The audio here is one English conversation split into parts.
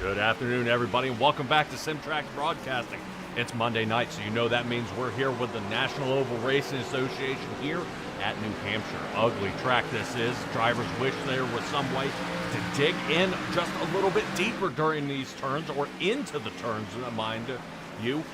Good afternoon, everybody, and welcome back to SimTraX Broadcasting. It's Monday night, so you know that means we're here with the National Oval Racing Association here at New Hampshire. Ugly track this is. Drivers wish there was some way to dig in just a little bit deeper during these turns, or into the turns, mind you,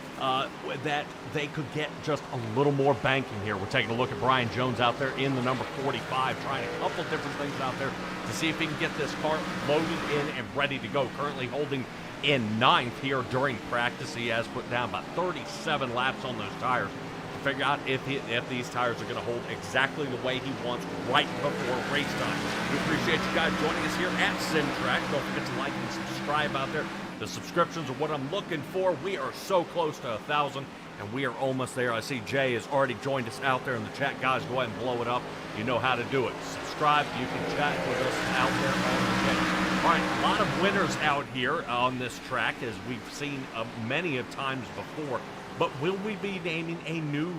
that they could get just a little more banking here. We're taking a look at Brian Jones out there in the number 45, trying a couple different things out there to see if he can get this car loaded in and ready to go. Currently holding in ninth here during practice. He has put down about 37 laps on those tires to figure out if these tires are going to hold exactly the way he wants right before race time. We appreciate you guys joining us here at SimTraX. Don't forget to like and subscribe out there. The subscriptions are what I'm looking for. We are so close to 1,000, and we are almost there. I see Jay has already joined us out there in the chat. Guys, go ahead and blow it up. You know how to do it. Subscribe. You can chat with us out there on the chat. All right, a lot of winners out here on this track, as we've seen many of times before. But will we be naming a new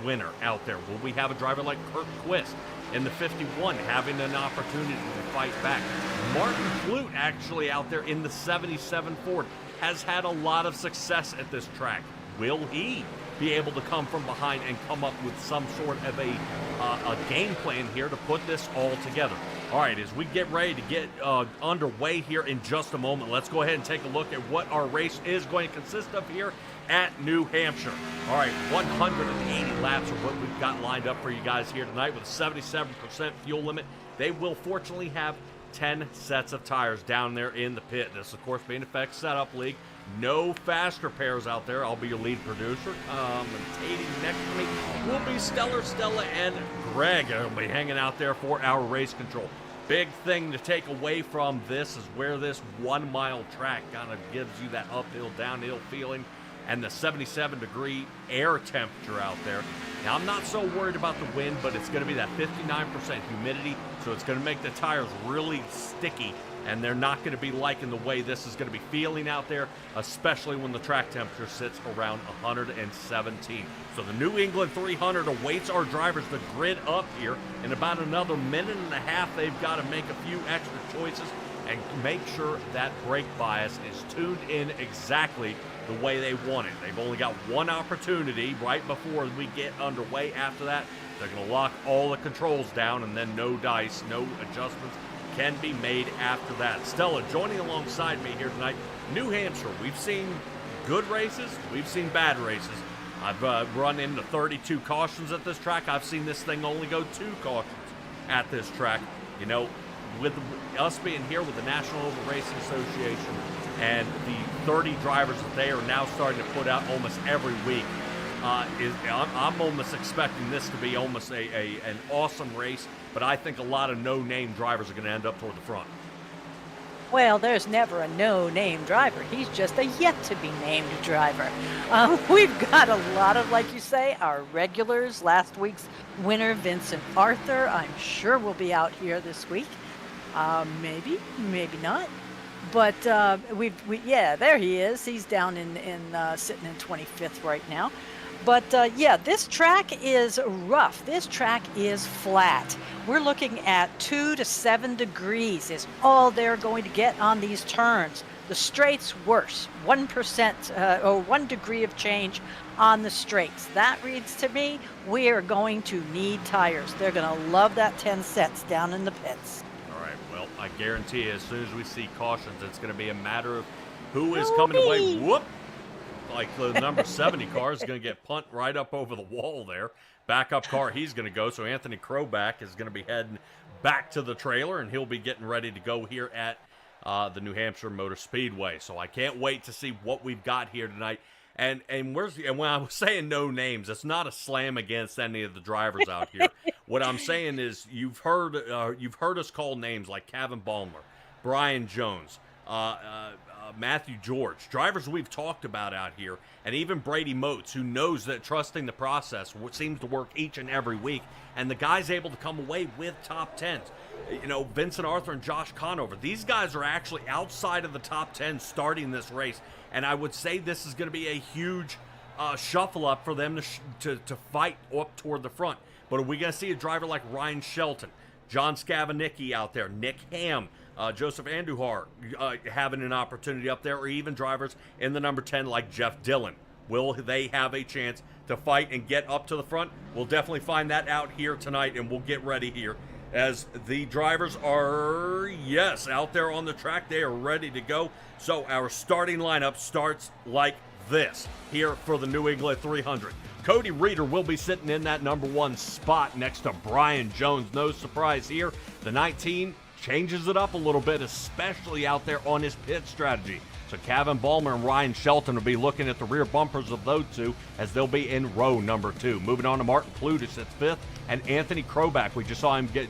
winner out there? Will we have a driver like Kurt Quist in the 51 having an opportunity to fight back? Martin Flute actually out there in the 77 Ford has had a lot of success at this track. Will he be able to come from behind and come up with some sort of a game plan here to put this all together? All right, as we get ready to get underway here in just a moment, let's go ahead and take a look at what our race is going to consist of here at New Hampshire. All right, 180 laps are what we've got lined up for you guys here tonight with a 77% fuel limit. They will fortunately have 10 sets of tires down there in the pit. This, of course, being FX Setup League. No faster pairs out there. I'll be your lead producer. Rotating next to me will be Stella, and Greg will be hanging out there for our race control. Big thing to take away from this is where this 1 mile track kind of gives you that uphill, downhill feeling, and the 77-degree air temperature out there. Now, I'm not so worried about the wind, but it's going to be that 59% humidity, so it's going to make the tires really sticky, and they're not going to be liking the way this is going to be feeling out there, especially when the track temperature sits around 117. So the New England 300 awaits our drivers to grid up here. In about another minute and a half, they've got to make a few extra choices and make sure that brake bias is tuned in exactly the way they want it. They've only got one opportunity right before we get underway. After that, they're going to lock all the controls down, and then no dice, no adjustments can be made after that. Stella joining alongside me here tonight. New Hampshire, we've seen good races, we've seen bad races. I've run into 32 cautions at this track. I've seen this thing only go 2 cautions at this track. You know, with us being here with the National Oval Racing Association and the 30 drivers that they are now starting to put out almost every week, I'm almost expecting this to be almost an awesome race, but I think a lot of no-name drivers are going to end up toward the front. Well, there's never a no-name driver. He's just a yet-to-be-named driver. We've got a lot of, like you say, our regulars. Last week's winner, Vincent Arthur, I'm sure will be out here this week. Maybe not. But yeah, there he is. He's down in sitting in 25th right now. But yeah, this track is rough. This track is flat. We're looking at 2 to 7 degrees is all they're going to get on these turns. The straights worse, 1% or 1 degree of change on the straights. That reads to me, we are going to need tires. They're going to love that 10 sets down in the pits. All right, well, I guarantee you, as soon as we see cautions, it's going to be a matter of who is coming away. Whoop! Like the number 70 car is going to get punt right up over the wall there. Backup car, he's going to go. So Anthony Kroback is going to be heading back to the trailer, and he'll be getting ready to go here at the New Hampshire Motor Speedway. So I can't wait to see what we've got here tonight. And when I was saying no names, it's not a slam against any of the drivers out here. What I'm saying is you've heard us call names like Kevin Baumler, Brian Jones, Matthew George, drivers we've talked about out here, and even Brady Motes, who knows that trusting the process seems to work each and every week, and the guy's able to come away with top 10s. You know, Vincent Arthur and Josh Conover, these guys are actually outside of the top 10 starting this race, and I would say this is going to be a huge shuffle up for them to fight up toward the front. But are we going to see a driver like Ryan Shelton, John Scavanicki out there, Nick Ham, Joseph Andujar having an opportunity up there, or even drivers in the number 10 like Jeff Dillon. Will they have a chance to fight and get up to the front? We'll definitely find that out here tonight, and we'll get ready here as the drivers are, yes, out there on the track. They are ready to go. So our starting lineup starts like this here for the New England 300. Cody Reeder will be sitting in that number 1 spot next to Brian Jones. No surprise here. The 19 changes it up a little bit, especially out there on his pit strategy. So Kevin Ballmer and Ryan Shelton will be looking at the rear bumpers of those two as they'll be in row number 2. Moving on to Martin Plutus at 5th, and Anthony Kroback. We just saw him get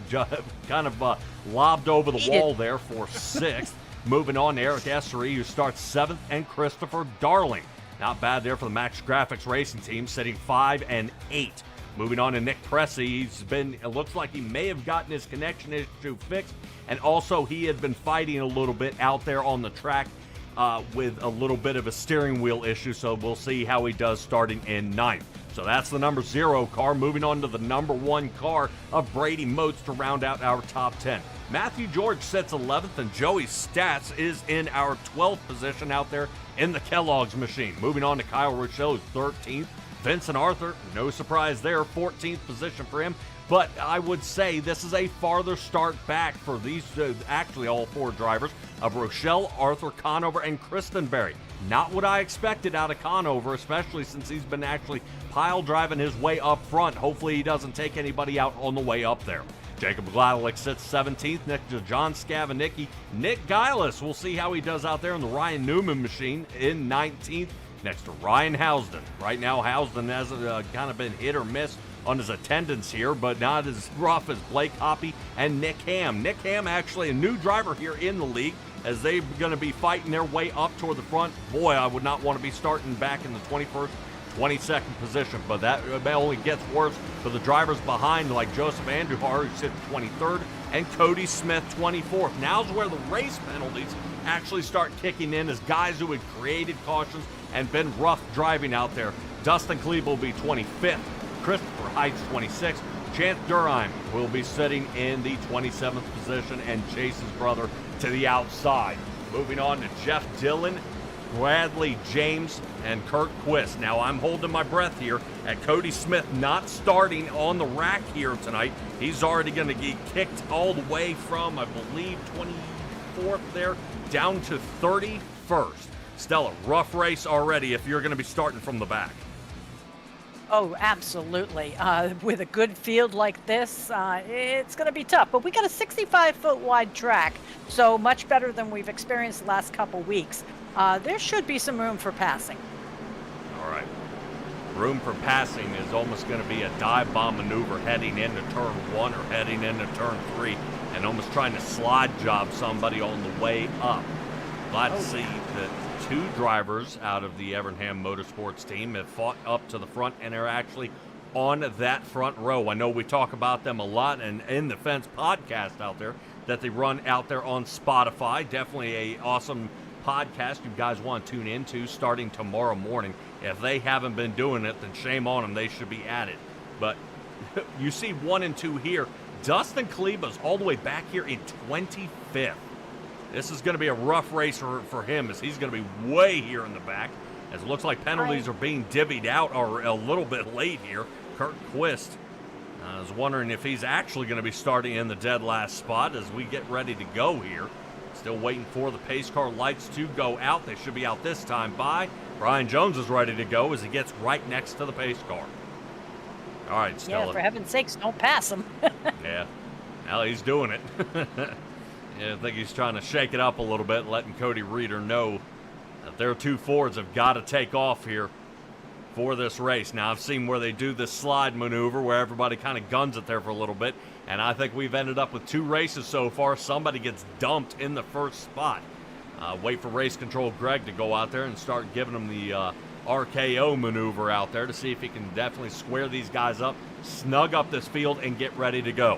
kind of lobbed over the wall there for 6th. Moving on to Eric Essery, who starts 7th, and Christopher Darling. Not bad there for the Max Graphics Racing team, sitting 5 and 8. Moving on to Nick Pressey, it looks like he may have gotten his connection issue fixed, and also he had been fighting a little bit out there on the track with a little bit of a steering wheel issue, so we'll see how he does starting in 9th. So that's the number 0 car. Moving on to the number 1 car of Brady Moats to round out our top 10. Matthew George sits 11th, and Joey Stats is in our 12th position out there in the Kellogg's machine. Moving on to Kyle Rochelle, who's 13th. Vincent Arthur, no surprise there, 14th position for him. But I would say this is a farther start back for these, actually all 4 drivers, of Rochelle, Arthur, Conover, and Kristen Berry. Not what I expected out of Conover, especially since he's been actually pile driving his way up front. Hopefully he doesn't take anybody out on the way up there. Jacob Gladelick sits 17th next to John Scavanicki. Nick Geilis, we'll see how he does out there in the Ryan Newman machine, in 19th next to Ryan Housden. Right now Housden has kind of been hit or miss on his attendance here, but not as rough as Blake Hoppy and Nick Ham. Nick Ham actually a new driver here in the league as they're going to be fighting their way up toward the front. Boy, I would not want to be starting back in the 21st, 22nd position, but that only gets worse for the drivers behind, like Joseph Andujar, who sits 23rd, and Cody Smith 24th. Now's where the race penalties actually start kicking in as guys who had created cautions and been rough driving out there. Dustin Klebe will be 25th. Christopher Heights 26th. Chance Durheim will be sitting in the 27th position, and Chase's brother to the outside. Moving on to Jeff Dillon, Bradley James, and Kurt Quist. Now I'm holding my breath here at Cody Smith not starting on the rack here tonight. He's already going to get kicked all the way from, I believe, 24th there down to 31st. Stella, rough race already if you're going to be starting from the back. Oh, absolutely. With a good field like this, it's going to be tough. But we got a 65-foot wide track, so much better than we've experienced the last couple weeks. There should be some room for passing. All right. Room for passing is almost going to be a dive bomb maneuver heading into turn 1 or heading into turn 3 and almost trying to slide job somebody on the way up. Glad to see that 2 drivers out of the Evernham Motorsports team have fought up to the front and are actually on that front row. I know we talk about them a lot and in the Fence podcast out there that they run out there on Spotify. Definitely a awesome podcast you guys want to tune into starting tomorrow morning. If they haven't been doing it, then shame on them. They should be at it. But you see 1 and 2 here. Dustin Kleba's all the way back here in 25th. This is going to be a rough race for him as he's going to be way here in the back. As it looks like penalties are being divvied out or a little bit late here. Kurt Quist, I was wondering if he's actually going to be starting in the dead last spot as we get ready to go here. Still waiting for the pace car lights to go out. They should be out this time by. Brian Jones is ready to go as he gets right next to the pace car. All right, Stella. Yeah, for heaven's sakes, don't pass him. Yeah, well, he's doing it. Yeah, I think he's trying to shake it up a little bit, letting Cody Reeder know that their 2 Fords have got to take off here for this race. Now, I've seen where they do this slide maneuver where everybody kind of guns it there for a little bit, and I think we've ended up with 2 races so far. Somebody gets dumped in the first spot. Wait for race control Greg to go out there and start giving them the RKO maneuver out there to see if he can definitely square these guys up, snug up this field, and get ready to go.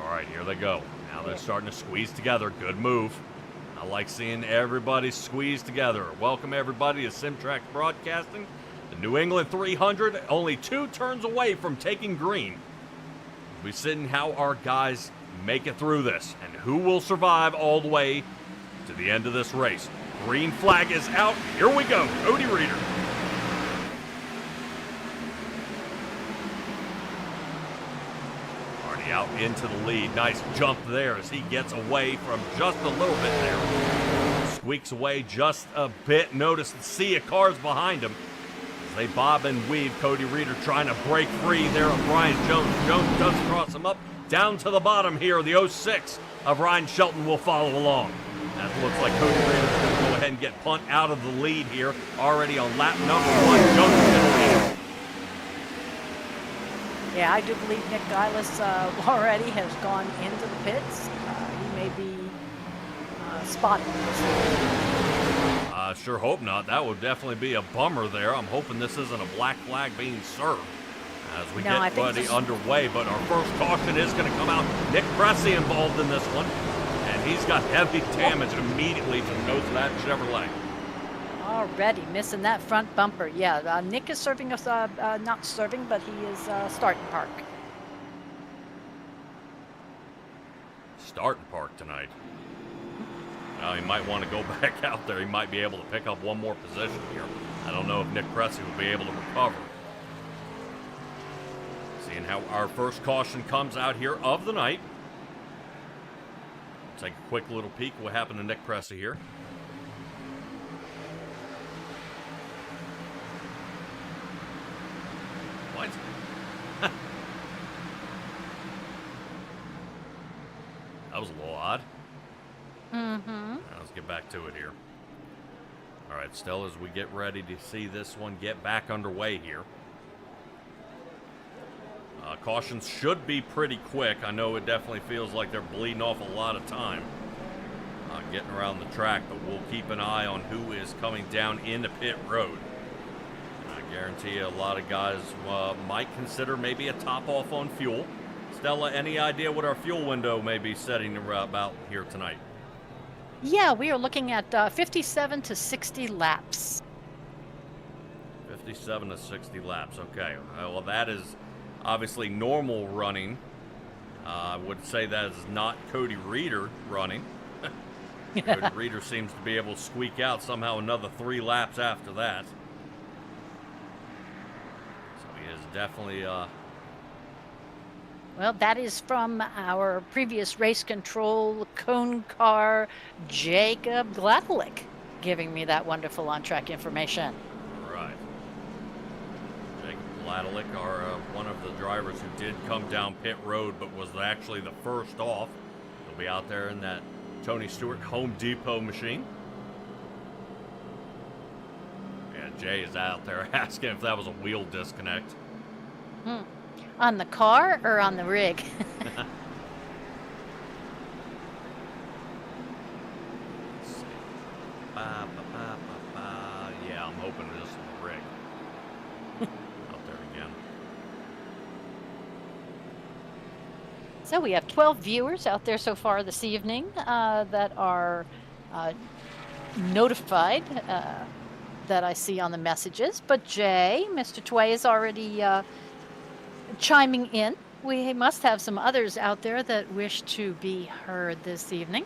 All right, here they go. Now they're starting to squeeze together. Good move. I like seeing everybody squeeze together. Welcome, everybody, to SimTraX Broadcasting. The New England 300, only 2 turns away from taking green. We'll be seeing how our guys make it through this and who will survive all the way to the end of this race. Green flag is out. Here we go. Cody Reeder. Already out into the lead. Nice jump there as he gets away from just a little bit there. Squeaks away just a bit. Notice the sea of cars behind him. As they bob and weave, Cody Reeder trying to break free there of Brian Jones. Jones does cross him up. Down to the bottom here, the 06 of Ryan Shelton will follow along. That looks like Cody Reeder's going to go ahead and get punt out of the lead here. Already on lap number 1, Jones is going to lead him. Yeah, I do believe Nick Gillis already has gone into the pits. He may be spotted. I sure hope not. That would definitely be a bummer there. I'm hoping this isn't a black flag being served as we get ready underway. But our first caution is going to come out. Nick Cressy involved in this one. And he's got heavy damage immediately to the nose of that Chevrolet. Already missing that front bumper. Yeah, Nick is serving us, not serving, but he is starting park. Starting park tonight. Now he might want to go back out there. He might be able to pick up one more position here. I don't know if Nick Cressy will be able to recover. Seeing how our first caution comes out here of the night. Take a quick little peek what happened to Nick Cressy here. What? That was a little odd. Let's get back to it here. All right, still as we get ready to see this one get back underway here. Cautions should be pretty quick. I know it definitely feels like they're bleeding off a lot of time getting around the track, but we'll keep an eye on who is coming down into pit road. I guarantee you a lot of guys might consider maybe a top off on fuel. Stella, any idea what our fuel window may be setting about here tonight? Yeah, we are looking at 57 to 60 laps. 57 to 60 laps, okay. Well, that is obviously normal running. I would say that is not Cody Reeder running. Cody Reeder seems to be able to squeak out somehow another 3 laps after that. So he is definitely... Well, that is from our previous race control cone car, Jacob Gladelick, giving me that wonderful on-track information. Right. Jacob Gladelick are one of the drivers who did come down pit road, but was actually the first off. He'll be out there in that Tony Stewart Home Depot machine. Yeah, Jay is out there asking if that was a wheel disconnect. On the car or on the rig? Let's see. Yeah, I'm hoping this is the rig. Out there again. So we have 12 viewers out there so far this evening that are notified that I see on the messages. But Jay, Mr. Tway is already chiming in. We must have some others out there that wish to be heard this evening.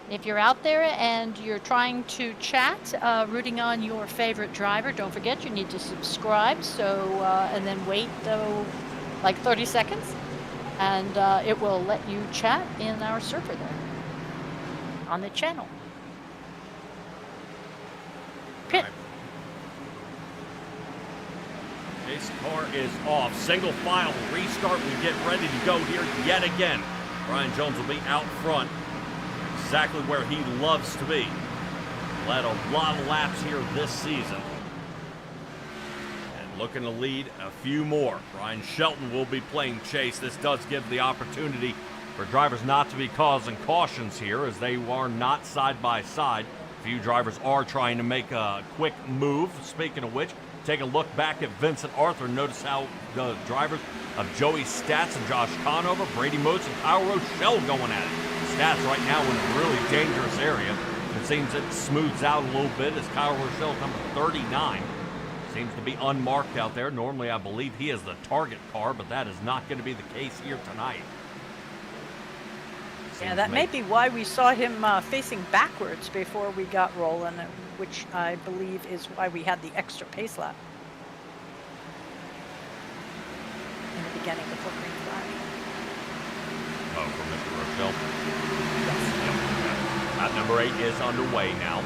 If you're out there and you're trying to chat, rooting on your favorite driver, don't forget you need to subscribe. So and then wait like 30 seconds, and it will let you chat in our server there on the channel. Pit. Pace car is off. Single file restart. We get ready to go here yet again. Brian Jones will be out front. Exactly where he loves to be. Led a lot of laps here this season. And looking to lead a few more. Ryan Shelton will be playing chase. This does give the opportunity for drivers not to be causing cautions here, as they are not side by side. A few drivers are trying to make a quick move. Speaking of which, take a look back at Vincent Arthur. Notice how the drivers of Joey Stats and Josh Conover, Brady Moats, and Kyle Rochelle going at it. Stats right now in a really dangerous area. It seems it smooths out a little bit as Kyle Rochelle number 39. Seems to be unmarked out there. Normally, I believe he is the target car, but that is not going to be the case here tonight. Yeah, that may be why we saw him facing backwards before we got rolling, which I believe is why we had the extra pace lap in the beginning before green flag. Oh, for Mr. Rochelle? Yes. Yep. Lap number 8 is underway now.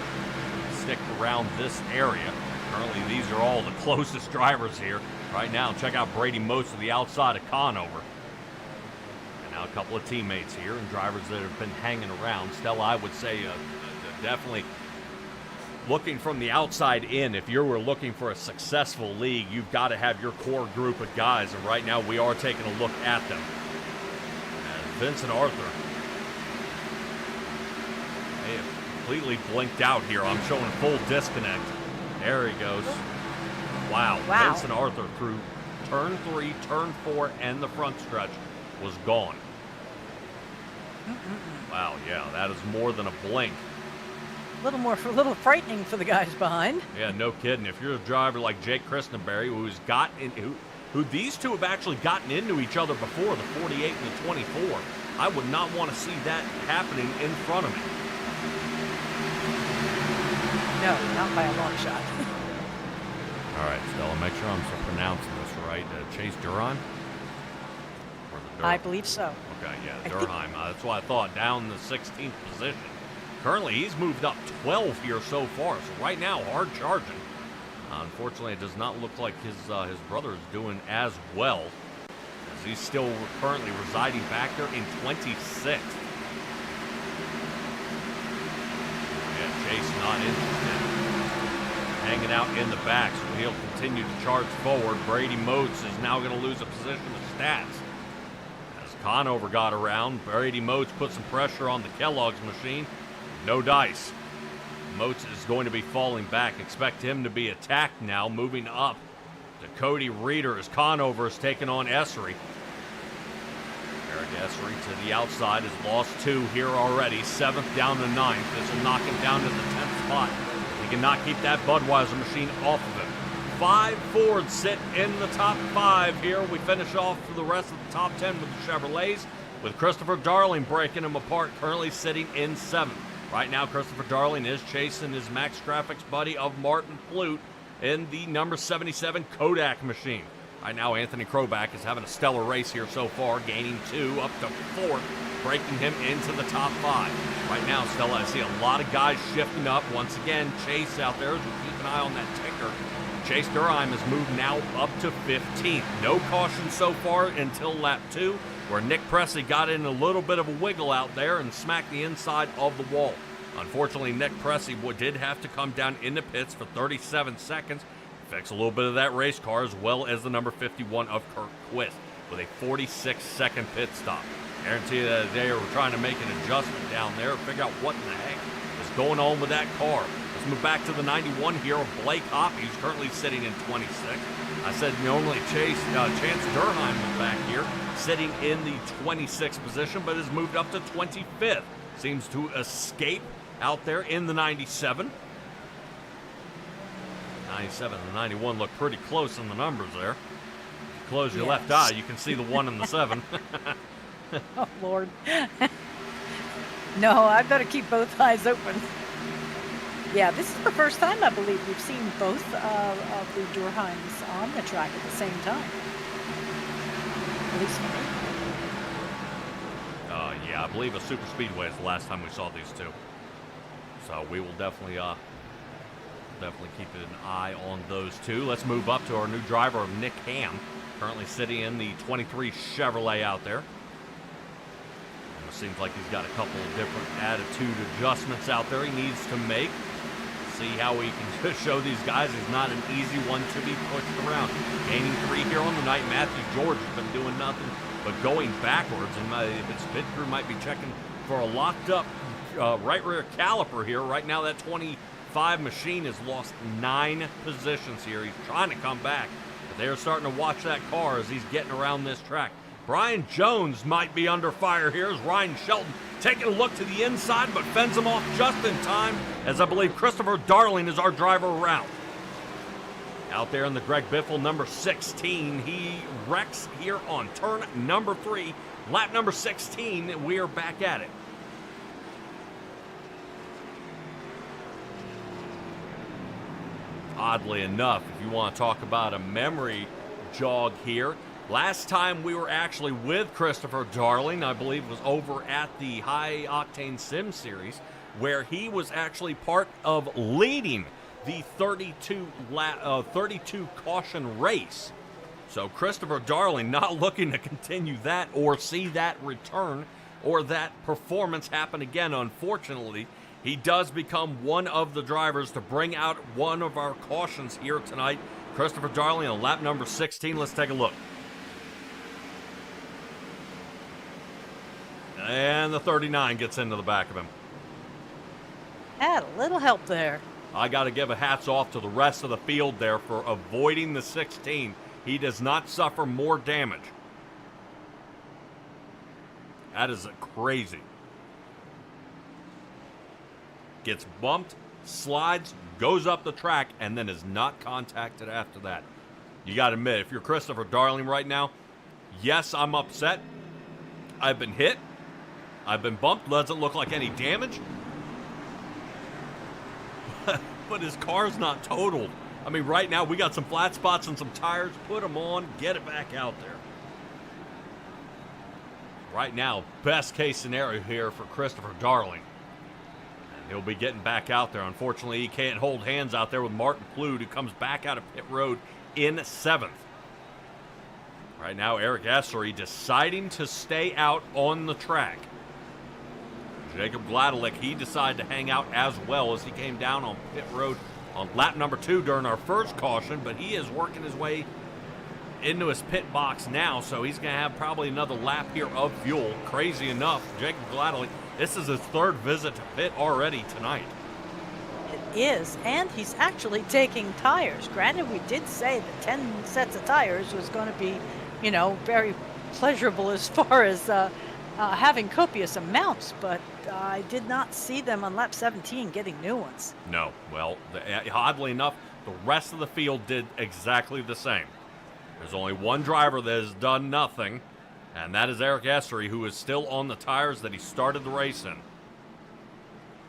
Stick around this area. Currently, these are all the closest drivers here right now. Check out Brady Moats to the outside of Conover. And now a couple of teammates here and drivers that have been hanging around. Stella, I would say, definitely looking from the outside in. If you were looking for a successful league, you've got to have your core group of guys. And right now, we are taking a look at them. And Vincent Arthur may have completely blinked out here. I'm showing full disconnect. There he goes. Wow. Vincent Arthur through turn 3, turn 4, and the front stretch was gone. Wow, yeah, that is more than a blink. A little frightening for the guys behind. Yeah, no kidding. If you're a driver like Jake Christenberry, who these two have actually gotten into each other before, the 48 and the 24, I would not want to see that happening in front of me. No, not by a long shot. All right, Stella, make sure I'm pronouncing this right. Chase Durham? I believe so. Okay, yeah, Durham. That's what I thought, down in the 16th position. Currently, he's moved up 12 here so far, so right now, hard charging. Unfortunately, it does not look like his brother is doing as well, as he's still currently residing back there in 26th. Chase not interested. Hanging out in the back, so he'll continue to charge forward. Brady Moats is now going to lose a position of stats. As Conover got around, Brady Moats put some pressure on the Kellogg's machine. No dice. Moats is going to be falling back. Expect him to be attacked now, moving up to Cody Reeder as Conover is taking on Essery. Essery to the outside has lost 2 here already. 7th down to 9th. This will knock him down to the 10th spot. He cannot keep that Budweiser machine off of him. 5 Fords sit in the top 5 here. We finish off for the rest of the top 10 with the Chevrolets, with Christopher Darling breaking them apart, currently sitting in 7th. Right now, Christopher Darling is chasing his Max Graphics buddy of Martin Flute in the number 77 Kodak machine. Right now, Anthony Kroback is having a stellar race here so far, gaining 2 up to 4th, breaking him into the top 5. Right now, Stella, I see a lot of guys shifting up. Once again, Chase out there as we keep an eye on that ticker. Chase Durham has moved now up to 15th. No caution so far until lap 2, where Nick Pressey got in a little bit of a wiggle out there and smacked the inside of the wall. Unfortunately, Nick Pressey did have to come down in the pits for 37 seconds, fix a little bit of that race car, as well as the number 51 of Kurt Quist with a 46-second pit stop. Guarantee that they were trying to make an adjustment down there, figure out what in the heck is going on with that car. Let's move back to the 91 here of Blake Hoppy, who's currently sitting in 26th. I said normally Chance Durham was back here, sitting in the 26th position, but has moved up to 25th. Seems to escape out there in the 97. 97 and 91 look pretty close in the numbers there. If you close your left eye, you can see the 1 and the 7. Oh, Lord. No, I better keep both eyes open. Yeah, this is the first time, I believe, we've seen both of the Durheims on the track at the same time. At least for me. Yeah, I believe a super speedway is the last time we saw these two. So we will definitely keep an eye on those two. Let's move up to our new driver of Nick Ham, currently sitting in the 23 Chevrolet out there. It seems like he's got a couple of different attitude adjustments out there he needs to make. See how he can show these guys he's not an easy one to be pushed around. Gaining 3 here on the night. Matthew George has been doing nothing but going backwards, and his pit crew might be checking for a locked up right rear caliper here. Right now that 25 machine has lost 9 positions here. He's trying to come back, but they're starting to watch that car as he's getting around this track. Brian Jones might be under fire here as Ryan Shelton taking a look to the inside, but fends him off just in time, as I believe Christopher Darling is our driver around. Out there in the Greg Biffle, number 16. He wrecks here on turn number 3. Lap number 16, we are back at it. Oddly enough, if you want to talk about a memory jog here, last time we were actually with Christopher Darling, I believe was over at the High Octane Sim Series, where he was actually part of leading the 32 caution race. So Christopher Darling not looking to continue that or see that return or that performance happen again. Unfortunately, he does become one of the drivers to bring out one of our cautions here tonight. Christopher Darling on lap number 16. Let's take a look. And the 39 gets into the back of him. Had a little help there. I got to give a hats off to the rest of the field there for avoiding the 16. He does not suffer more damage. That is crazy. Gets bumped, slides, goes up the track, and then is not contacted after that. You got to admit, if you're Christopher Darling right now, yes, I'm upset. I've been hit. I've been bumped. Doesn't look like any damage. But his car's not totaled. I mean, right now, we got some flat spots and some tires. Put them on. Get it back out there. Right now, best case scenario here for Christopher Darling. And he'll be getting back out there. Unfortunately, he can't hold hands out there with Martin Plude, who comes back out of pit road in 7th. Right now, Eric Essery deciding to stay out on the track. Jacob Gladelick, he decided to hang out as well as he came down on pit road on lap number 2 during our first caution, but he is working his way into his pit box now, so he's going to have probably another lap here of fuel. Crazy enough, Jacob Gladelick, this is his 3rd visit to pit already tonight. It is, and he's actually taking tires. Granted, we did say that 10 sets of tires was going to be, you know, very pleasurable as far as having copious amounts, but I did not see them on lap 17 getting new ones. No, well, oddly enough, the rest of the field did exactly the same. There's only one driver that has done nothing, and that is Eric Essery, who is still on the tires that he started the race in.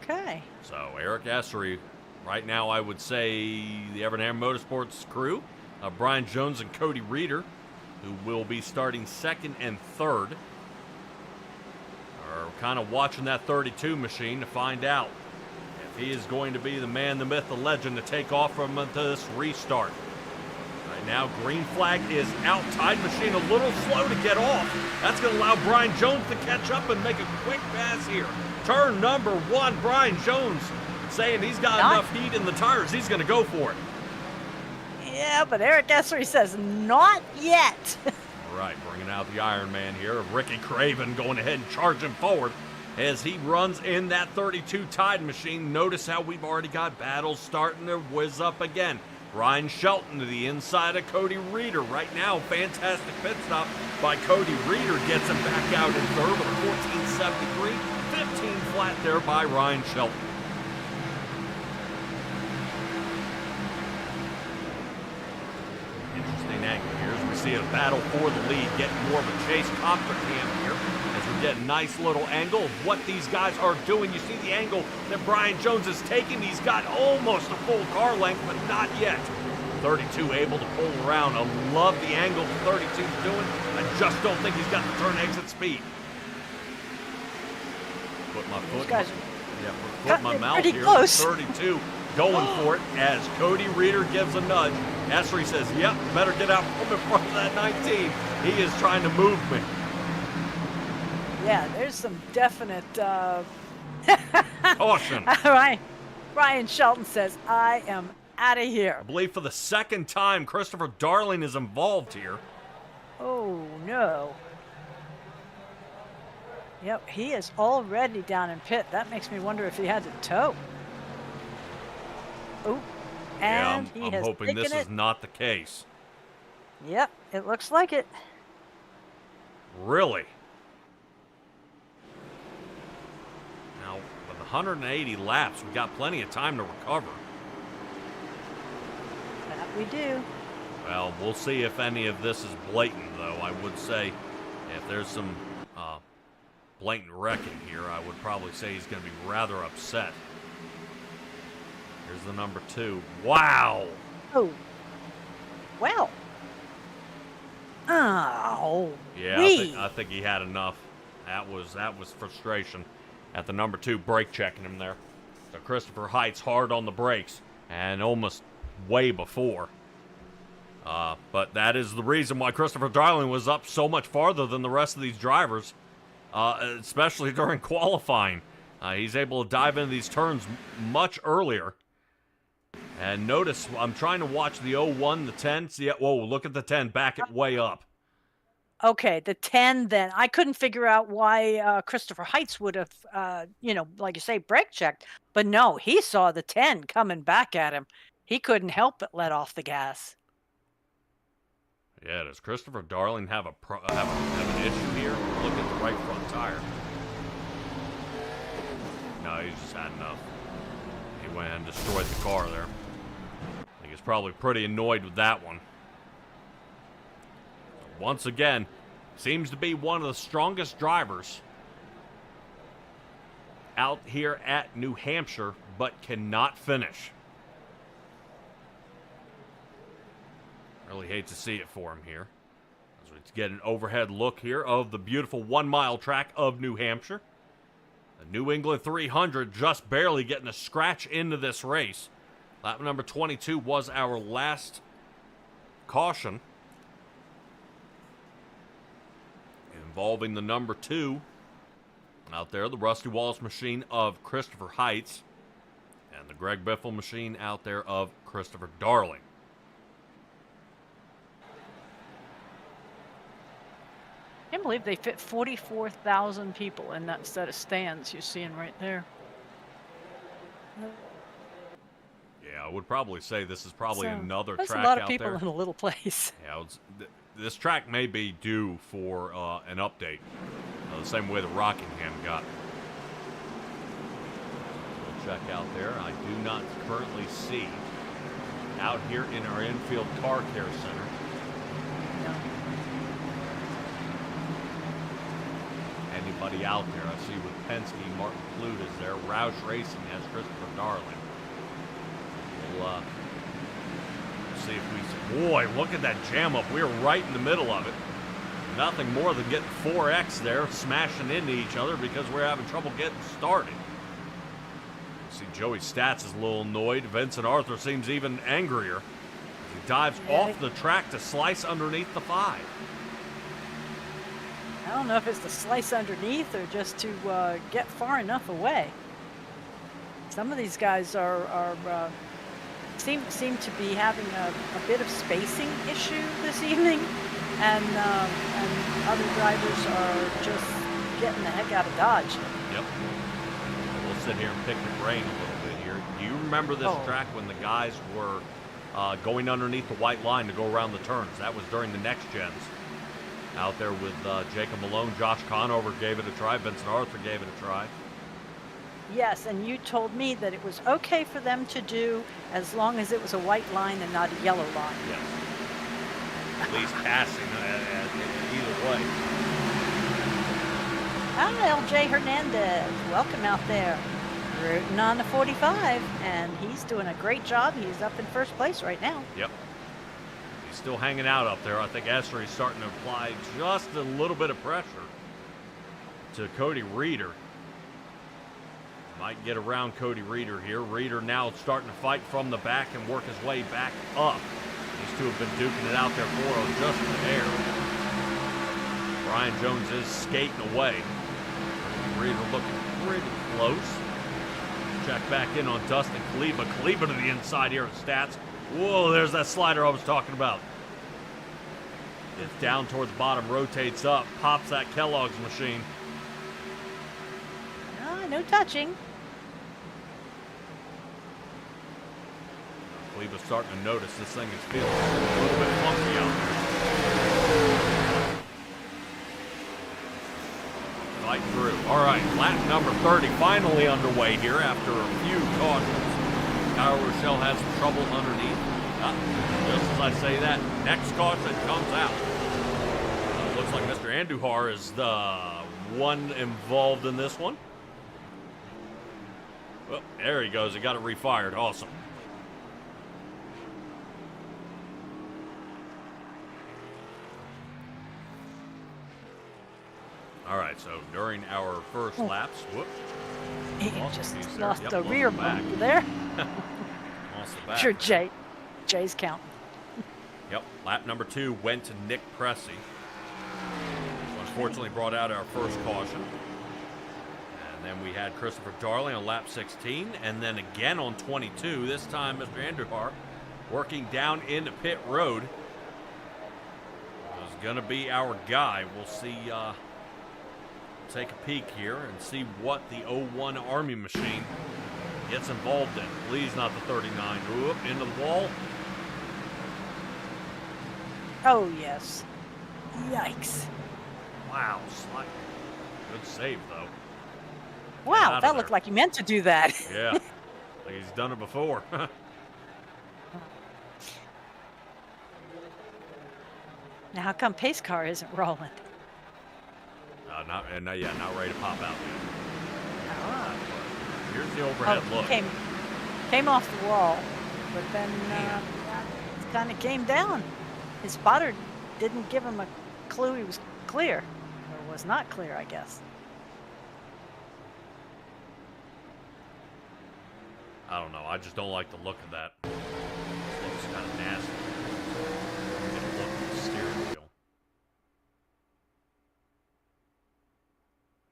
Okay. So Eric Essery, right now I would say the Evernham Motorsports crew, Brian Jones and Cody Reeder, who will be starting 2nd and 3rd, are kind of watching that 32 machine to find out if he is going to be the man, the myth, the legend to take off from this restart. Right now, green flag is out. Tide machine a little slow to get off. That's going to allow Brian Jones to catch up and make a quick pass here. Turn number 1, Brian Jones saying he's got enough heat in the tires. He's going to go for it. Yeah, but Eric Essery says not yet. Right, bringing out the Iron Man here. Ricky Craven going ahead and charging forward as he runs in that 32 Tide machine. Notice how we've already got battles starting to whiz up again. Ryan Shelton to the inside of Cody Reeder. Right now, fantastic pit stop by Cody Reeder. Gets him back out in 3rd with a 14.73. 15 flat there by Ryan Shelton. Interesting angle here as we see a battle for the lead, getting more of a chase copter cam here as we get a nice little angle of what these guys are doing. You see the angle that Brian Jones is taking. He's got almost a full car length, but not yet. 32 able to pull around. I love the angle that 32 is doing. I just don't think he's got the turn exit speed. Put my foot, foot in my mouth here. Close. 32 going for it as Cody Reeder gives a nudge. Essery says, yep, better get out from in front of that 19. He is trying to move me. Yeah, there's some definite caution. Ryan Shelton says, I am out of here. I believe for the 2nd time, Christopher Darling is involved here. Oh, no. Yep, he is already down in pit. That makes me wonder if he had to tow. Oh, and yeah, I'm hoping this is not the case. Yep, it looks like it. Really? Now, with 180 laps, we've got plenty of time to recover. we do. Well, we'll see if any of this is blatant, though. I would say if there's some blatant wrecking here, I would probably say he's going to be rather upset. Here's the number 2. Wow! Oh. Well. Oh. Yeah, I think he had enough. That was frustration at the number 2 brake checking him there. So Christopher Heights hard on the brakes and almost way before. But that is the reason why Christopher Darling was up so much farther than the rest of these drivers, especially during qualifying. He's able to dive into these turns much earlier. And notice, I'm trying to watch the 01, the 10. See, whoa, look at the 10, back it way up. Okay, the 10 then. I couldn't figure out why Christopher Heights would have, like you say, brake checked. But no, he saw the 10 coming back at him. He couldn't help but let off the gas. Yeah, does Christopher Darling have an issue here? Look at the right front tire. No, he's just had enough. He went and destroyed the car there. I think he's probably pretty annoyed with that one. Once again, seems to be one of the strongest drivers out here at New Hampshire, but cannot finish. Really hate to see it for him here. As we get an overhead look here of the beautiful 1-mile track of New Hampshire. The New England 300 just barely getting a scratch into this race. Lap number 22 was our last caution, involving the number 2 out there, the Rusty Wallace machine of Christopher Heights, and the Greg Biffle machine out there of Christopher Darling. I can't believe they fit 44,000 people in that set of stands you're seeing right there. Yeah, I would probably say this is probably another track out there. That's a lot of people in a little place. Yeah, this track may be due for an update, the same way the Rockingham got. We'll check out there. I do not currently see out here in our infield car care center. No. Anybody out there? I see with Penske, Martin Clute is there. Roush Racing has Christopher Darling. We'll see if we... Boy, look at that jam up. We're right in the middle of it. Nothing more than getting 4X there, smashing into each other because we're having trouble getting started. See, Joey Stats is a little annoyed. Vincent Arthur seems even angrier. He dives off the track to slice underneath the 5. I don't know if it's to slice underneath or just to get far enough away. Some of these guys seem to be having a bit of spacing issue this evening, and other drivers are just getting the heck out of Dodge. Yep. We'll sit here and pick the brain a little bit here. Do you remember this track when the guys were going underneath the white line to go around the turns? That was during the next gens. Out there with Jacob Malone, Josh Conover gave it a try, Vincent Arthur gave it a try. Yes, and you told me that it was okay for them to do as long as it was a white line and not a yellow line. Yes. At least passing either way. Hi, LJ Hernandez. Welcome out there. Rooting on the 45, and he's doing a great job. He's up in first place right now. Yep. He's still hanging out up there. I think Essery's starting to apply just a little bit of pressure to Cody Reeder. Might get around Cody Reeder here. Reeder now starting to fight from the back and work his way back up. These two have been duking it out there for just an air. Brian Jones is skating away. Reeder looking pretty close. Check back in on Dustin Kaleba. Kaleba to the inside here at Stats. Whoa, there's that slider I was talking about. It's down towards the bottom, rotates up, pops that Kellogg's machine. No touching. Kaleba's starting to notice this thing is feeling a little bit funky out there. Fight through. All right, lap number 30 finally underway here after a few cautions. Kyle Rochelle has some trouble underneath. Just as I say that, next caution comes out. Looks like Mr. Andujar is the one involved in this one. Well, there he goes. He got it refired. Awesome. All right, so during our first laps, whoop. He just lost the rear bumper there. Lost the back. Sure, Jay's counting. Yep, lap number 2 went to Nick Pressey. Unfortunately brought out our first caution. And then we had Christopher Darling on lap 16, and then again on 22. This time, Mr. Andujar working down into pit road. Is going to be our guy. We'll see, take a peek here and see what the 01 Army machine gets involved in. Please not the 39. Whoop, into the wall. Oh, yes. Yikes. Wow, slide. Good save, though. Wow, that looked like he meant to do that. Yeah, like he's done it before. Now, how come pace car isn't rolling? Not ready to pop out yet. Oh. Here's the overhead look. Came off the wall, but then it kind of came down. His spotter didn't give him a clue he was clear, or was not clear, I guess. I don't know. I just don't like the look of that. It looks kind of nasty. It look at the steering wheel.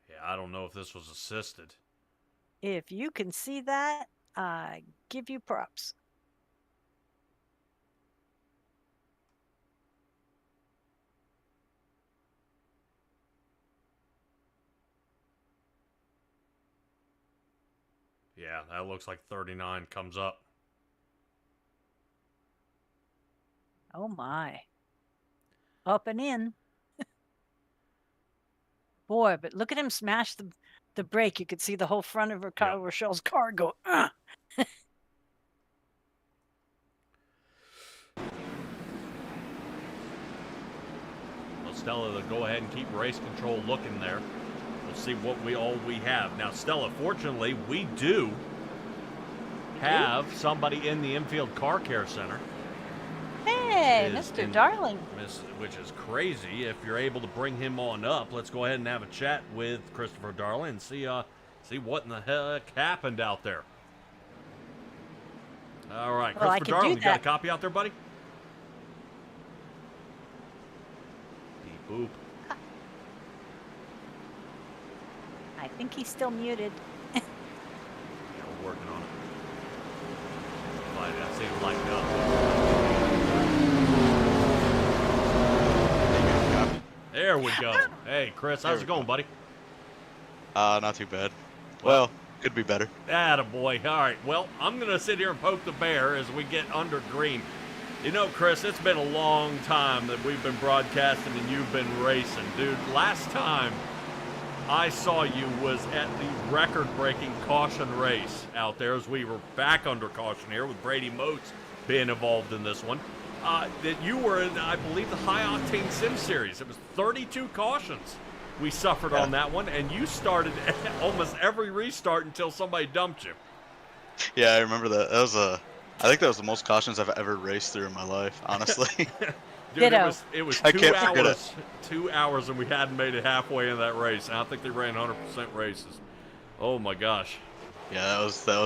Yeah, I don't know if this was assisted. If you can see that, I give you props. Yeah, that looks like 39 comes up. Oh my. Up and in. Boy, but look at him smash the brake. You could see the whole front of her car, Yep. Rochelle's car go, Well, Stella, to go ahead and keep race control looking there. We'll see what we have. Now, Stella, fortunately, we do have somebody in the infield car care center. hey, Mr. Darling. Which is crazy. If you're able to bring him on up, let's go ahead and have a chat with Christopher Darling and see what in the heck happened out there. All right, Well, Christopher Darling, you got a copy out there, buddy? Beep boop. I think he's still muted. Yeah, we're working on it. But that seems like there we go. Hey, Chris, how's it going, buddy? Not too bad. Well, could be better. Attaboy. All right, well, I'm going to sit here and poke the bear as we get under green. You know, Chris, it's been a long time that we've been broadcasting and you've been racing. Dude, last time I saw you was at the record-breaking caution race out there as we were back under caution here with Brady Moats being involved in this one. That you were in, I believe, the High Octane Sim Series. It was 32 cautions we suffered on that one, and you started almost every restart until somebody dumped you. Yeah, I remember that. I think that was the most cautions I've ever raced through in my life, honestly. Dude, it was I 2 can't forget hours. 2 hours, and we hadn't made it halfway in that race. And I think they ran 100% races. Oh my gosh. Yeah, that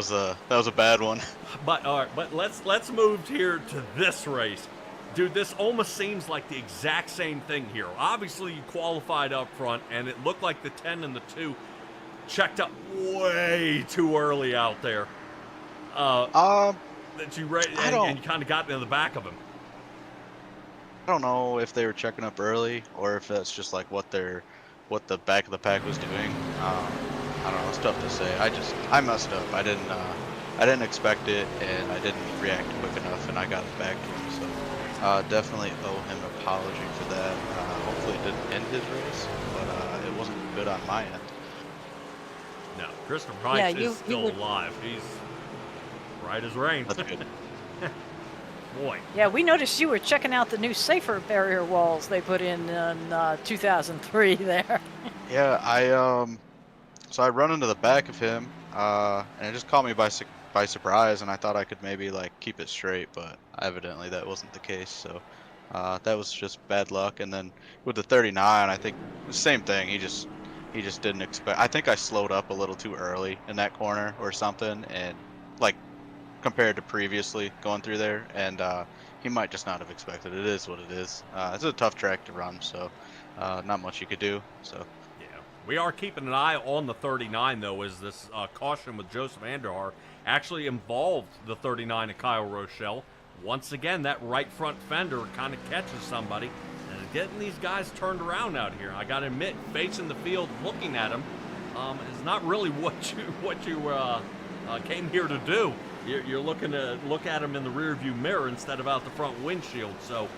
was a bad one. But all right, but let's move here to this race. Dude, this almost seems like the exact same thing here. Obviously, you qualified up front, and it looked like the 10 and the 2 checked up way too early out there. That you and you kind of got into the back of him. I don't know if they were checking up early or if that's just like what the back of the pack was doing. I don't know. It's tough to say. I messed up. I didn't expect it, and I didn't react quick enough, and I got it back to him. So definitely owe him an apology for that. Hopefully it didn't end his race, but it wasn't good on my end. No, Christopher Price is still alive. He's right as rain. That's good. boy. Yeah, we noticed you were checking out the new safer barrier walls they put in 2003 there. Yeah, so I run into the back of him, and it just caught me by surprise, and I thought I could maybe like keep it straight, but evidently that wasn't the case. So that was just bad luck. And then with the 39, I think the same thing. He just didn't expect. I think I slowed up a little too early in that corner or something, and like compared to previously going through there, and he might just not have expected. It is what it is. It's a tough track to run, so not much you could do. So. Yeah. We are keeping an eye on the 39, though, as this caution with Joseph Anderhar actually involved the 39 of Kyle Rochelle. Once again, that right front fender kind of catches somebody. And getting these guys turned around out here, I got to admit, facing the field, looking at them, is not really what you came here to do. You're looking to look at them in the rearview mirror instead of out the front windshield. So,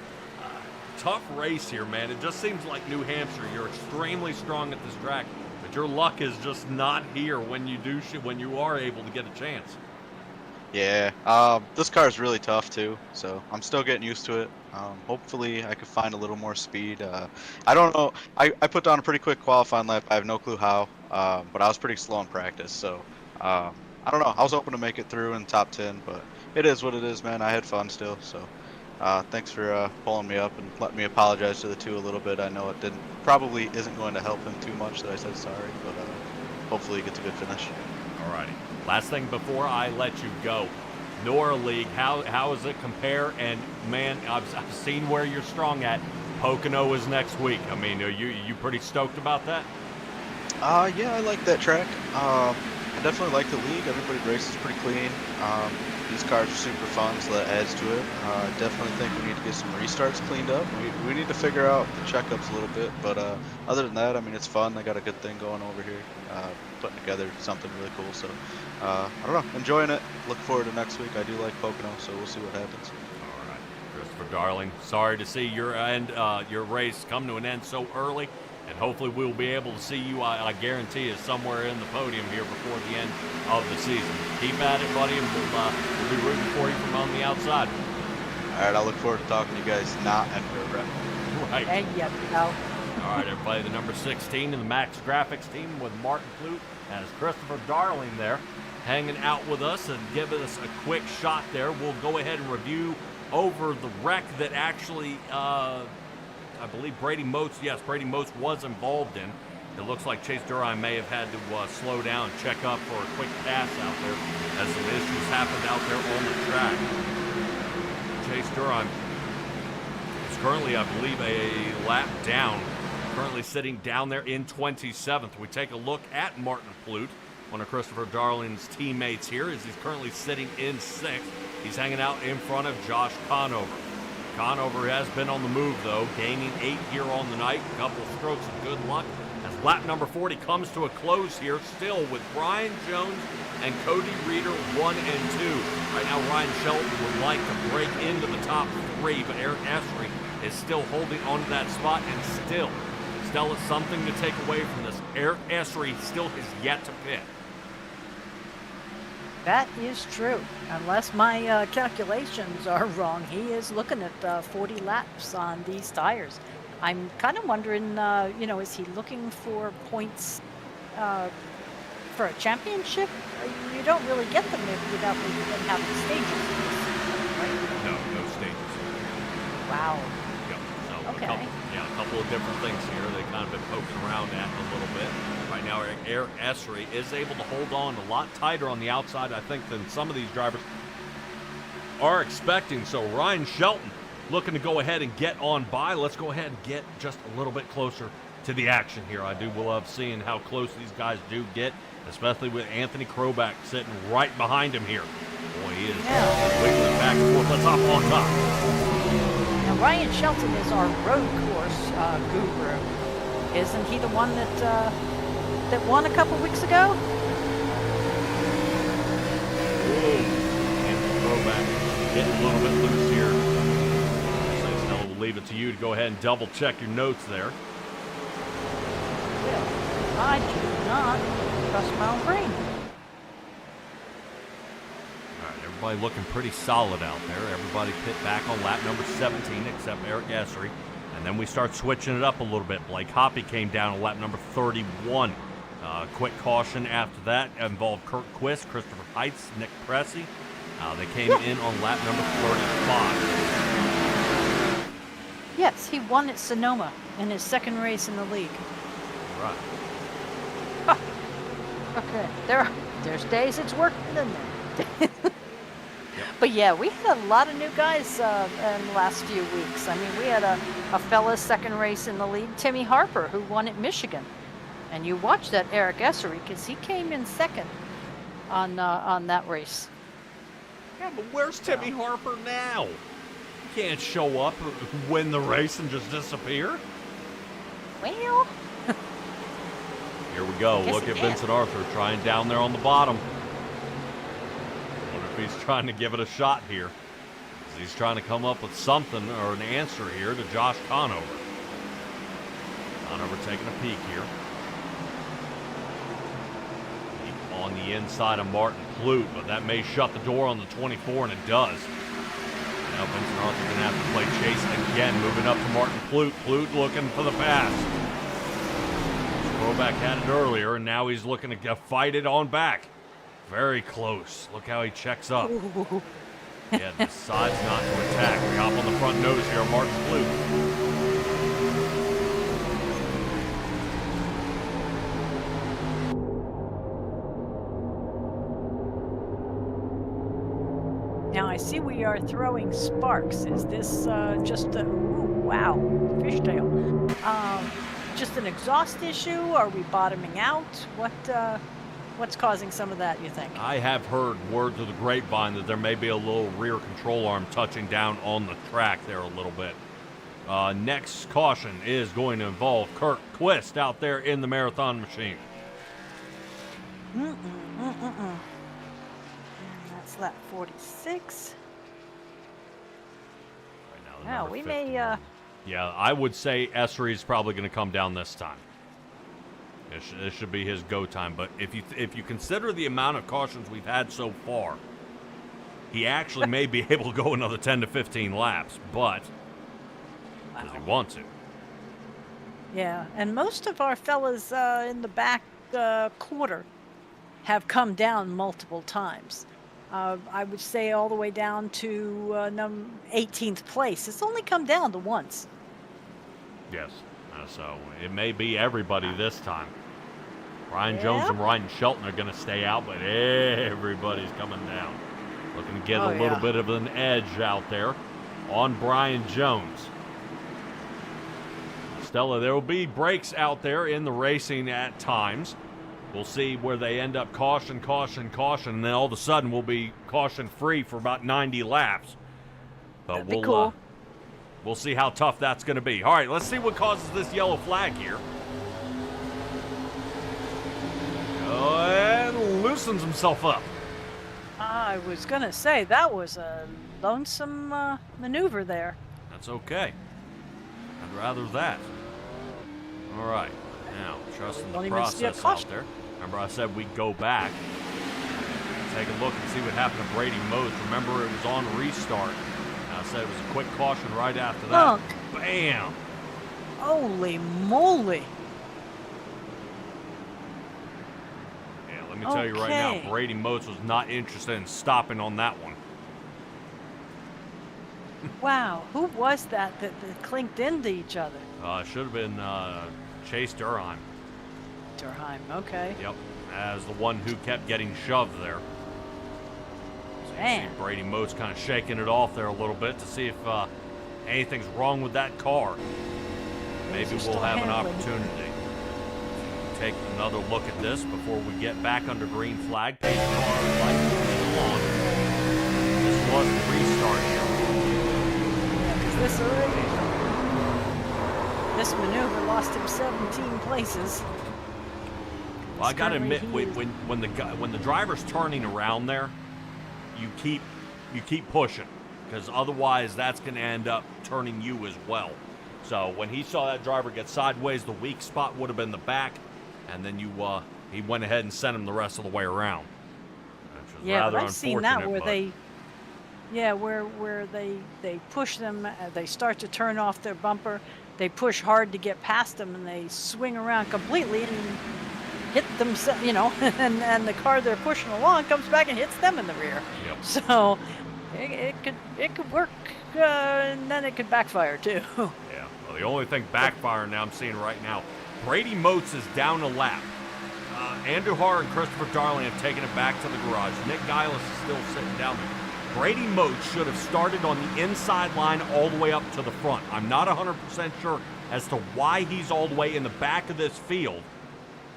tough race here, man. It just seems like New Hampshire. You're extremely strong at this track, but your luck is just not here when you are able to get a chance. Yeah, this car is really tough too, so I'm still getting used to it. Hopefully I can find a little more speed. I don't know. I put down a pretty quick qualifying lap. I have no clue how, but I was pretty slow in practice, so I don't know. I was hoping to make it through in top 10, but it is what it is, man. I had fun still, so thanks for pulling me up and letting me apologize to the two a little bit. I know it probably isn't going to help him too much that I said sorry, but hopefully he gets a good finish. Alrighty. Last thing before I let you go, NORA League, how does it compare? And man, I've seen where you're strong at. Pocono is next week. I mean, are you pretty stoked about that? Yeah, I like that track. I definitely like the league. Everybody races pretty clean. These cars are super fun, so that adds to it. Definitely think we need to get some restarts cleaned up. We need to figure out the checkups a little bit, but other than that, I mean, it's fun. They got a good thing going over here, putting together something really cool. So I don't know, enjoying it. Look forward to next week. I do like Pocono, so we'll see what happens. All right, Christopher Darling, sorry to see your race come to an end so early. And hopefully we'll be able to see you, I guarantee you, somewhere in the podium here before the end of the season. Keep at it, buddy, and we'll be rooting for you from on the outside. All right, I look forward to talking to you guys not at NORA. Right. There you go. All right, everybody, the number 16 in the Max Graphics team with Martin Clute as Christopher Darling there, hanging out with us and giving us a quick shot there. We'll go ahead and review over the wreck that actually... I believe Brady Motes was involved in. It looks like Chase Durham may have had to slow down, check up for a quick pass out there as some issues happened out there on the track. Chase Durham is currently, I believe, a lap down, currently sitting down there in 27th. We take a look at Martin Clute, one of Christopher Darling's teammates here, as he's currently sitting in 6th. He's hanging out in front of Josh Conover. Conover has been on the move, though, gaining 8 here on the night. A couple of strokes of good luck as lap number 40 comes to a close here, still with Brian Jones and Cody Reeder 1 and 2. Right now, Ryan Shelton would like to break into the top 3, but Eric Esri is still holding onto that spot, and still it's something to take away from this. Eric Esri still has yet to pit. That is true. Unless my calculations are wrong, he is looking at 40 laps on these tires. I'm kind of wondering, is he looking for points for a championship? You don't really get them without them having stages, right? No stages. Wow. Yep. So Okay. a couple of different things here they've kind of been poking around at a little bit. Right now, Eric Esri is able to hold on a lot tighter on the outside, I think, than some of these drivers are expecting. So Ryan Shelton looking to go ahead and get on by. Let's go ahead and get just a little bit closer to the action here. I do love seeing how close these guys do get, especially with Anthony Kroback sitting right behind him here. Boy, he is wiggling back and forth. Let's hop on top. Now, Ryan Shelton is our road course guru. Isn't he the one that won a couple weeks ago? Anthony Kroback getting a little bit loose here. So Snell will leave it to you to go ahead and double check your notes there. Well, I do not trust my own brain. All right, Everybody looking pretty solid out there. Everybody pit back on lap number 17 except Eric Essery. And then we start switching it up a little bit. Blake Hoppy came down on lap number 31. Quick caution after that involved Kurt Quist, Christopher Heitz, Nick Pressey. They came in on lap number 35. Yes, he won at Sonoma in his second race in the league. Right. Huh. Okay, there's days it's working, isn't there? But yeah, we had a lot of new guys in the last few weeks. I mean, we had a fella's second race in the league, Timmy Harper, who won at Michigan. And you watched that Eric Essery because he came in second on that race. Yeah, but where's Timmy Harper now? He can't show up, win the race, and just disappear. Well, here we go. Look at Vincent Arthur trying down there on the bottom. Wonder if he's trying to give it a shot here. He's trying to come up with something or an answer here to Josh Conover. Conover taking a peek here. On the inside of Martin Plute, but that may shut the door on the 24, and it does. Now Vincent Arthur going to have to play chase again, moving up to Martin Plute. Plute looking for the pass. Stroback had it earlier, and now he's looking to fight it on back. Very close. Look how he checks up. Yeah, decides not to attack. We hop on the front nose here, Martin Plute. now I see we are throwing sparks. Is this just a, ooh, wow, fishtail. Just an exhaust issue? Are we bottoming out? What's causing some of that, you think? I have heard word to the grapevine that there may be a little rear control arm touching down on the track there a little bit. Next caution is going to involve Kurt Quist out there in the marathon machine. That's lap 46. Right now, Now, we may... Yeah, I would say Essery is probably going to come down this time. This should be his go time. But if you consider the amount of cautions we've had so far, he actually may be able to go another 10 to 15 laps, but does he want to? Yeah, and most of our fellas in the back quarter have come down multiple times. I would say all the way down to 18th place. It's only come down to once. Yes, so it may be everybody this time. Brian Jones and Ryan Shelton are going to stay out, but everybody's coming down. Looking to get a little bit of an edge out there on Brian Jones. Stella, there will be breaks out there in the racing at times. We'll see where they end up caution, and then all of a sudden we'll be caution-free for about 90 laps. But we'll see how tough that's going to be. All right, let's see what causes this yellow flag here. And loosens himself up. I was going to say, that was a lonesome maneuver there. That's okay. I'd rather that. All right, now, trusting the process out there. Remember I said we'd go back, take a look and see what happened to Brady Mose. Remember, it was on restart. I said it was a quick caution right after that. Bam! Holy moly! Yeah, let me tell you right now, Brady Mose was not interested in stopping on that one. Wow, who was that clinked into each other? It should have been Chase Durheim. Durheim, okay. Yep, as the one who kept getting shoved there. So you see Brady Mose kind of shaking it off there a little bit to see if anything's wrong with that car. Maybe we'll have an opportunity to take another look at this before we get back under green flag. Pace car lights moving along. This was the restart here. Yeah, because this maneuver lost him 17 places. Well, I gotta admit, when the driver's turning around there, you keep pushing, because otherwise that's gonna end up turning you as well. So when he saw that driver get sideways, the weak spot would have been the back, and then he went ahead and sent him the rest of the way around. Which was rather but I've seen that where Yeah, where they push them, they start to turn off their bumper. They push hard to get past them, and they swing around completely and hit themselves, and the car they're pushing along comes back and hits them in the rear. Yep. So it could work, and then it could backfire too. Yeah. Well, the only thing backfiring now I'm seeing right now, Brady Motes is down a lap. Andrew Har and Christopher Darling have taken it back to the garage. Nick Gillis is still sitting down there. Brady Motes should have started on the inside line all the way up to the front. I'm not 100% sure as to why he's all the way in the back of this field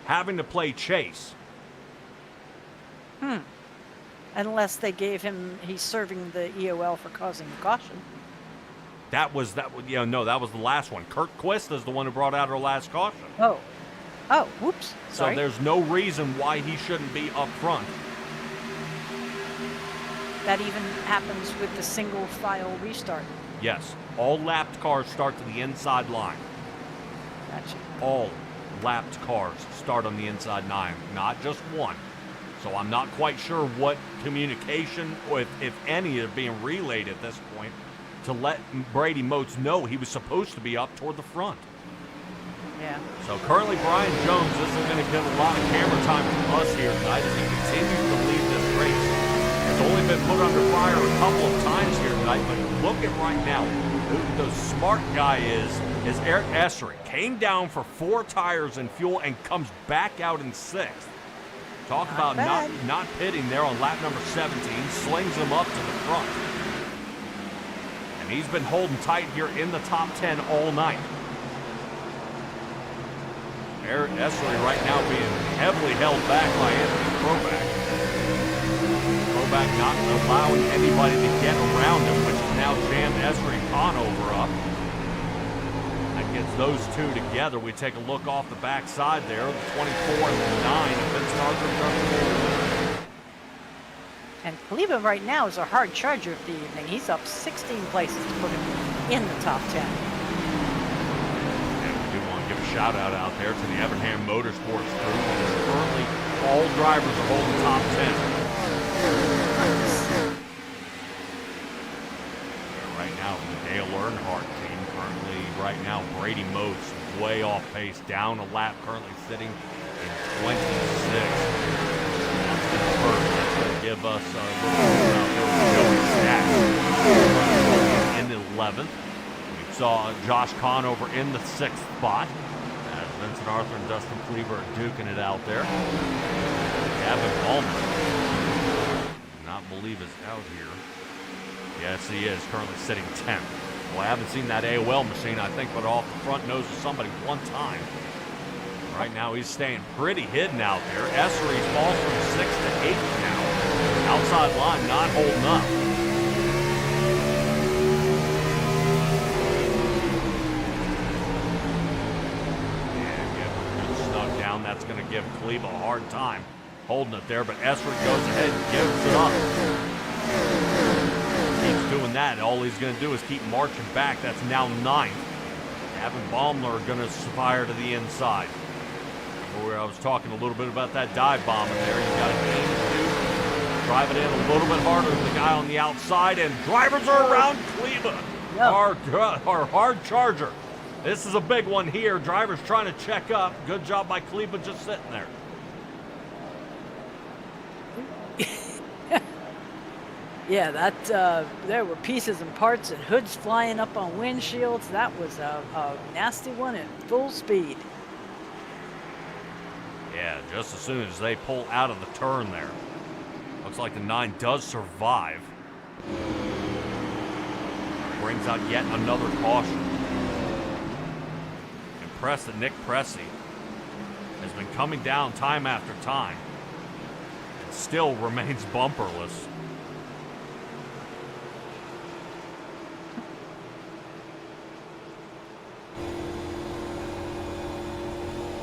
having to play chase. Unless they gave him, he's serving the EOL for causing a caution. That was the last one. Kurt Quist is the one who brought out our last caution. Oh, whoops. Sorry. So there's no reason why he shouldn't be up front. That even happens with the single file restart. Yes, all lapped cars start to the inside line. Gotcha. All lapped cars start on the inside line, not just one. So I'm not quite sure what communication, or if any, are being relayed at this point to let Brady Motes know he was supposed to be up toward the front. Yeah. So currently Brian Jones isn't going to get a lot of camera time from us here tonight as he continues to lead this race. Has only been put under fire a couple of times here tonight, but look at right now. Who the smart guy is Eric Essery. Came down for 4 tires and fuel and comes back out in 6th. Talk about not pitting there on lap number 17. Slings him up to the front. And he's been holding tight here in the top 10 all night. Eric Essery right now being heavily held back by Anthony Kroback. Kroback not allowing anybody to get around him, which has now jammed Essery Conover up. That gets those two together. We take a look off the backside there. The 24 and the 9 of Vincent Arthur. And Cleveland right now is a hard charger of the evening. He's up 16 places to put him in the top 10. Give a shout out there to the Evernham Motorsports crew. Currently, all drivers are holding top 10. Right now, the Dale Earnhardt team. Currently, right now, Brady Motes way off pace, down a lap. Currently sitting in 26. That's going to give us a little Joey Stack in the 11th. Saw Josh Conover in the 6th spot as Vincent Arthur and Dustin Cleaver are duking it out there. Gavin Ballmer, not believe is out here. Yes, he is currently sitting 10th. Well, I haven't seen that AOL machine, I think, but off the front nose of somebody one time. Right now, he's staying pretty hidden out there. Essery falls from 6th to 8th now. Outside line not holding up. That's going to give Cleve a hard time holding it there, but Essery goes ahead and gives it up. Keeps doing that. All he's going to do is keep marching back. That's now 9th. Gavin Baumler going to fire to the inside. Where I was talking a little bit about that dive bomb in there. You got to aim to drive it in a little bit harder than the guy on the outside, and drivers are around Cleveland. Our hard charger. This is a big one here. Drivers trying to check up. Good job by Cleveland just sitting there. Yeah, that there were pieces and parts and hoods flying up on windshields. That was a nasty one at full speed. Yeah, just as soon as they pull out of the turn there. Looks like the 9 does survive. Brings out yet another caution. Impressed that Nick Pressey has been coming down time after time and still remains bumperless.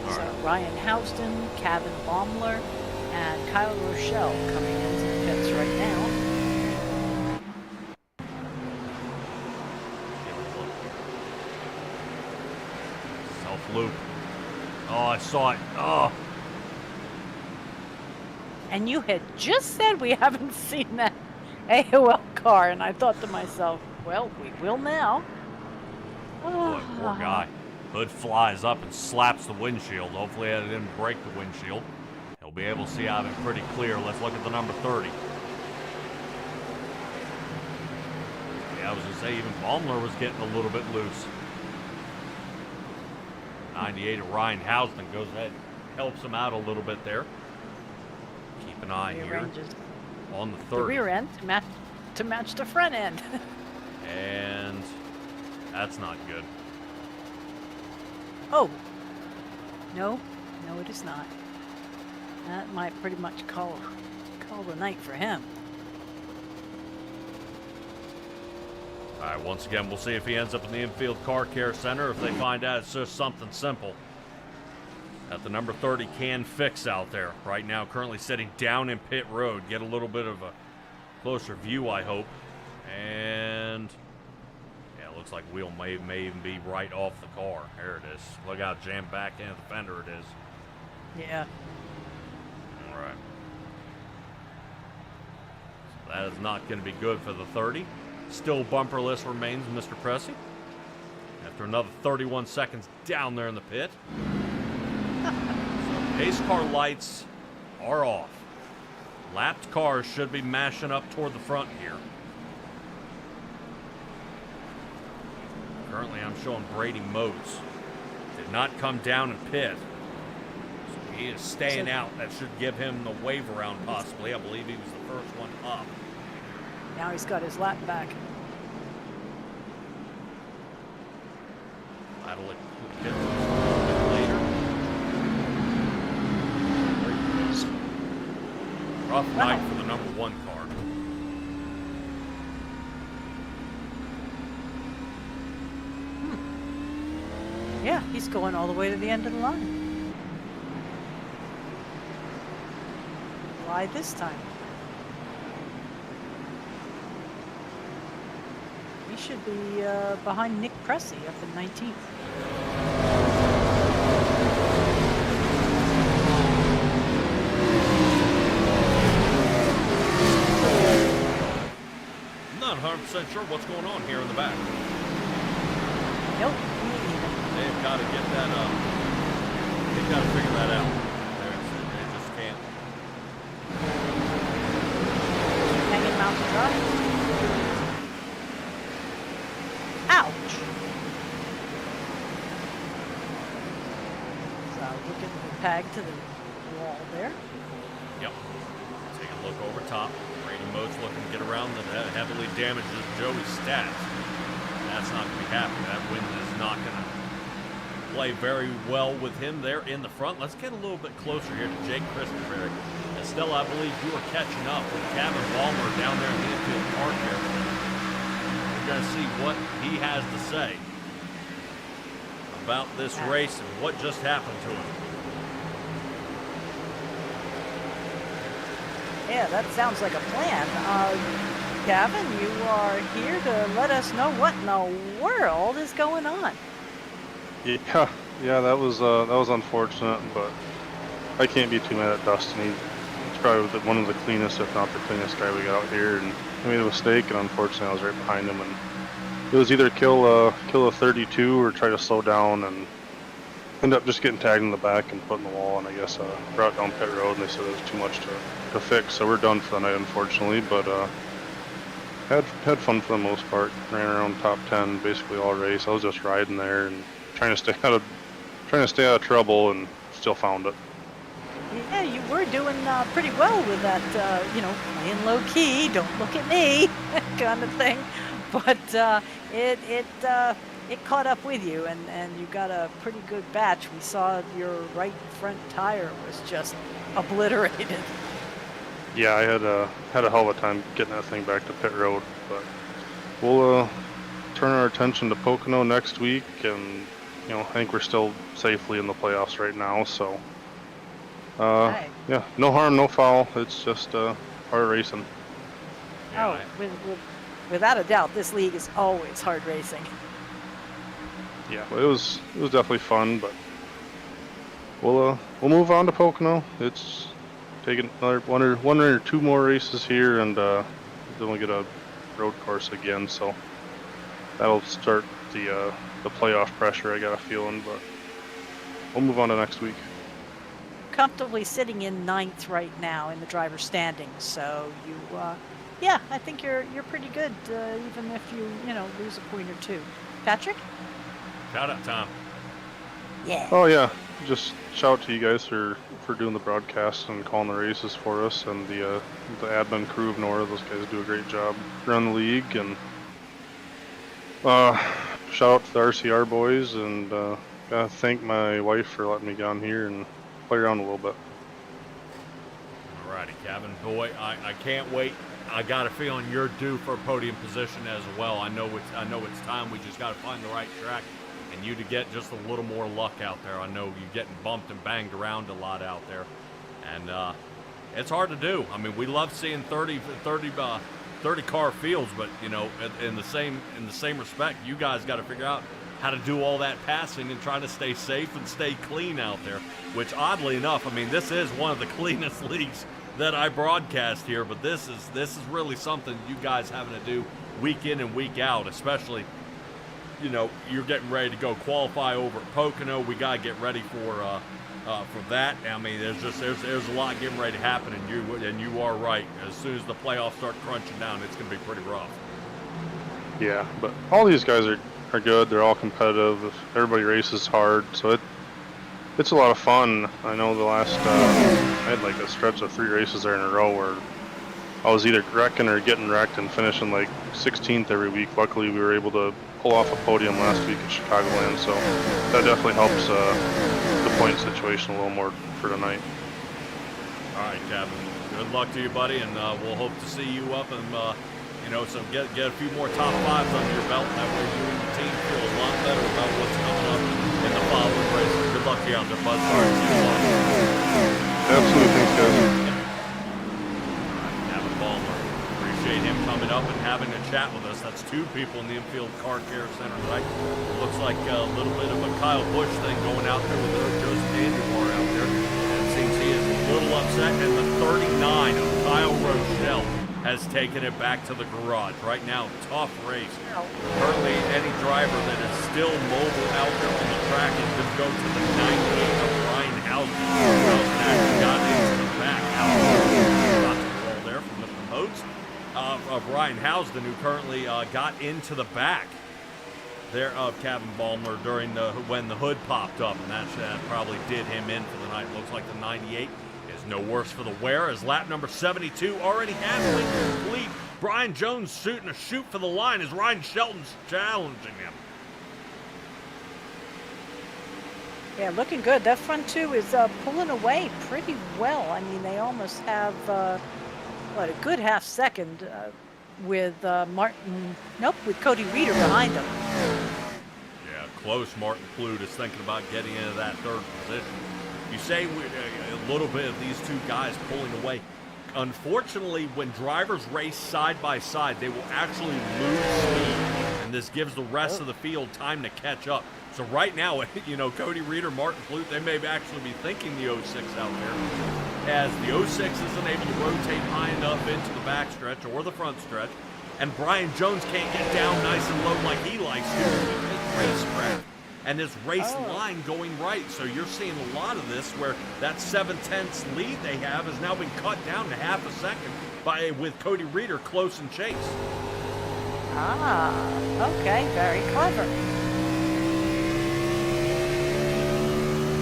So Ryan Houston, Kevin Baumler, and Kyle Rochelle coming into the pits right now. Loop. Oh, I saw it. Oh. And you had just said we haven't seen that AOL car, and I thought to myself, well, we will now. Boy, poor guy. Hood flies up and slaps the windshield. Hopefully it didn't break the windshield. He'll be able to see out of it pretty clear. Let's look at the number 30. Yeah, I was going to say, even Baumler was getting a little bit loose. 98 of Ryan Houston goes ahead and helps him out a little bit there. Keep an eye here on the 30. The rear end to match the front end. And that's not good. Oh. No, it is not. That might pretty much call the night for him. All right, once again, we'll see if he ends up in the infield car care center. If they find out it's just something simple that the number 30 can fix out there. Right now, currently sitting down in pit road. Get a little bit of a closer view, I hope. And yeah, it looks like wheel may even be right off the car. There it is. Look how jammed back into the fender it is. Yeah. All right. So that is not going to be good for the 30. Still bumperless remains Mr. Pressey. After another 31 seconds down there in the pit. So pace car lights are off. Lapped cars should be mashing up toward the front here. Currently I'm showing Brady Motes. Did not come down and pit. So he is staying out. That should give him the wave around possibly. I believe he was the first one up. Now he's got his lap back. That'll pit a little bit later. There he is. Rough night for the number 1 car. Yeah, he's going all the way to the end of the line. Why this time? He should be behind Nick Pressey up in 19th. I'm not 100% sure what's going on here in the back. Nope, me either. They've got to get that up. They've got to figure that out. They just can't. Hanging mountain drive. Ouch! So looking at the tag to the wall there. Yep. Take a look over top. Brady Motes looking to get around that heavily damages Joey's stats. That's not going to be happening. That wind is not going to play very well with him there in the front. Let's get a little bit closer here to Jake Christenberry. Estella, I believe you are catching up with Kevin Ballmer down there in the infield car care. We're going to see what he has to say about this race and what just happened to him. Yeah, that sounds like a plan. Gavin, you are here to let us know what in the world is going on. Yeah, that was unfortunate, but I can't be too mad at Dustin. He's probably one of the cleanest, if not the cleanest guy we got out here, and I made a mistake, and unfortunately I was right behind him, and it was either kill a 32 or try to slow down, and end up just getting tagged in the back and put in the wall, and I guess brought down pit road, and they said it was too much to fix, so we're done for the night, unfortunately, but had fun for the most part. Ran around top 10 basically all race. I was just riding there and trying to stay out of trouble, and still found it. Yeah, you were doing pretty well with that, playing low key, don't look at me, kind of thing. But it caught up with you, and you got a pretty good batch. We saw your right front tire was just obliterated. Yeah, I had a hell of a time getting that thing back to pit road, but we'll turn our attention to Pocono next week, and I think we're still safely in the playoffs right now, so Right. yeah, no harm, no foul. It's just part of racing. Oh, without a doubt, this league is always hard racing. Yeah, well, it was definitely fun, but we'll move on to Pocono. It's taking another one or two more races here, and then we'll get a road course again, so that'll start the playoff pressure I got a feeling, but we'll move on to next week. Comfortably sitting in 9th right now in the driver's standings, so you, yeah, I think you're pretty good, even if you lose a point or two. Patrick? Shout out, Tom. Yeah. Oh yeah, just shout out to you guys for doing the broadcast and calling the races for us, and the admin crew of NORA. Those guys do a great job running the league, and shout out to the RCR boys, and gotta thank my wife for letting me get on here and play around a little bit. Alrighty, Kevin. Boy, I can't wait. I got a feeling you're due for a podium position as well. I know it's time. We just got to find the right track, and you to get just a little more luck out there. I know you're getting bumped and banged around a lot out there, and it's hard to do. I mean, we love seeing 30 car fields, but in the same respect, you guys got to figure out how to do all that passing and try to stay safe and stay clean out there, which oddly enough, I mean, this is one of the cleanest leagues that I broadcast here, but this is really something you guys having to do week in and week out, especially, you're getting ready to go qualify over at Pocono. We got to get ready for that. I mean, there's a lot getting ready to happen, and you are right. As soon as the playoffs start crunching down, it's going to be pretty rough. Yeah, but all these guys are good. They're all competitive. Everybody races hard, so it's a lot of fun. I know the last I had like a stretch of 3 races there in a row where I was either wrecking or getting wrecked and finishing like 16th every week. Luckily, we were able to pull off a podium last week at Chicagoland, so that definitely helps the point situation a little more for tonight. All right, Kevin. Good luck to you, buddy, and we'll hope to see you up and so get a few more top 5s under your belt. That way you and your team feel a lot better about what's coming up in the following races. Good luck to you out there, bud. Sorry to see you off. Absolutely, thanks, guys. Kevin Ballmer. Appreciate him coming up and having a chat with us. That's 2 people in the infield car care center tonight. Looks like a little bit of a Kyle Busch thing going out there with Joseph Andrew out there. And it seems he is a little upset, and the 39 of Kyle Rochelle has taken it back to the garage. Right now, tough race. Currently, any driver that is still mobile out there on the track is going to go to the 98 of Ryan Housen. Housen actually got into the back. Got the roll there from the promotes of Ryan Housen, who currently got into the back there of Kevin Ballmer when the hood popped up, and that probably did him in for the night. Looks like the 98 is no worse for the wear, as lap number 72 already halfway complete. Brian Jones shooting a shoot for the line as Ryan Shelton's challenging him. Yeah, looking good. That front 2 is pulling away pretty well. I mean, they almost have a good half second with with Cody Reeder behind them. Yeah, close. Martin Plude is thinking about getting into that 3rd position. You say a little bit of these 2 guys pulling away. Unfortunately, when drivers race side by side, they will actually lose speed, and this gives the rest of the field time to catch up. So right now, Cody Reeder, Martin Plude, they may actually be thinking the 06 out there, as the 06 isn't able to rotate high enough into the backstretch or the front stretch, and Brian Jones can't get down nice and low like he likes to with his racecraft. And this race line going right. So you're seeing a lot of this where that 7/10 lead they have has now been cut down to half a second with Cody Reeder close in chase. Okay, very clever.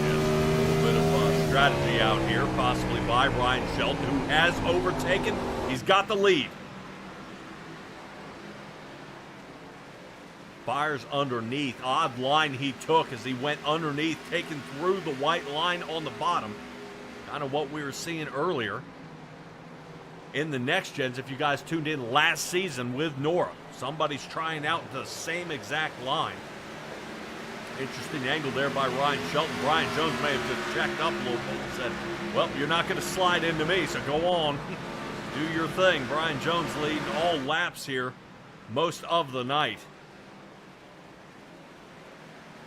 Yes, a little bit of strategy out here, possibly by Ryan Shelton, who has overtaken. He's got the lead. Fires underneath. Odd line he took as he went underneath, taking through the white line on the bottom. Kind of what we were seeing earlier in the next gens. If you guys tuned in last season with NORA, somebody's trying out the same exact line. Interesting angle there by Ryan Shelton. Brian Jones may have just checked up a little bit and said, well, you're not going to slide into me, so go on. Do your thing. Brian Jones leading all laps here most of the night.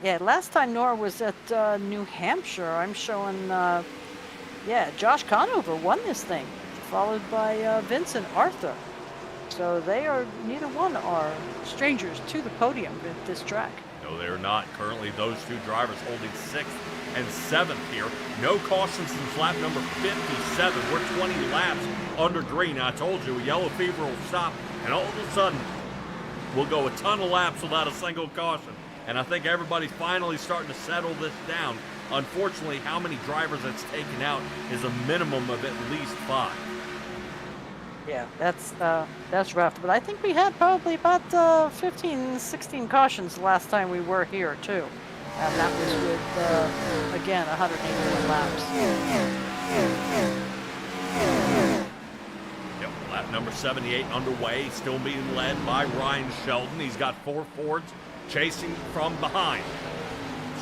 Yeah, last time Nora was at New Hampshire, I'm showing, Josh Conover won this thing, followed by Vincent Arthur. So neither one are strangers to the podium at this track. No, they're not. Currently, those two drivers holding 6th and 7th here. No cautions since lap number 57. We're 20 laps under green. I told you, yellow fever will stop, and all of a sudden, we'll go a ton of laps without a single caution. And I think everybody's finally starting to settle this down. Unfortunately, how many drivers it's taken out is a minimum of at least 5. Yeah, that's rough. But I think we had probably about 15, 16 cautions the last time we were here too, and that was with again 181 laps. Yep, lap number 78 underway, still being led by Ryan Shelton. He's got 4 Fords chasing from behind.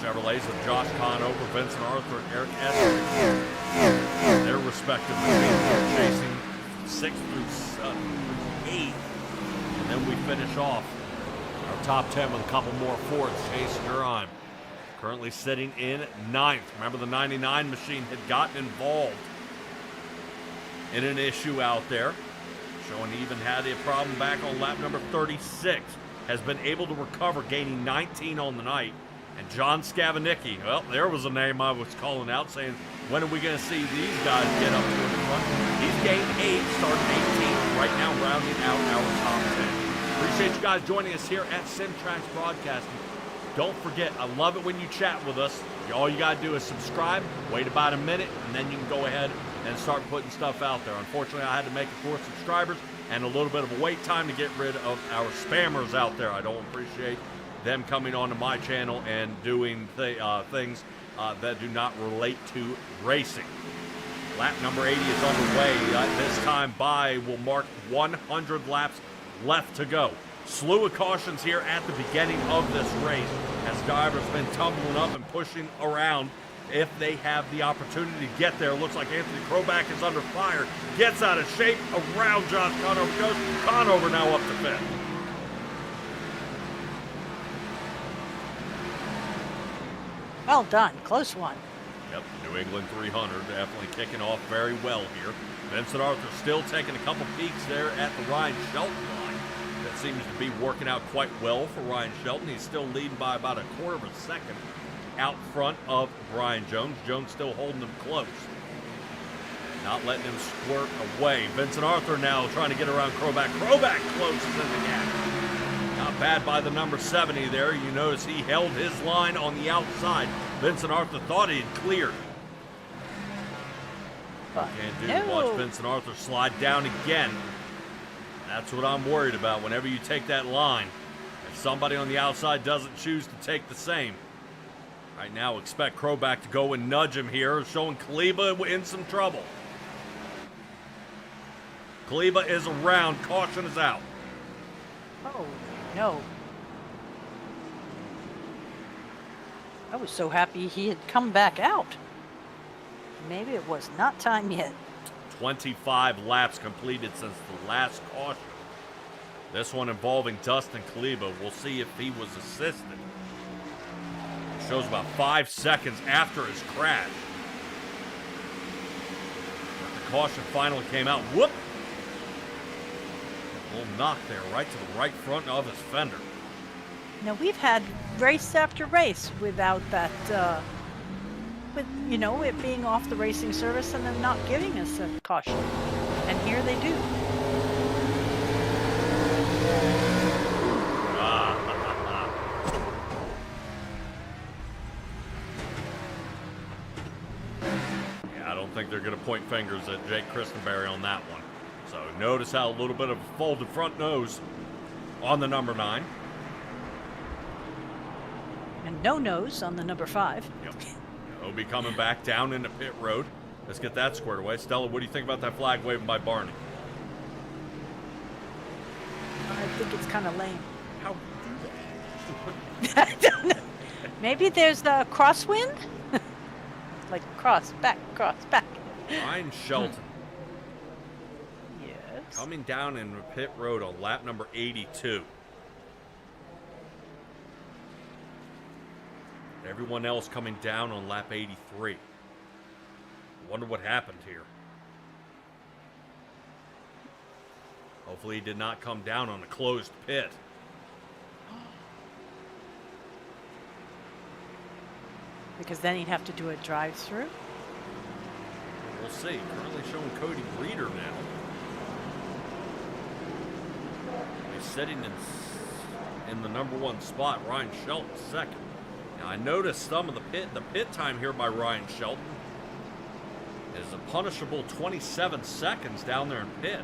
Chevrolets of Josh Conover, Vincent Arthur, and Eric Esser. Their respective machines chasing 6th through 8th. And then we finish off our top 10 with a couple more Fords chasing around. Currently sitting in 9th. Remember, the 99 machine had gotten involved in an issue out there. Showing he even had a problem back on lap number 36. Has been able to recover, gaining 19 on the night. And John Scavanicki, well, there was a name I was calling out, saying, when are we going to see these guys get up to the front? He's gained 8, starting 18th, right now rounding out our top 10. Appreciate you guys joining us here at SimTraX Broadcasting. Don't forget, I love it when you chat with us. All you got to do is subscribe, wait about a minute, and then you can go ahead and start putting stuff out there. Unfortunately, I had to make it 4 subscribers and a little bit of a wait time to get rid of our spammers out there. I don't appreciate them coming onto my channel and doing things that do not relate to racing. Lap number 80 is underway. This time by will mark 100 laps left to go. Slew of cautions here at the beginning of this race as drivers been tumbling up and pushing around if they have the opportunity to get there. Looks like Anthony Kroback is under fire. Gets out of shape around Josh Conover. Goes Conover now up to 5th. Well done, close one. Yep, New England 300 definitely kicking off very well here. Vincent Arthur still taking a couple peeks there at the Ryan Shelton line. That seems to be working out quite well for Ryan Shelton. He's still leading by about a quarter of a second out front of Brian Jones. Jones still holding him close. Not letting him squirt away. Vincent Arthur now trying to get around Kroback. Kroback closes in the gap. Not bad by the number 70 there. You notice he held his line on the outside. Vincent Arthur thought he had cleared. Can't do to watch Vincent Arthur slide down again. That's what I'm worried about whenever you take that line. If somebody on the outside doesn't choose to take the same. Right now, expect Kroback to go and nudge him here, showing Kleba in some trouble. Kleba is around. Caution is out. Oh, no. I was so happy he had come back out. Maybe it was not time yet. 25 laps completed since the last caution. This one involving Dustin Kleba. We'll see if he was assisted. It shows about 5 seconds after his crash. But the caution finally came out. Whoop! A little knock there, right to the right front of his fender. Now, we've had race after race without that, with, you know, it being off the racing service and them not giving us a caution. And here they do. Yeah, I don't think they're going to point fingers at Jake Christenberry on that one. So notice how a little bit of a folded front nose on the number 9. And no nose on the number 5. Yep. He'll be coming back down into pit road. Let's get that squared away. Stella, what do you think about that flag waving by Barney? I think it's kind of lame. How do that? I don't know. Maybe there's the crosswind? Like cross, back. Ryan Shelton Yes. coming down in pit road on lap number 82. Everyone else coming down on lap 83. Wonder what happened here. Hopefully he did not come down on a closed pit. Because then he'd have to do a drive-through. We'll see. Currently showing Cody Reeder now. He's sitting in the number 1 spot. Ryan Shelton second. Now I noticed some of the pit time here by Ryan Shelton is a punishable 27 seconds down there in pit.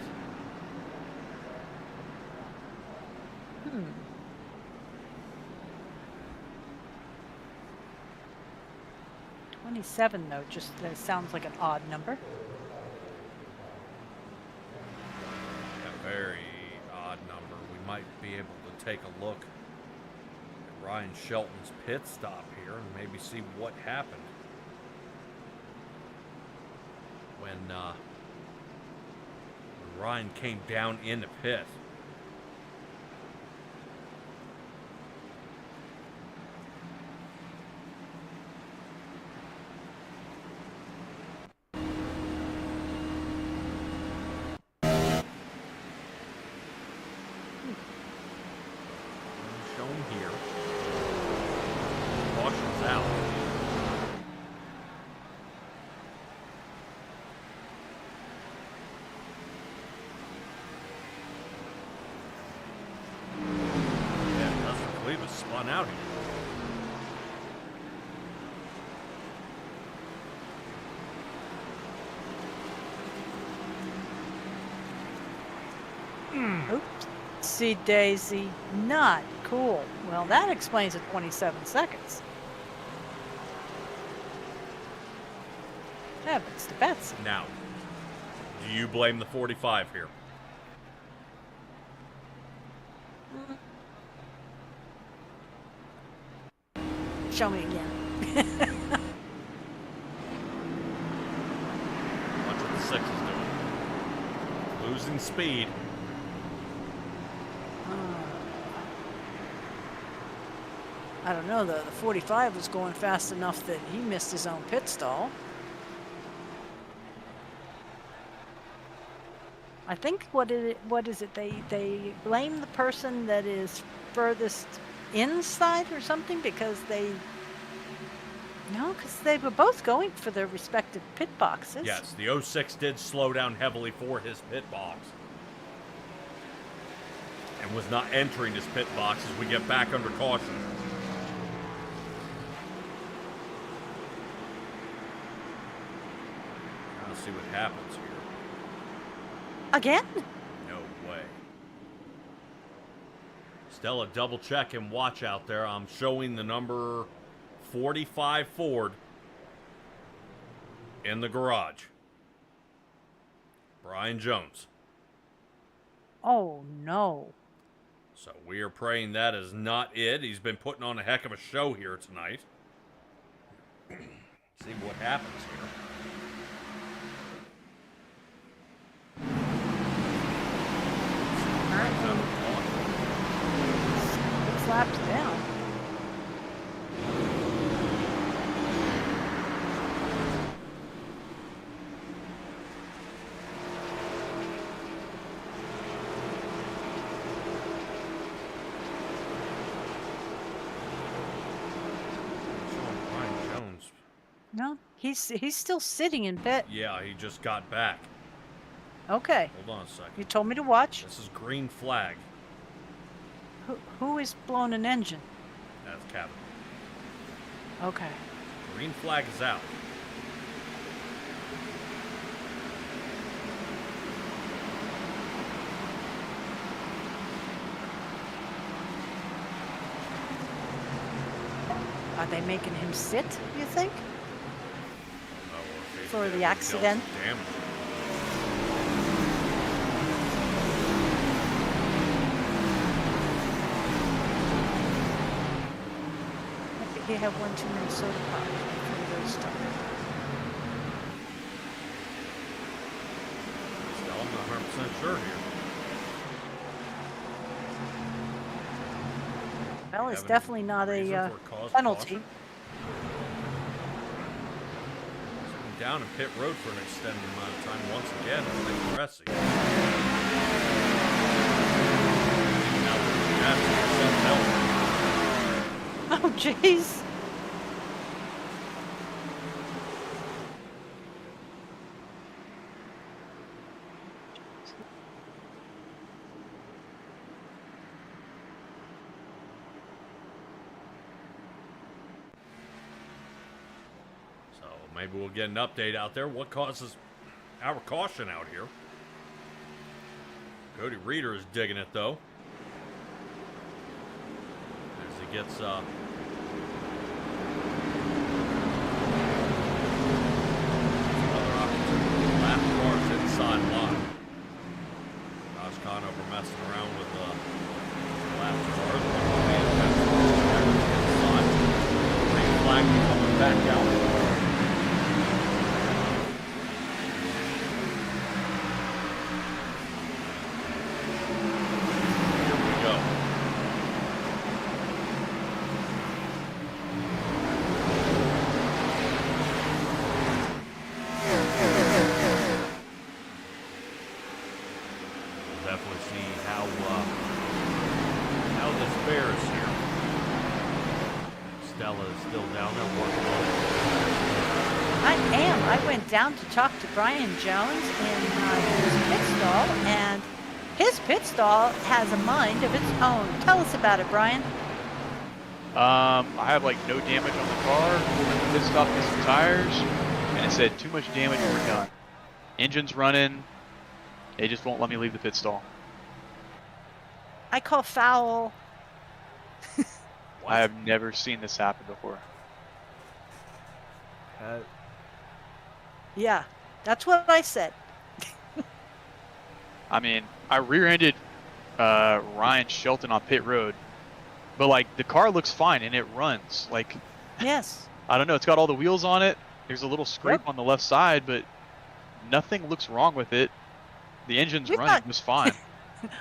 27, though, just that sounds like an odd number. A very odd number. We might be able to take a look at Ryan Shelton's pit stop here and maybe see what happened when Ryan came down in the pit. Here. Caution's out. Yeah, Dustin Cleavis spun out here. Oopsie daisy, not cool. Well, that explains the 27 seconds. Heavens to Betsy. Now, do you blame the 45 here? Show me again. Watch what the 6 is doing. Losing speed. I don't know, though. The 45 was going fast enough that he missed his own pit stall. I think what is it? They blame the person that is furthest inside or something because they were both going for their respective pit boxes. Yes, the 06 did slow down heavily for his pit box. And was not entering his pit box as we get back under caution. Let's see what happens here. Again? No way. Stella, double check and watch out there. I'm showing the number 45 Ford in the garage. Brian Jones. Oh, no. So we are praying that is not it. He's been putting on a heck of a show here tonight. See what happens here. It's lapped down. No, he's still sitting in pit. Yeah, he just got back. Okay. Hold on a second. You told me to watch. This is green flag. Who is blowing an engine? That's Kevin. Okay. Green flag is out. Are they making him sit, you think? Oh, For the accident? Damage. He had one too many soda pops before he goes stuck. Still, I'm not 100% sure here. Well, it's definitely not a penalty. Sitting down in pit road for an extended amount of time once again is Nick Cressy. have to send help. Oh, jeez. So maybe we'll get an update out there. What causes our caution out here? Cody Reeder is digging it though. As he gets lap cars inside line. Josh Conover messing around with lap cars. Green flag coming back out. Down to talk to Brian Jones in his pit stall, and his pit stall has a mind of its own. Tell us about it, Brian. I have like no damage on the car. Pit stop, get some tires, and it said too much damage, we're done. Engine's running. They just won't let me leave the pit stall. I call foul. I have never seen this happen before. Yeah, that's what I said. I mean, I rear-ended Ryan Shelton on pit road, but like the car looks fine and it runs. Like, yes. I don't know, it's got all the wheels on it. There's a little scrape on the left side, but nothing looks wrong with it. The engine's running just fine.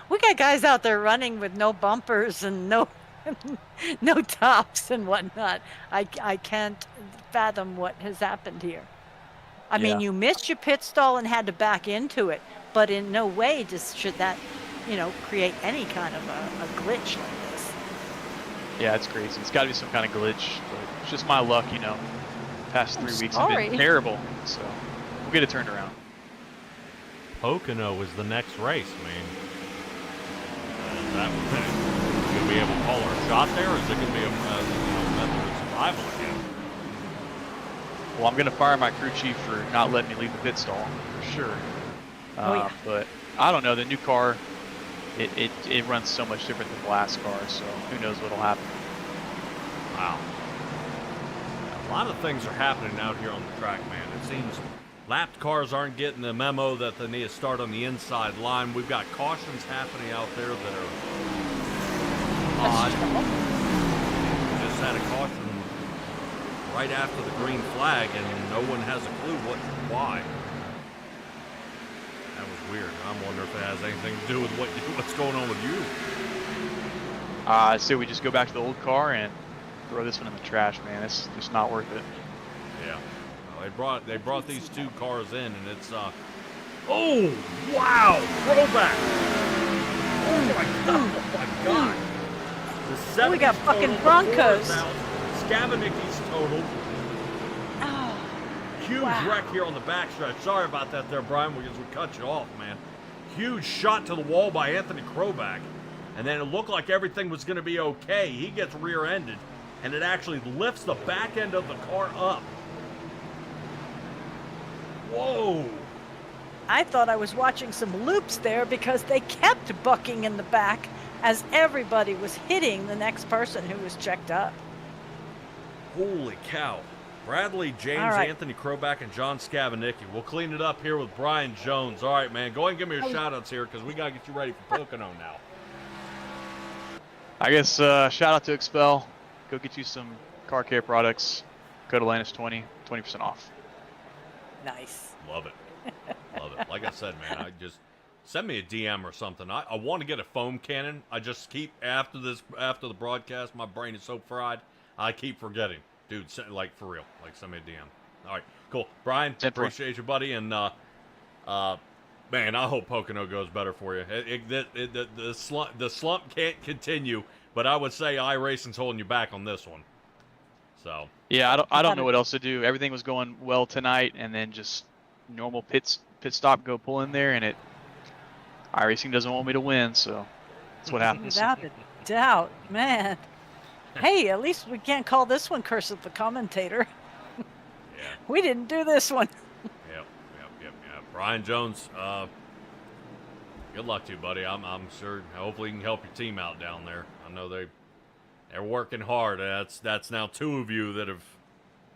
We got guys out there running with no bumpers and no tops and whatnot. I can't fathom what has happened here. I mean, you missed your pit stall and had to back into it, but in no way should that, create any kind of a glitch like this. Yeah, it's crazy. It's got to be some kind of glitch, but it's just my luck, Past 3 weeks have been terrible, so we'll get it turned around. Pocono is the next race. I mean, is that going to be able to call our shot there, or is it going to be a method of survival again? Well, I'm going to fire my crew chief for not letting me leave the pit stall, for sure. But I don't know. The new car, it runs so much different than the last car, so who knows what'll happen. Wow. A lot of things are happening out here on the track, man. It seems lapped cars aren't getting the memo that they need to start on the inside line. We've got cautions happening out there that are odd. Just had a caution right after the green flag, and no one has a clue why. That was weird. I'm wondering if it has anything to do with what's going on with you. I say we just go back to the old car and throw this one in the trash, man. It's just not worth it. Yeah. Well, they brought these two cars in, and it's oh wow, throwback. Oh my god. The we got fucking Broncos. Scabanicki's total. Oh, huge wreck here on the backstretch. Sorry about that there, Brian, because we cut you off, man. Huge shot to the wall by Anthony Kroback. And then it looked like everything was going to be okay. He gets rear-ended, and it actually lifts the back end of the car up. Whoa. I thought I was watching some loops there because they kept bucking in the back as everybody was hitting the next person who was checked up. Holy cow. Bradley, James, Anthony Kroback, and John Scabanicki. We'll clean it up here with Brian Jones. All right, man. Go ahead and give me your shout-outs here because we got to get you ready for Pocono now. I guess shout out to Expel. Go get you some car care products. Code Atlantis20, 20% off. Nice. Love it. Love it. Like I said, man, I just send me a DM or something. I want to get a foam cannon. I just keep after the broadcast, my brain is so fried. I keep forgetting. Dude, like for real. Like send me a DM. All right, cool. Brian, appreciate you, buddy, and Man, I hope Pocono goes better for you. The slump can't continue, but I would say iRacing's holding you back on this one. So. Yeah, I don't know what else to do. Everything was going well tonight, and then just normal pit stop, go pull in there, and iRacing doesn't want me to win, so that's what happens. Without a doubt, man. Hey, at least we can't call this one Curse of the Commentator. Yeah. We didn't do this one. Yep. Brian Jones, good luck to you, buddy. I'm sure. Hopefully, you can help your team out down there. I know they're working hard. That's now 2 of you that have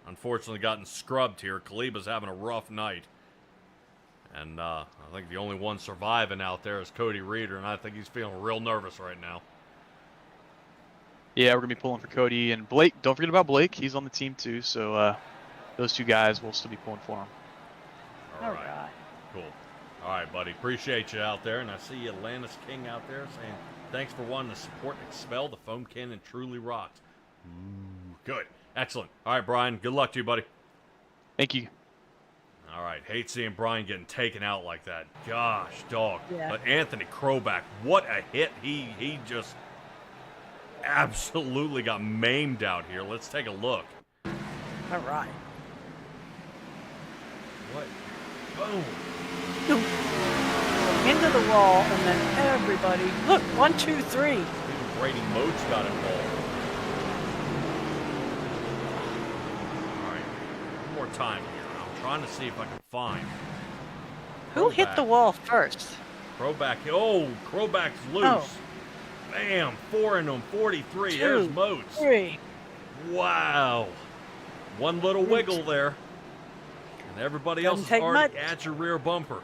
unfortunately gotten scrubbed here. Kaliba's having a rough night, and I think the only one surviving out there is Cody Reeder, and I think he's feeling real nervous right now. Yeah, we're gonna be pulling for Cody and Blake. Don't forget about Blake. He's on the team too. So those 2 guys will still be pulling for him. All right. Cool. All right, buddy. Appreciate you out there. And I see Atlantis King out there saying, thanks for wanting to support and expel. The foam cannon truly rocks. Ooh, good. Excellent. All right, Brian. Good luck to you, buddy. Thank you. All right. Hate seeing Brian getting taken out like that. Gosh, dog. Yeah. But Anthony Kroback, what a hit. He just absolutely got maimed out here. Let's take a look. All right. What? Boom. Into the wall, and then everybody. Look, 1, 2, 3. Even Brady Moats got involved. All right. One more time here. I'm trying to see if I can find. Who hit the wall first? Kroback. Oh, Kroback's loose. Oh. Bam. 4 in them. 43. 2, There's Moats. 3. Wow. One little wiggle there. And everybody else is take already much. at your rear bumper.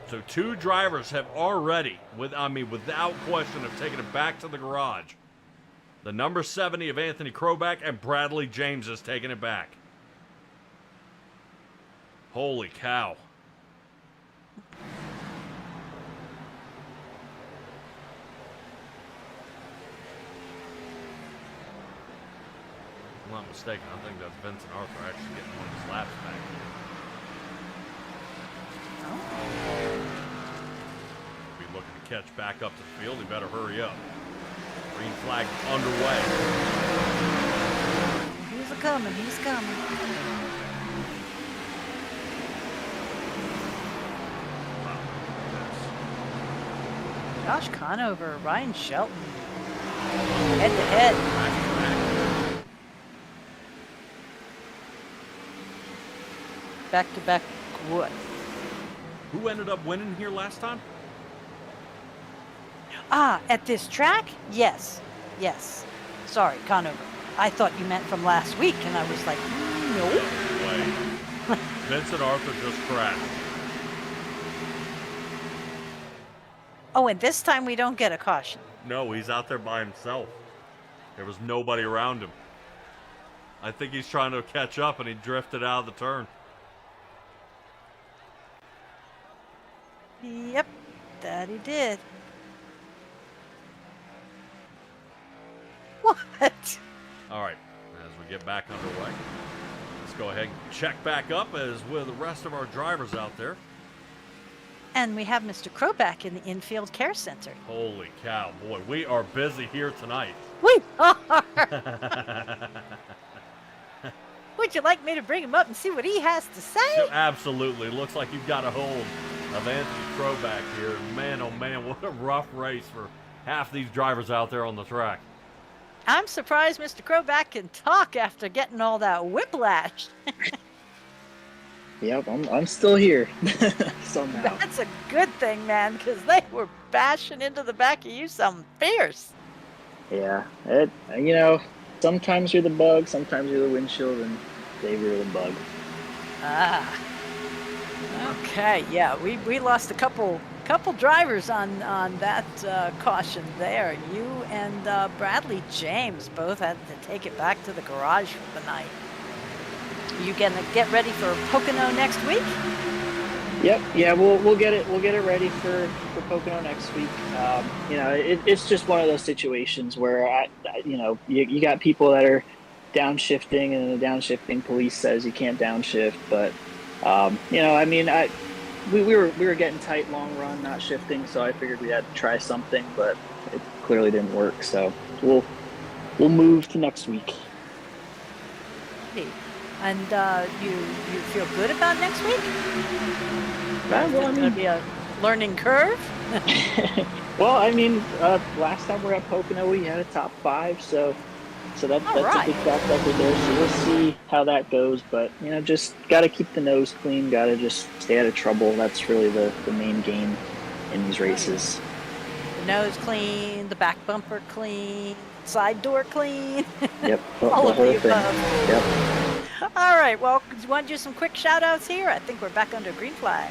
So 2 drivers have already, without question, have taken it back to the garage. The number 70 of Anthony Kroback and Bradley James has taken it back. Holy cow. If I'm not mistaken, I think that's Vincent Arthur actually getting one of his laps back here. Be looking to catch back up to the field. He better hurry up. Green flag underway. He's coming. He's coming. Josh Conover, Ryan Shelton, head to head. Back to back. What? Who ended up winning here last time? At this track? Yes. Sorry, Conover. I thought you meant from last week, and I was like, nope. Wait. Vincent Arthur just crashed. Oh, and this time we don't get a caution. No, he's out there by himself. There was nobody around him. I think he's trying to catch up, and he drifted out of the turn. Yep, that he did. What? All right, as we get back underway, let's go ahead and check back up as with the rest of our drivers out there. And we have Mr. Kroback in the infield care center. Holy cow, boy, we are busy here tonight. We are! Would you like me to bring him up and see what he has to say? So absolutely. Looks like you've got a hold of Anthony Kroback here. Man, oh man, what a rough race for half these drivers out there on the track. I'm surprised Mr. Kroback can talk after getting all that whiplash. Yep, I'm still here somehow. That's a good thing, man, because they were bashing into the back of you something fierce. Yeah, sometimes you're the bug, sometimes you're the windshield, and Dave, you're the bug. Okay, yeah, we lost a couple drivers on that caution there. You and Bradley James both had to take it back to the garage for the night. You gonna get ready for Pocono next week? Yep, yeah, we'll get it ready for Pocono next week. It's just one of those situations where you got people that are downshifting, and the downshifting police says you can't downshift, but we were getting tight long run, not shifting, so I figured we had to try something, but it clearly didn't work. So we'll move to next week. And you feel good about next week? Well, Is it going to be a learning curve? Well, I mean, last time we were at Pocono, we had a top 5, so that's right. a good track record there. So we'll see how that goes. But just got to keep the nose clean. Got to just stay out of trouble. That's really the main game in these races. The nose clean, the back bumper clean, side door clean. Yep, all the of whole the thing. above. Yep. All right. Well, do you want to do some quick shout outs here? I think we're back under green flag.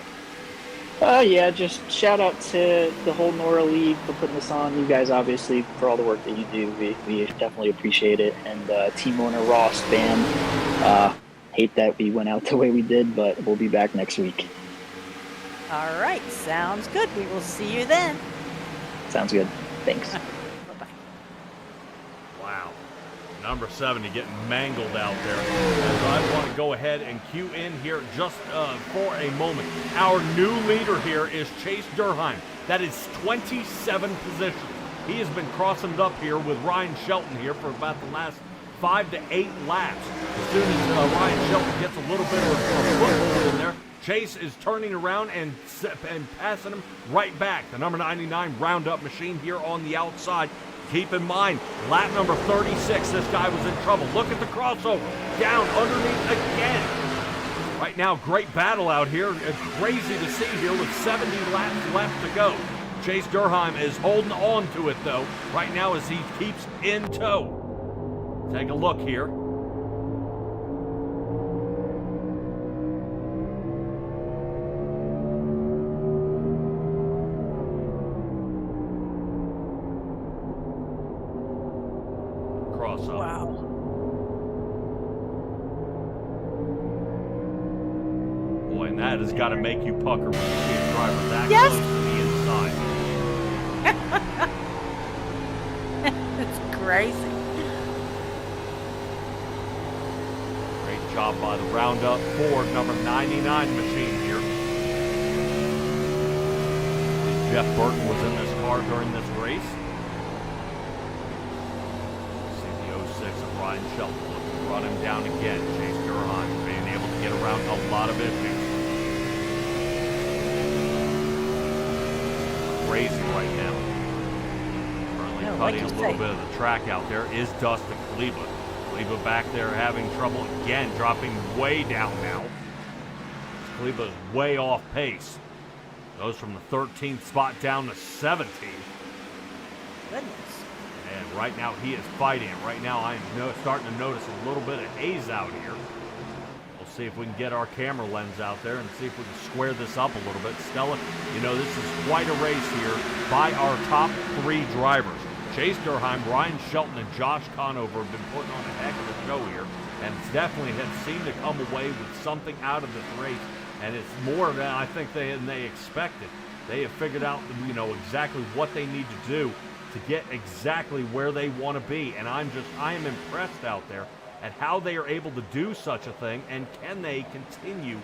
Yeah, just shout out to the whole NORA League for putting this on. You guys, obviously, for all the work that you do, we definitely appreciate it. And team owner Ross, Bam, hate that we went out the way we did, but we'll be back next week. All right. Sounds good. We will see you then. Sounds good. Thanks. Bye-bye. Wow. Number 70 getting mangled out there. As I want to go ahead and cue in here just for a moment. Our new leader here is Chase Durheim. That is 27 positions. He has been crossing it up here with Ryan Shelton here for about the last 5 to 8 laps. As soon as Ryan Shelton gets a little bit of a foothold in there, Chase is turning around and passing him right back. The number 99 Roundup machine here on the outside. Keep in mind, lap number 36, this guy was in trouble. Look at the crossover. Down underneath again. Right now, great battle out here. It's crazy to see here with 70 laps left to go. Chase Durheim is holding on to it, though, right now as he keeps in tow. Take a look here. Wow. Boy, and that has got to make you pucker when you see a driver that Yes. close to the inside. It's crazy. Great job by the Roundup Ford number 99 machine here. Jeff Burton was in this car during this race. Ryan Shelton looking to run him down again. Chase Durheim being able to get around a lot of issues. Crazy right now. Currently cutting a little bit of the track out there is Dustin Kleba. Kleba back there having trouble again, dropping way down now. Kleba is way off pace. Goes from the 13th spot down to 17th. Goodness. And right now he is fighting it. Right now I'm starting to notice a little bit of haze out here. We'll see if we can get our camera lens out there and see if we can square this up a little bit. Stella, this is quite a race here by our top 3 drivers. Chase Durheim, Ryan Shelton, and Josh Conover have been putting on a heck of a show here. And definitely have seemed to come away with something out of this race. And it's more than I think they expected. They have figured out, exactly what they need to do to get exactly where they want to be. And I am impressed out there at how they are able to do such a thing, and can they continue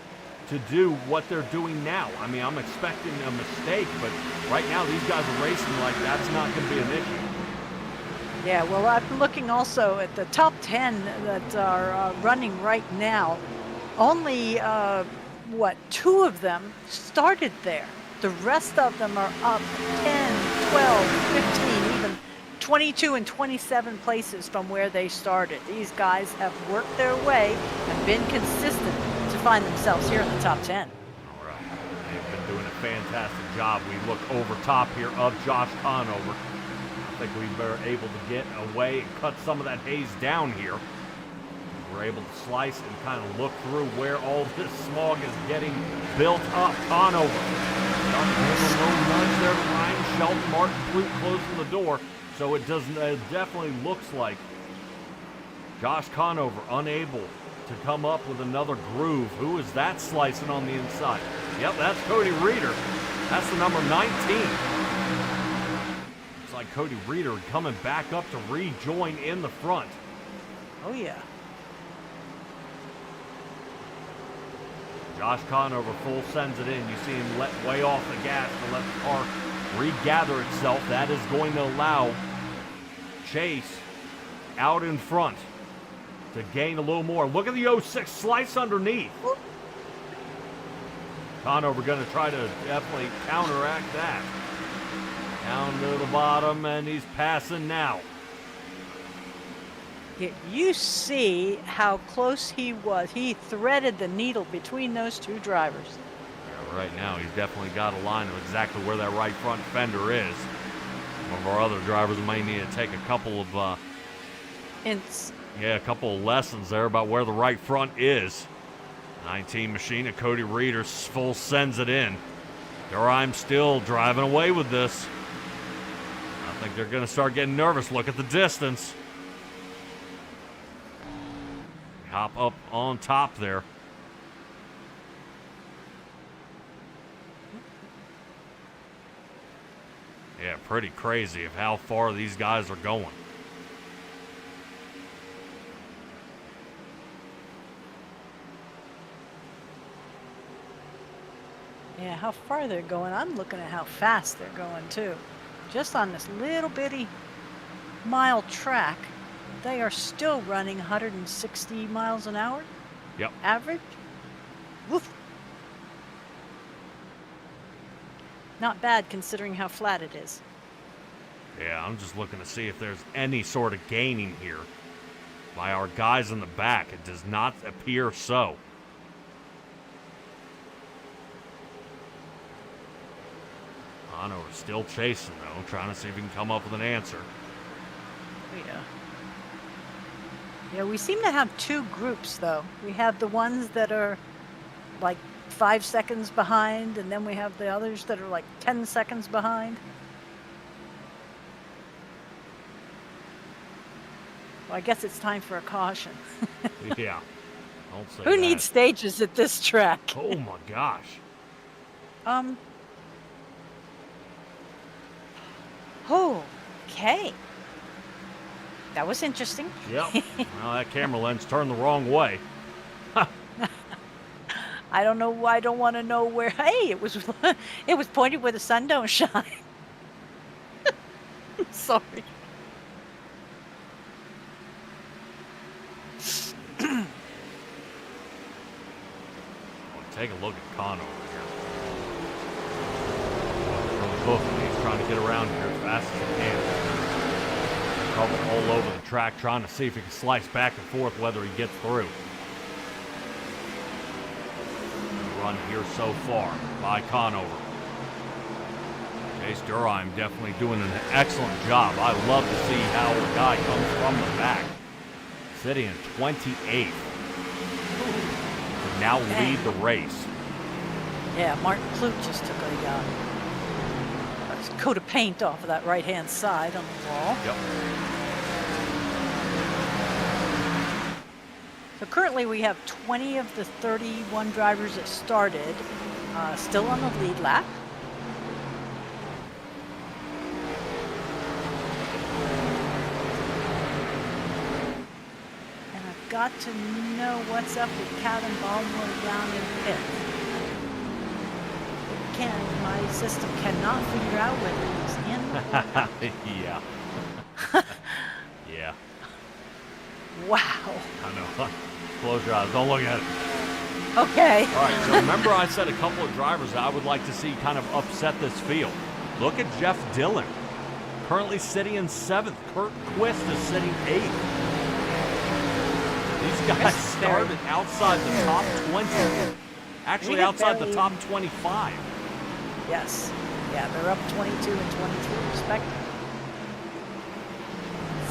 to do what they're doing now. I mean, I'm expecting a mistake, but right now these guys are racing like that's not going to be an issue. Yeah, well, I've been looking also at the top 10 that are running right now. Only, 2 of them started there. The rest of them are up 10, 12, 15, even 22 and 27 places from where they started. These guys have worked their way and been consistent to find themselves here in the top 10. All right. They've been doing a fantastic job. We look over top here of Josh Conover. I think we were able to get away and cut some of that haze down here. We're able to slice and kind of look through where all this smog is getting built up. Conover. There's a little nudge there to Ryan Shelton. Martin Clute closing the door. So it definitely looks like Josh Conover unable to come up with another groove. Who is that slicing on the inside? Yep, that's Cody Reeder. That's the number 19. It's like Cody Reeder coming back up to rejoin in the front. Oh, yeah. Josh Conover full sends it in. You see him let way off the gas to let the car regather itself. That is going to allow Chase out in front to gain a little more. Look at the 06 slice underneath. Conover going to try to definitely counteract that. Down to the bottom, and he's passing now. You see how close he was. He threaded the needle between those two drivers. Yeah, right now, he's definitely got a line of exactly where that right front fender is. One of our other drivers might need to take a couple of a couple of lessons there about where the right front is. 19 machine at Cody Reeder full sends it in. Durheim still driving away with this. I think they're going to start getting nervous. Look at the distance. Hop up on top there. Yeah, pretty crazy of how far these guys are going. Yeah, how far they're going. I'm looking at how fast they're going too. Just on this little bitty mile track, they are still running 160 miles an hour. Yep. Average. Woof. Not bad considering how flat it is. Yeah, I'm just looking to see if there's any sort of gaining here by our guys in the back. It does not appear so. Ano is still chasing, though, trying to see if he can come up with an answer. Yeah. Yeah, we seem to have two groups, though. We have the ones that are like 5 seconds behind, and then we have the others that are like 10 seconds behind. Well, I guess it's time for a caution. Yeah. Don't say Who that. needs stages at this track? Oh, my gosh. Okay. That was interesting. Yep. Well, that camera lens turned the wrong way. I don't know. I don't want to know where. Hey, it was pointed where the sun don't shine. Sorry. Take a look at Con over here. Really hoofing. He's trying to get around here as fast as he can. Trouble all over the track, trying to see if he can slice back and forth, whether he gets through. Run here so far by Conover. Chase Durheim definitely doing an excellent job. I love to see how the guy comes from the back. Sitting in 28th. To now lead the race. Yeah, Martin Clute just took a coat of paint off of that right-hand side on the wall. Yep. So currently we have 20 of the 31 drivers that started still on the lead lap. And I've got to know what's up with Calvin Baldwin down in pit. My system cannot figure out whether he's in the Yeah. Yeah. Wow. I know. Close your eyes. Don't look at it. Okay. All right. So remember I said a couple of drivers that I would like to see kind of upset this field. Look at Jeff Dillon. Currently sitting in 7th. Kurt Quist is sitting 8th. These guys started outside the top 20. Actually outside the top 25. Yes. Yeah, they're up 22 and 23 respectively.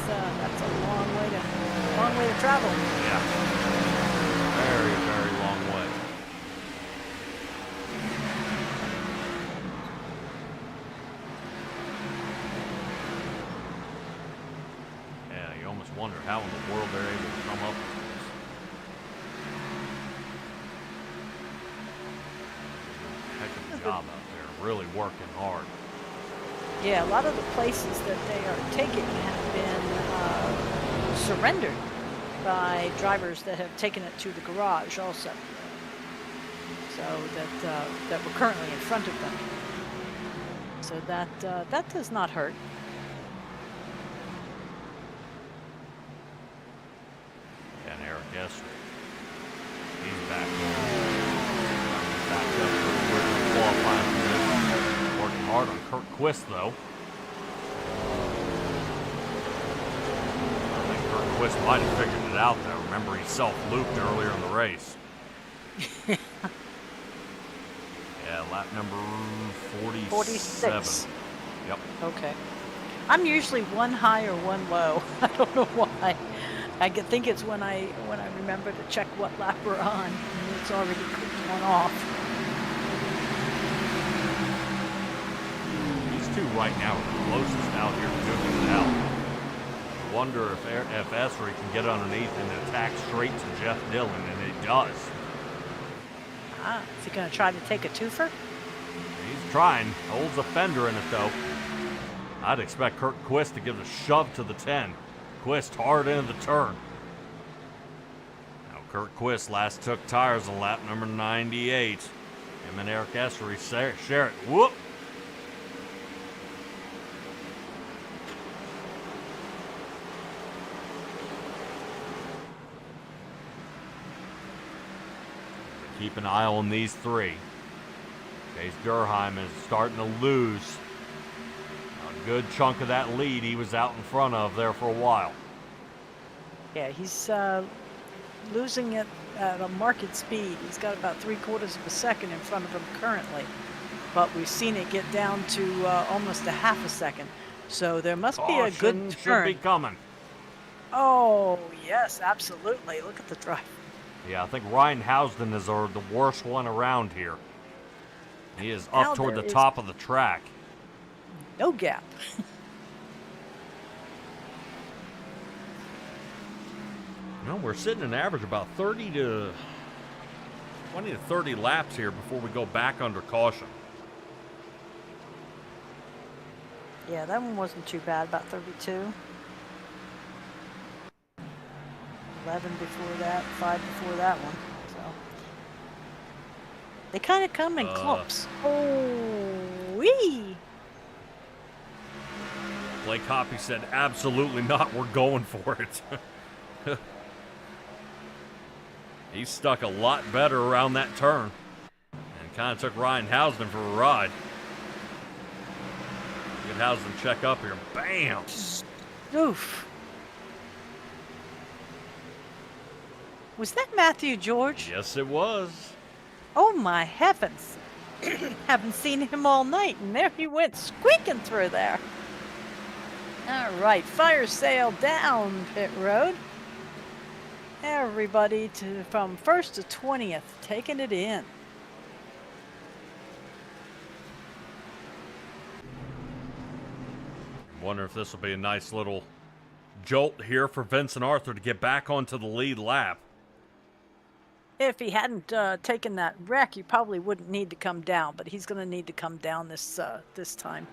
That's a long way to travel. Yeah. Very, very long way. Yeah, you almost wonder how in the world they're able to come up with this. Heck of a job out there. Really working hard. Yeah, a lot of the places that they are taking have been surrendered by drivers that have taken it to the garage also. so that were currently in front of them. So that does not hurt. And Eric Esser, he's back up for qualifying position. Working hard on Kurt Quist, though. I think Kurt Quist might have figured it out, though. Remember, he self-looped earlier in the race. Yeah, lap number 47. 46. Yep. Okay. I'm usually one high or one low. I don't know why. Think it's when I remember to check what lap we're on, and it's already clicked one off. These two right now are the closest out here to duking it out. I wonder if Essery can get underneath and attack straight to Jeff Dillon, and it does. Ah, is he going to try to take a twofer? He's trying. Holds a fender in it, though. I'd expect Kurt Quist to give a shove to the 10. Quist hard into the turn. Now Kurt Quist last took tires on lap number 98. Him and Eric Essery share it. Whoop! Keep an eye on these three. Chase Durheim is starting to lose a good chunk of that lead he was out in front of there for a while. Yeah, he's losing it at a market speed. He's got about 3/4 of a second in front of him currently, but we've seen it get down to almost a half a second. So there must be a good turn. Should be coming. Oh yes, absolutely. Look at the drive. Yeah, I think Ryan Housden is the worst one around here. He is Now up toward the there is top of the track. no gap. No, we're sitting an average about 20 to 30 laps here before we go back under caution. Yeah, that one wasn't too bad, about 32. 11 before that, 5 before that one. So they kind of come in clumps. Oh, wee! Blake Hoppy said, absolutely not, we're going for it. He stuck a lot better around that turn and kind of took Ryan Housden for a ride. Get Housden check up here. Bam! Oof. Was that Matthew George? Yes, it was. Oh my heavens. Haven't seen him all night, and there he went squeaking through there. All right, fire sale down pit road. Everybody from 1st to 20th, taking it in. Wonder if this will be a nice little jolt here for Vincent Arthur to get back onto the lead lap. If he hadn't taken that wreck, he probably wouldn't need to come down, but he's going to need to come down this time.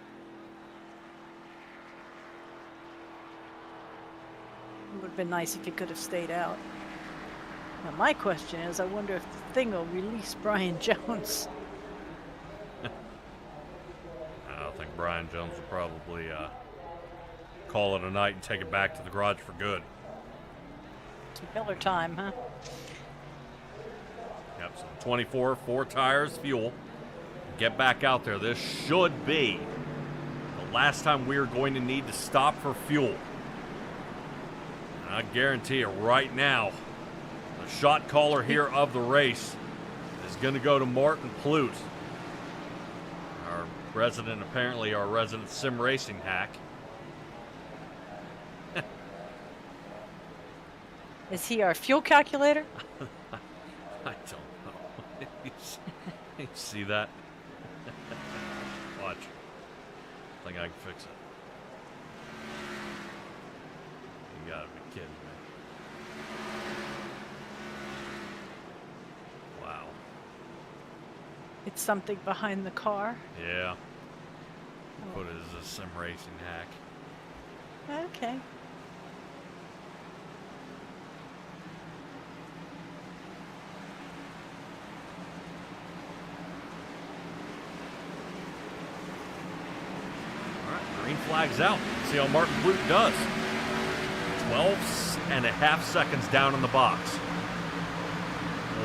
It would have been nice if he could have stayed out. Now, my question is, I wonder if the thing will release Brian Jones. I think Brian Jones will probably call it a night and take it back to the garage for good. It's Miller time, huh? Yep, so 24, 4 tires, fuel. Get back out there. This should be the last time we are going to need to stop for fuel. And I guarantee you right now, the shot caller here of the race is going to go to Martin Plute, our resident sim racing hack. Is he our fuel calculator? I don't know. You see that? Watch. I think I can fix it. You gotta be kidding me. Wow. It's something behind the car. Yeah. Put it as a sim racing hack. Okay. green flag's out. See how Martin Blute does. 12.5 seconds down in the box.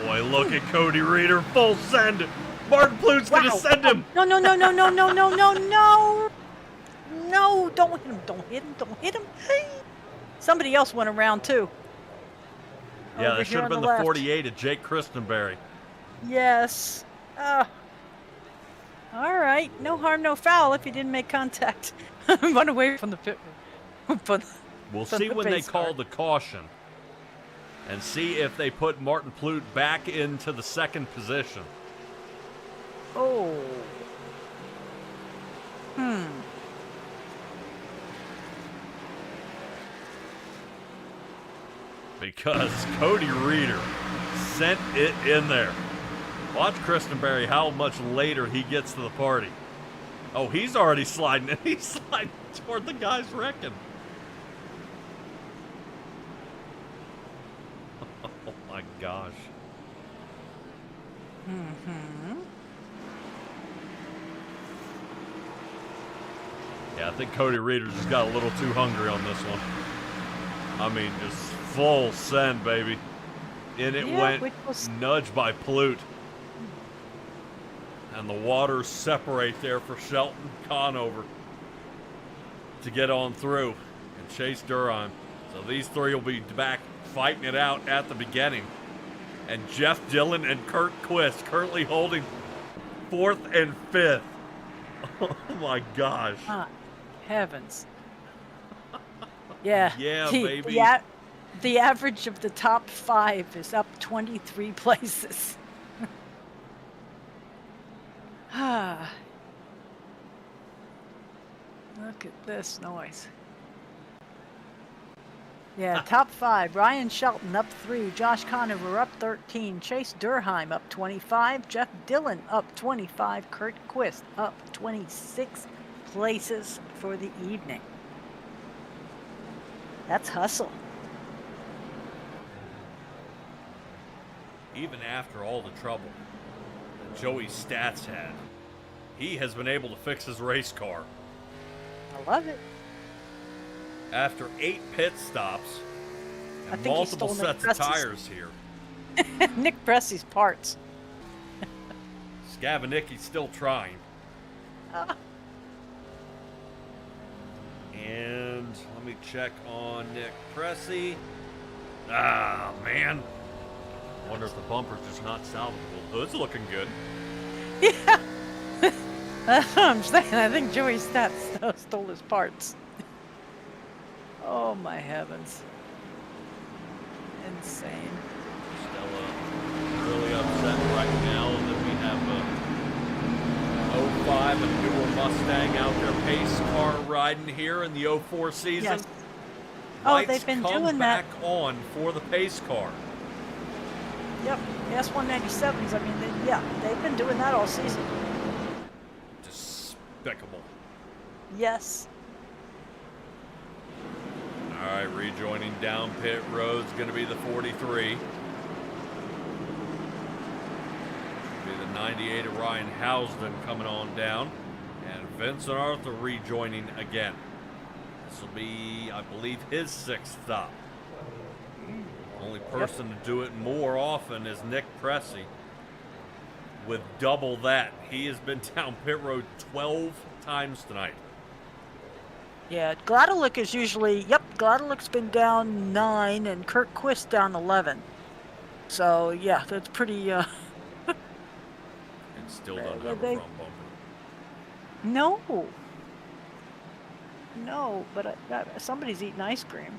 Boy, look at Cody Reeder, full send. Martin Blute's gonna send him. No, no, no, no, no, no, no, no, no. No, don't hit him, don't hit him, don't hit him. Hey. Somebody else went around too. Yeah, Over that should have here been on the left. 48 of Jake Christenberry. Yes. All right, no harm, no foul if you didn't make contact. Run away from the pit. We'll From see the when they pace call car. the caution and see if they put Martin Blute back into the second position. Oh. Because Cody Reeder sent it in there. Watch Christenberry how much later he gets to the party. Oh, he's already sliding. He's sliding toward the guy's wrecking. Oh my gosh. Yeah, I think Cody Reeder just got a little too hungry on this one. I mean, just full send, baby. And it Yeah, went which was- nudged by Plute. And the waters separate there for Shelton Conover to get on through and Chase Durham. So these three will be back fighting it out at the beginning. And Jeff Dillon and Kurt Quist currently holding 4th and 5th. Oh my gosh. Heavens. Yeah. Yeah, the, baby. The average of the top 5 is up 23 places. Look at this noise. Yeah, top 5. Ryan Shelton up 3. Josh Conover up 13. Chase Durheim up 25. Jeff Dillon up 25. Kurt Quist up 26 places for the evening. That's hustle. Even after all the trouble that Joey Stats had, he has been able to fix his race car. I love it. After 8 pit stops I and think he multiple stole Nick sets of Press's. tires here, Nick Pressy's parts. Scavanicki's still trying. And let me check on Nick Pressy. Ah, man. Wonder if the bumper's just not salvageable. Hood's looking good. Yeah. That's what I'm saying. I think Joey Stats stole his parts. Oh my heavens. Insane. Stella really upset right now that we have a 05 and newer Mustang out there pace car riding here in the 04 season. Yes. Oh, Lights they've been come doing back that. on for the pace car. Yep. The S197s, I mean, they've been doing that all season. Despicable. Yes. All right, rejoining down pit road's going to be the 43. Be the 98 of Ryan Housden coming on down. And Vincent Arthur rejoining again. This will be, I believe, his 6th stop. Only person to do it more often is Nick Pressy. With double that. He has been down pit road 12 times tonight. Yeah, Gladelick is usually, Gladelick's been down 9 and Kurt Quist down 11. So, yeah, that's pretty, And still doesn't have a they- front bumper. No. No, but somebody's eating ice cream.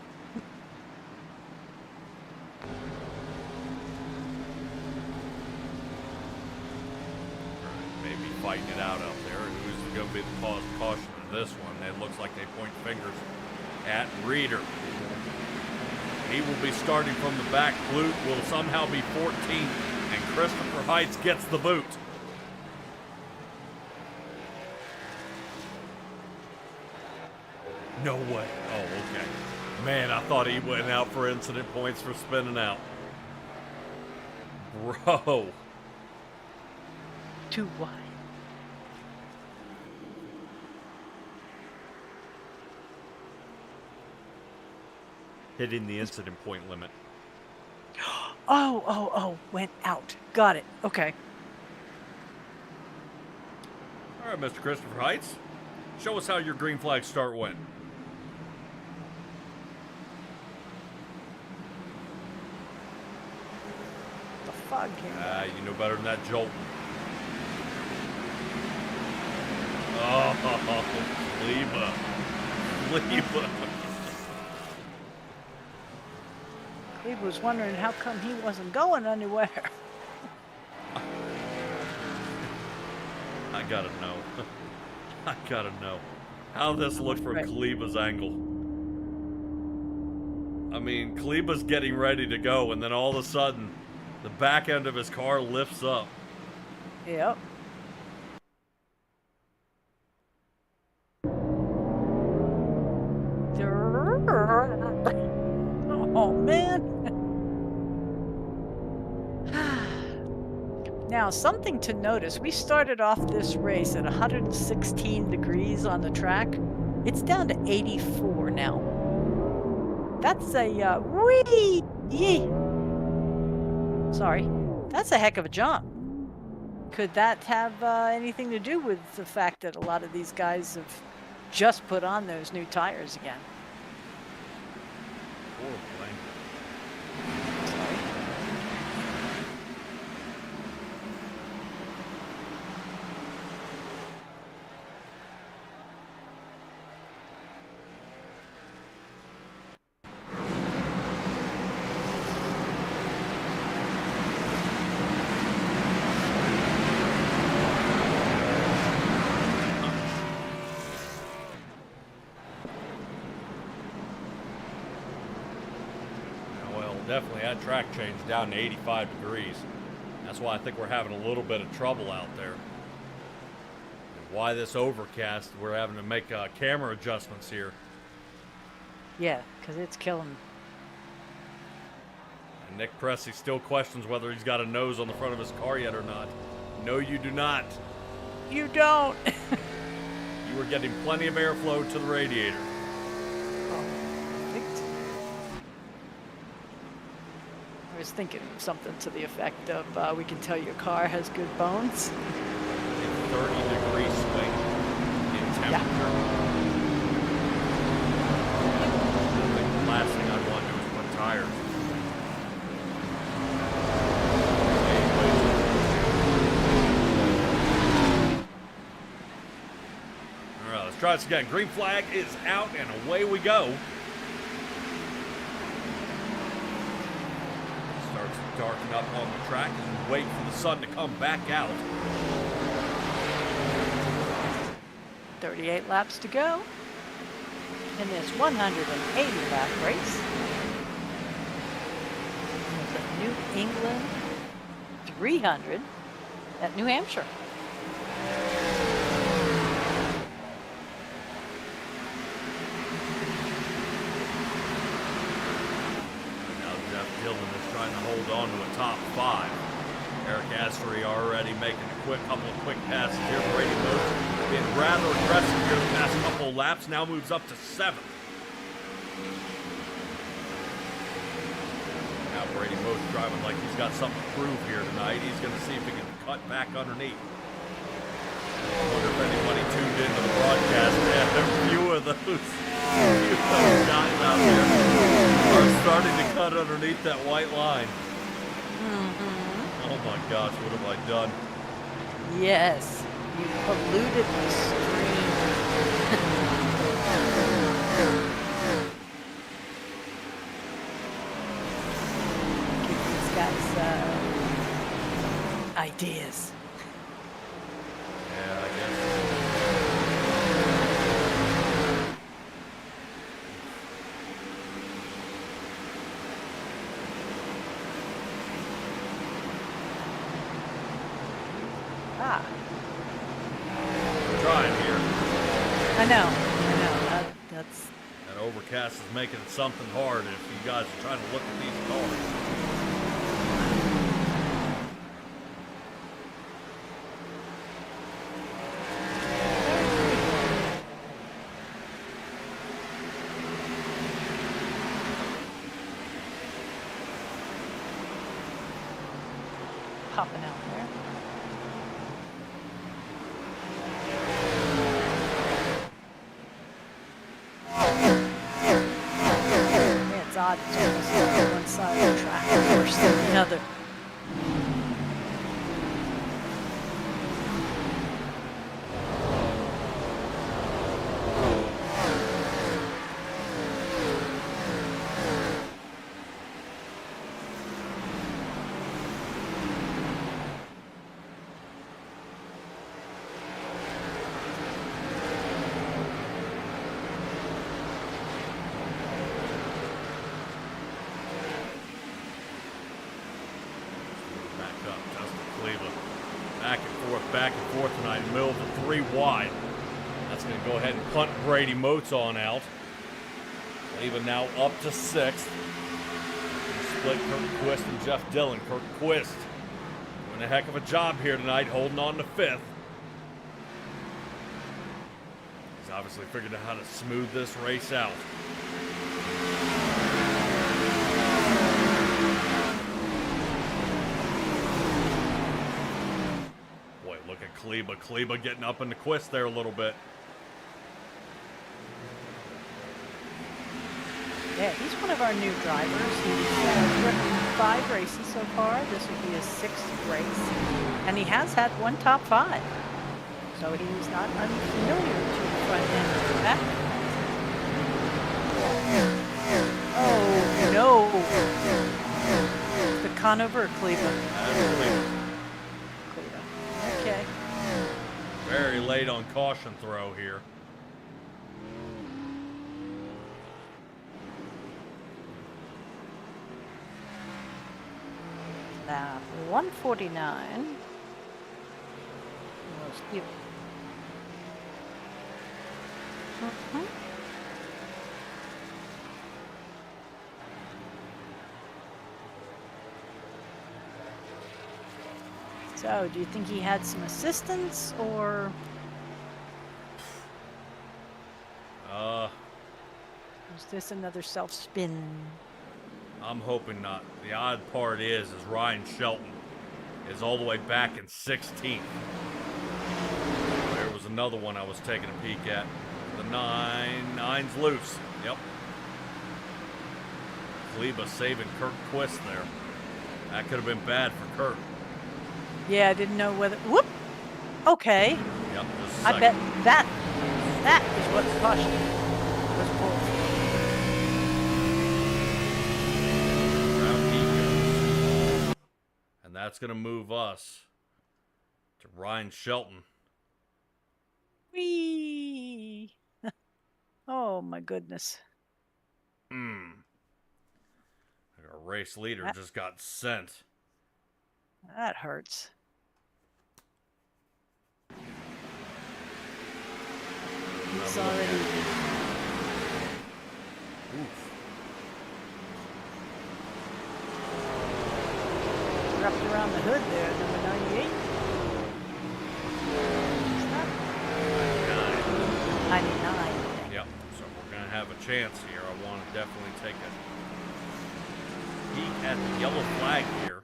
Maybe fighting it out there. And who's going to be the cause of caution in this one? It looks like they point fingers at Reeder. He will be starting from the back. Blute will somehow be 14th, and Christopher Heights gets the boot. No way. Oh, okay. Man, I thought he went out for incident points for spinning out. Bro. Too wide. hitting the incident point limit. Oh, went out. Got it. Okay. All right, Mr. Christopher Heights, show us how your green flag start went. The fog came back. You know better than that, Jolt. Oh, Kleba. Cleve was wondering how come he wasn't going anywhere. I gotta know. I gotta know how this looked from Kleba's angle. I mean, Kleba's getting ready to go, and then all of a sudden, the back end of his car lifts up. Yep. Oh, man. Now, something to notice. We started off this race at 116 degrees on the track. It's down to 84 now. That's a, Sorry. That's a heck of a jump. Could that have anything to do with the fact that a lot of these guys have just put on those new tires again? Horrible angle. Definitely had track change down to 85 degrees. That's why I think we're having a little bit of trouble out there. And why this overcast, we're having to make camera adjustments here. Yeah, because it's killing. And Nick Pressey still questions whether he's got a nose on the front of his car yet or not. No, you do not. You don't. You were getting plenty of airflow to the radiator. I was thinking something to the effect of, we can tell your car has good bones. 30-degree swing in temperature. I think the last thing I'd want to do is put tires. All right, let's try this again. Green flag is out, and away we go. Darken up on the track as we wait for the sun to come back out. 38 laps to go in this 180 lap race. The New England 300 at New Hampshire. Trying to hold on to a top 5. Eric Askery already making a couple of quick passes here. Brady Most being rather aggressive here the past couple of laps. Now moves up to 7th. Now Brady Most driving like he's got something to prove here tonight. He's going to see if he can cut back underneath. I wonder if anybody tuned into the broadcast. Man, there are a few of those guys out there are starting to cut underneath that white line. Oh my gosh, what have I done? Yes, you polluted the stream. Give these guys ideas. Yeah, I guess. We're trying here. I know. That's. That overcast is making it something hard if you guys are trying to look at these cars. popping out there. Yeah, it's odd. It's almost like one side of the track worse than the other. Back and forth tonight, middle of the 3 wide. That's going to go ahead and punt Brady Moats on out. Leaving now up to 6th. Split Kurt Quist and Jeff Dillon. Kurt Quist doing a heck of a job here tonight, holding on to 5th. He's obviously figured out how to smooth this race out. Look at Kleba. Kleba getting up in the Quist there a little bit. Yeah, he's one of our new drivers. He's driven 5 races so far. This will be his 6th race. And he has had 1 top 5. So he's not unfamiliar to the front end of the back. Oh, no. The Conover or Kleba? Okay. Very late on caution throw here. Now, 149. So, do you think he had some assistance, or? Is this another self-spin? I'm hoping not. The odd part is Ryan Shelton is all the way back in 16th. There was another one I was taking a peek at. The 9's loose. Yep. Kleba saving Kurt Quist there. That could have been bad for Kurt. Yeah, I didn't know whether. Whoop. Okay. Yep. I bet that is what the caution was pulled. Round he goes. And that's going to move us to Ryan Shelton. Whee! Oh my goodness. Our race leader just got sent. That hurts. He's already. Oof. Wrapped around the hood there, number 98. It's not 99. Yep. So we're going to have a chance here. I want to definitely take a peek at the yellow flag here.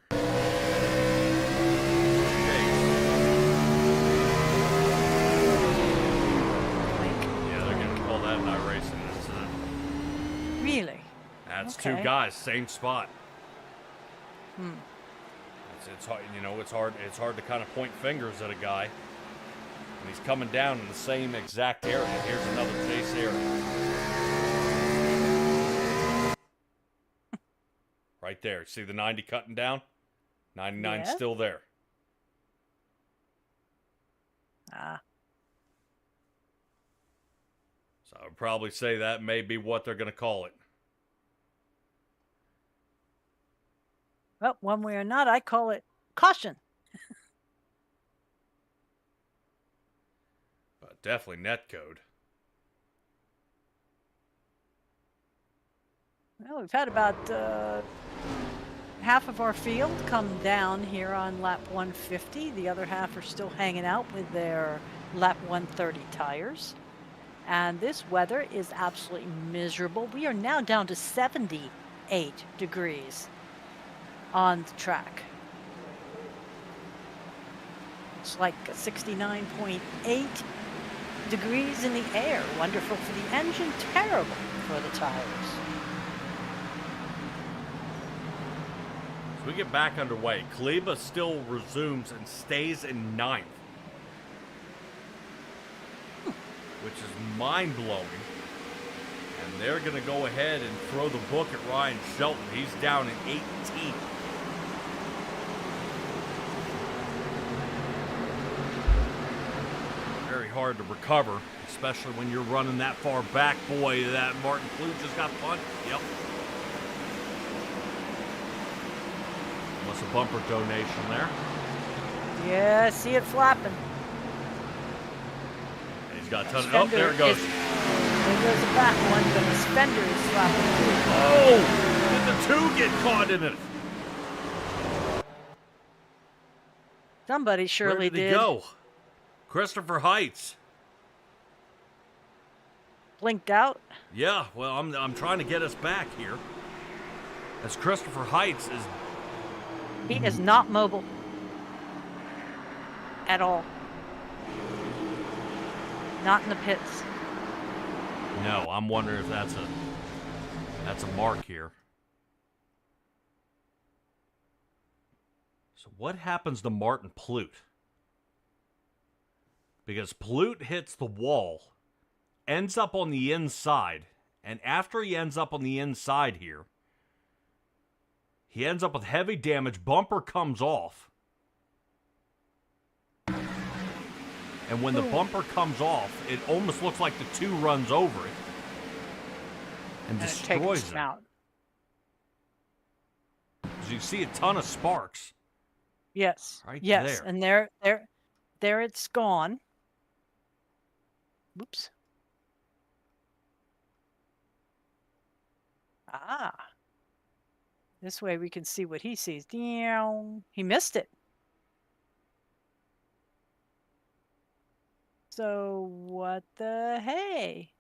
That in iRacing incident. Really? That's Okay. 2 guys, same spot. It's hard, you know, it's hard to kind of point fingers at a guy. And he's coming down in the same exact area. Here's another chase area. Right there. See the 90 cutting down? 99's Yeah. still there. Ah. So I would probably say that may be what they're going to call it. Well, one way or not, I call it caution. But definitely netcode. Well, we've had about half of our field come down here on lap 150. The other half are still hanging out with their lap 130 tires. And this weather is absolutely miserable. We are now down to 78 degrees on the track. It's like 69.8 degrees in the air. Wonderful for the engine, terrible for the tires. So we get back underway. Kleba still resumes and stays in 9th. Which is mind-blowing. And they're going to go ahead and throw the book at Ryan Shelton. He's down in 18th. Very hard to recover, especially when you're running that far back. Boy, that Martin Clute just got punched. Yep. Almost a bumper donation there. Yeah, I see it flapping. And he's got a ton of... Oh, there it goes. There goes the back one, but his fender is flapping too. Oh! Did the two get caught in it? Somebody surely Where did he did. go? Christopher Heights. Blinked out. Yeah, well, I'm trying to get us back here. As Christopher Heights is... He is not mobile. At all. Not in the pits. No, I'm wondering if that's a mark here. So what happens to Martin Plute? Because Plute hits the wall, ends up on the inside, and after he ends up on the inside here, he ends up with heavy damage, bumper comes off. And when the bumper comes off, it almost looks like the 2 runs over it and destroys it. Out. As you see a ton of sparks. Yes. Right yes. there. And there it's gone. Oops. Ah. This way we can see what he sees. He missed it. So what the hey?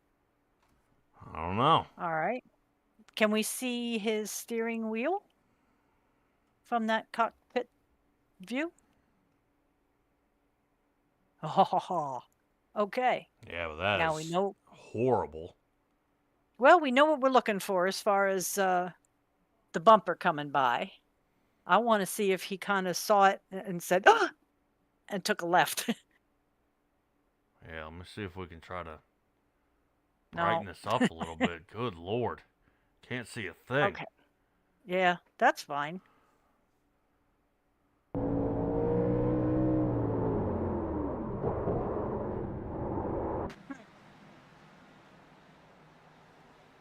I don't know. All right. Can we see his steering wheel from that cockpit view? Oh, okay. Yeah, but that Now is we know. horrible. Well, we know what we're looking for as far as the bumper coming by. I want to see if he kind of saw it and said, ah! And took a left. Yeah, let me see if we can try to No. brighten this up a little bit. Good Lord. Can't see a thing. Okay. Yeah, that's fine.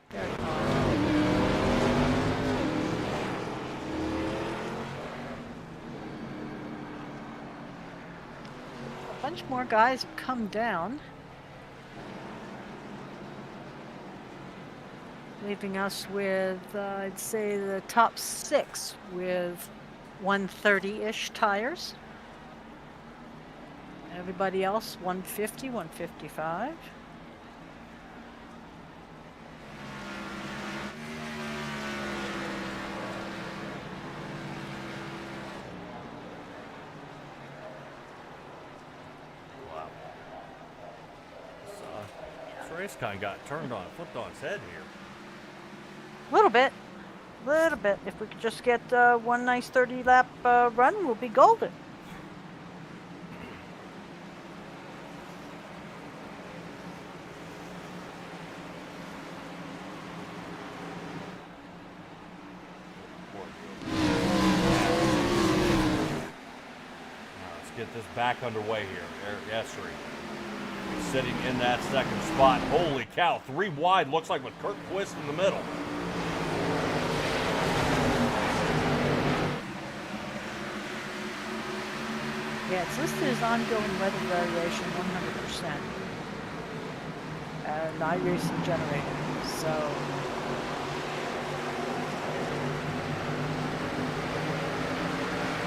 Very odd. A bunch more guys have come down, leaving us with, I'd say, the top 6 with 130-ish tires. Everybody else, 150, 155. Wow. This race kind of got turned on, flipped on its head here. Little bit. If we could just get one nice 30-lap run, we'll be golden. Let's get this back underway here. Yes, sir. Sitting in that second spot. Holy cow, 3 wide. Looks like with Kurt Quist in the middle. Yeah, it's listed as ongoing weather variation 100%. And iRacing generator. So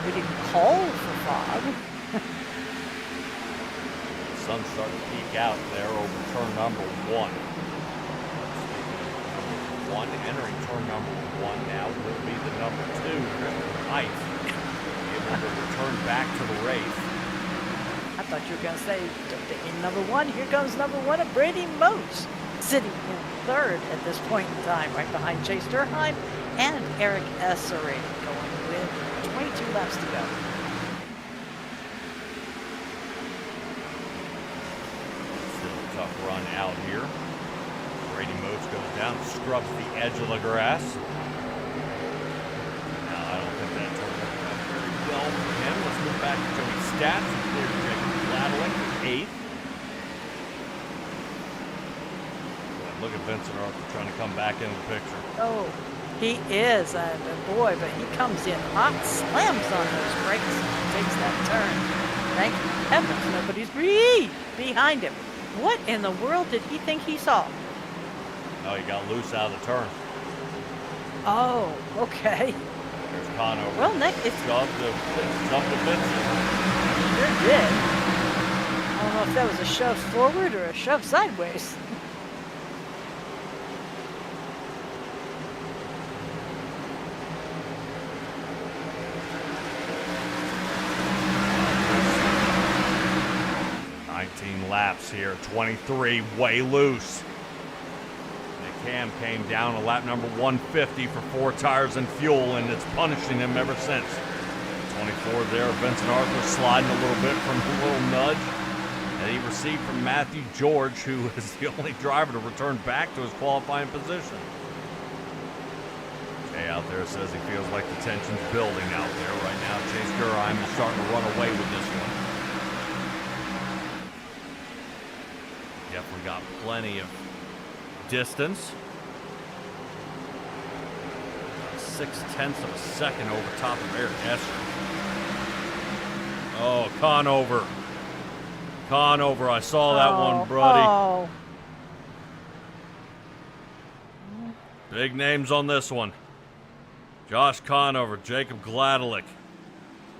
we didn't call for fog. Sun's starting to peek out there over turn number 1. One entering turn number 1 now will be the number 2, Christopher Heights. Able to return back to the race. thought you were going to say, taking number 1, here comes number 1 of Brady Moats, sitting in 3rd at this point in time, right behind Chase Durheim and Eric Essery, going with 22 laps to go. Still a tough run out here. Brady Moats goes down, scrubs the edge of the grass. Now, I don't think that turned out very well for him. Let's move back to Joey's stats. There's Jacob Gladwin, 8th. Look at Vincent Arthur trying to come back into the picture. Oh, he is, and boy, but he comes in hot, slams on those brakes, and takes that turn. Thank heavens nobody's behind him. What in the world did he think he saw? Oh, he got loose out of the turn. Oh, okay. There's Conover. Well, Nick, it's Jumped the Vincent. sure did. I don't know if that was a shove forward or a shove sideways. Laps here, 23, way loose. Cam came down to lap number 150 for 4 tires and fuel, and it's punishing him ever since. 24 there, Vincent Arthur sliding a little bit from the little nudge that he received from Matthew George, who is the only driver to return back to his qualifying position. Jay out there says he feels like the tension's building out there right now. Chase Durheim is starting to run away with this one. Definitely got plenty of distance. 0.6 of a second over top of Eric Esser. Oh, Conover. Conover, I saw that one, buddy. Oh. Big names on this one. Josh Conover, Jacob Gladelick.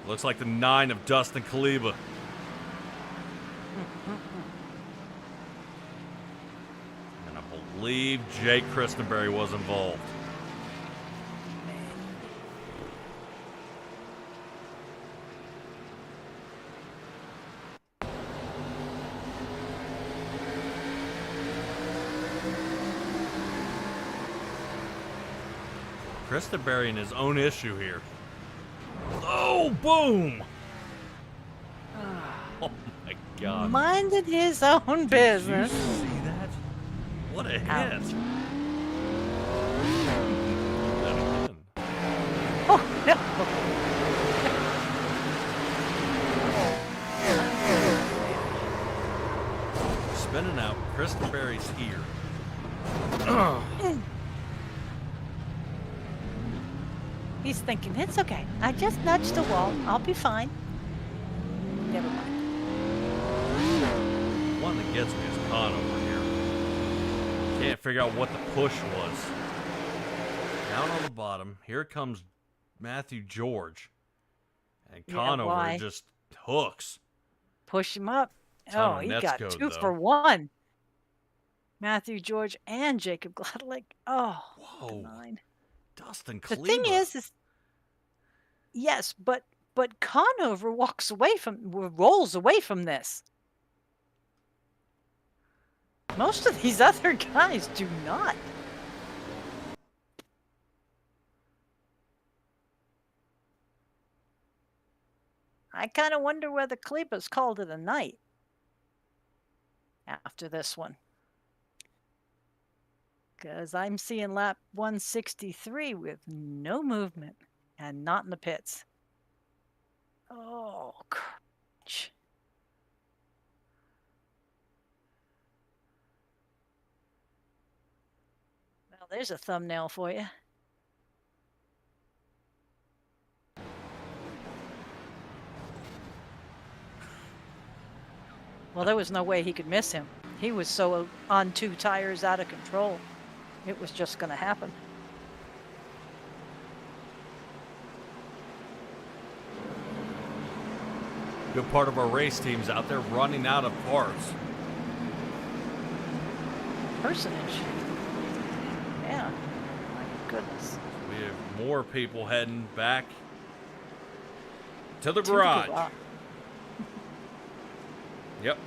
Looks like the 9 of Dustin Kaliba. And I believe Jake Christenberry was involved. Christenberry in his own issue here. Oh, boom! Oh my God. Minded his own business. Did you see that? What a hit. Ouch. That again. Oh, no. Spinning out Christenberry's ear. He's thinking, it's okay. I just nudged the wall. I'll be fine. Never mind. One that gets me is Conover here. Can't figure out what the push was. Down on the bottom, here comes Matthew George. And Yeah, Conover why? just hooks. Push him up. Ton Oh, of he nets got go, 2 though. for 1. Matthew George and Jacob Gladelick. Oh, Whoa. 9. Dustin The Kleba. thing is yes, but Conover rolls away from this. Most of these other guys do not. I kind of wonder whether Kleba's called it a night after this one. Because I'm seeing lap 163 with no movement and not in the pits. Oh, crunch. Well, there's a thumbnail for you. Well, there was no way he could miss him. He was so on 2 tires out of control. It was just going to happen. Good part of our race team's out there running out of parts. Personage. Yeah. My goodness. We have more people heading back to the To the garage. garage. Yep.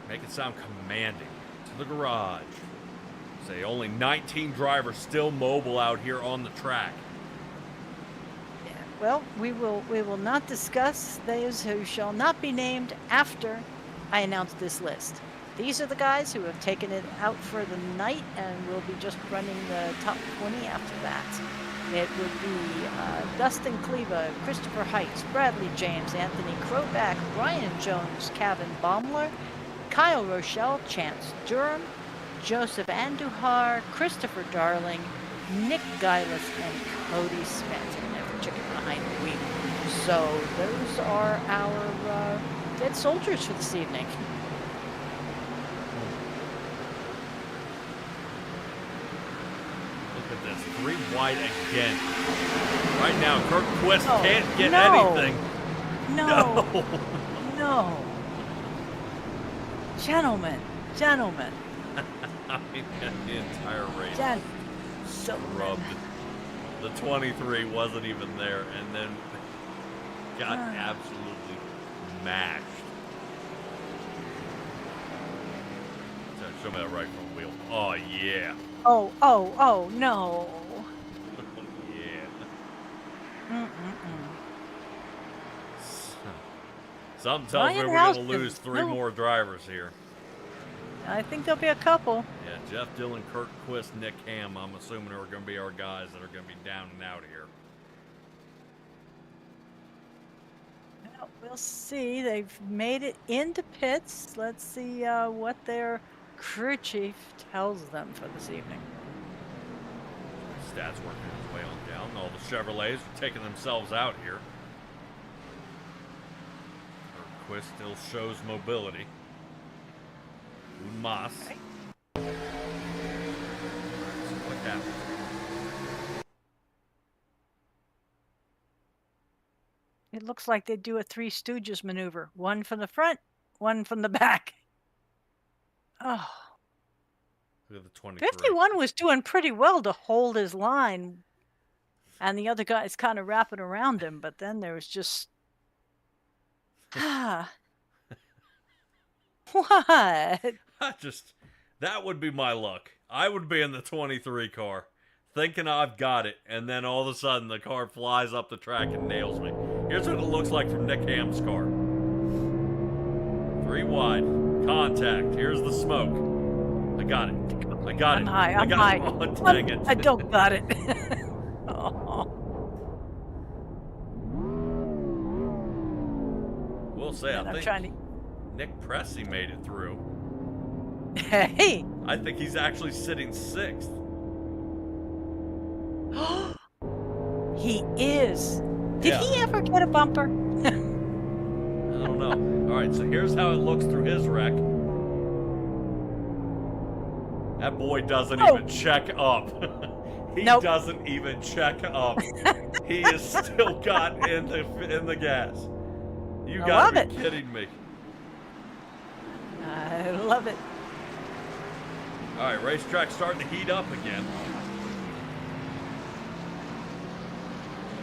Make it sound commanding. To the garage. Say only 19 drivers still mobile out here on the track. Yeah. Well, we will not discuss those who shall not be named after I announce this list. These are the guys who have taken it out for the night and will be just running the top 20 after that. It would be Dustin Kleva, Christopher Heights, Bradley James, Anthony Kroback, Ryan Jones, Kevin Baumler, Kyle Rochelle, Chance Durham, Joseph Andujar, Christopher Darling, Nick Geilis, and Cody Smith, and every chicken behind the wheel. So those are our dead soldiers for this evening. Look at this, 3 wide again. Right now, Kurt Quist can't get no. anything. No. No. Gentlemen. I mean, the entire race Gentlemen. rubbed. The 23 wasn't even there, and then got absolutely mashed. Show me that right front wheel. Oh, yeah. Oh, no. Yeah. Something tells me we're going to lose 3 more drivers here. I think there'll be a couple. Yeah, Jeff Dillon, Kurt Quist, Nick Ham, I'm assuming are going to be our guys that are going to be down and out here. Well, we'll see. They've made it into pits. Let's see what their crew chief tells them for this evening. Stats working his way on down. All the Chevrolets are taking themselves out here. Kurt Quist still shows mobility. Moss. Okay. So what happens? It looks like they do a 3 Stooges maneuver. One from the front, one from the back. Oh. Look at the 23. 51 was doing pretty well to hold his line. And the other guy's kind of wrapping around him. But then there was just... What? That would be my luck. I would be in the 23 car, thinking I've got it, and then all of a sudden the car flies up the track and nails me. Here's what it looks like from Nick Ham's car. 3 wide, contact. Here's the smoke. I got it. I'm high. Oh, dang it. I don't got it. Oh. We'll say, I think Nick Pressey made it through. Hey! I think he's actually sitting 6th. He is. Did he ever get a bumper? I don't know. All right, so here's how it looks through his wreck. That boy doesn't even check up. He doesn't even check up. He is still got in the gas. You gotta be kidding me. I love it. All right, racetrack starting to heat up again.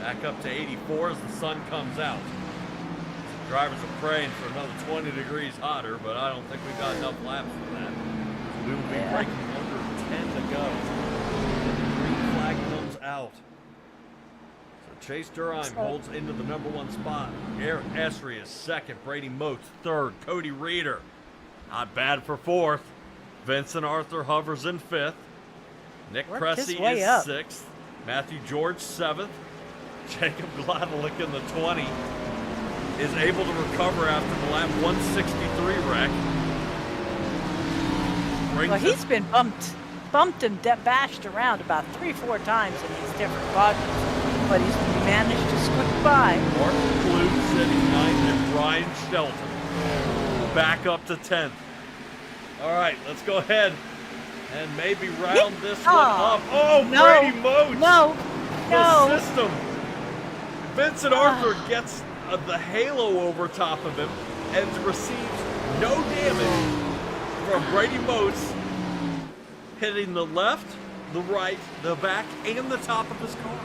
Back up to 84 as the sun comes out. So drivers are praying for another 20 degrees hotter, but I don't think we've got enough laps for that. So we will be breaking under 10 to go. The green flag comes out. So Chase Durheim holds into the #1 spot. Eric Esri is 2nd. Brady Moats 3rd. Cody Reeder, not bad for 4th. Vincent Arthur hovers in 5th. Nick Pressey is 6th. Matthew George 7th. Jacob Gladelick in the 20 is able to recover after the lap 163 wreck. Well, he's been bumped and bashed around about 3-4 times in these different quadrants, but he's managed to squeak by. Mark Blue sitting 9th and Ryan Shelton back up to 10th. All right, let's go ahead and maybe round this one up. Oh, no, Brady Moats! No! The system. Vincent Arthur gets the halo over top of him and receives no damage from Brady Moats hitting the left, the right, the back, and the top of his car.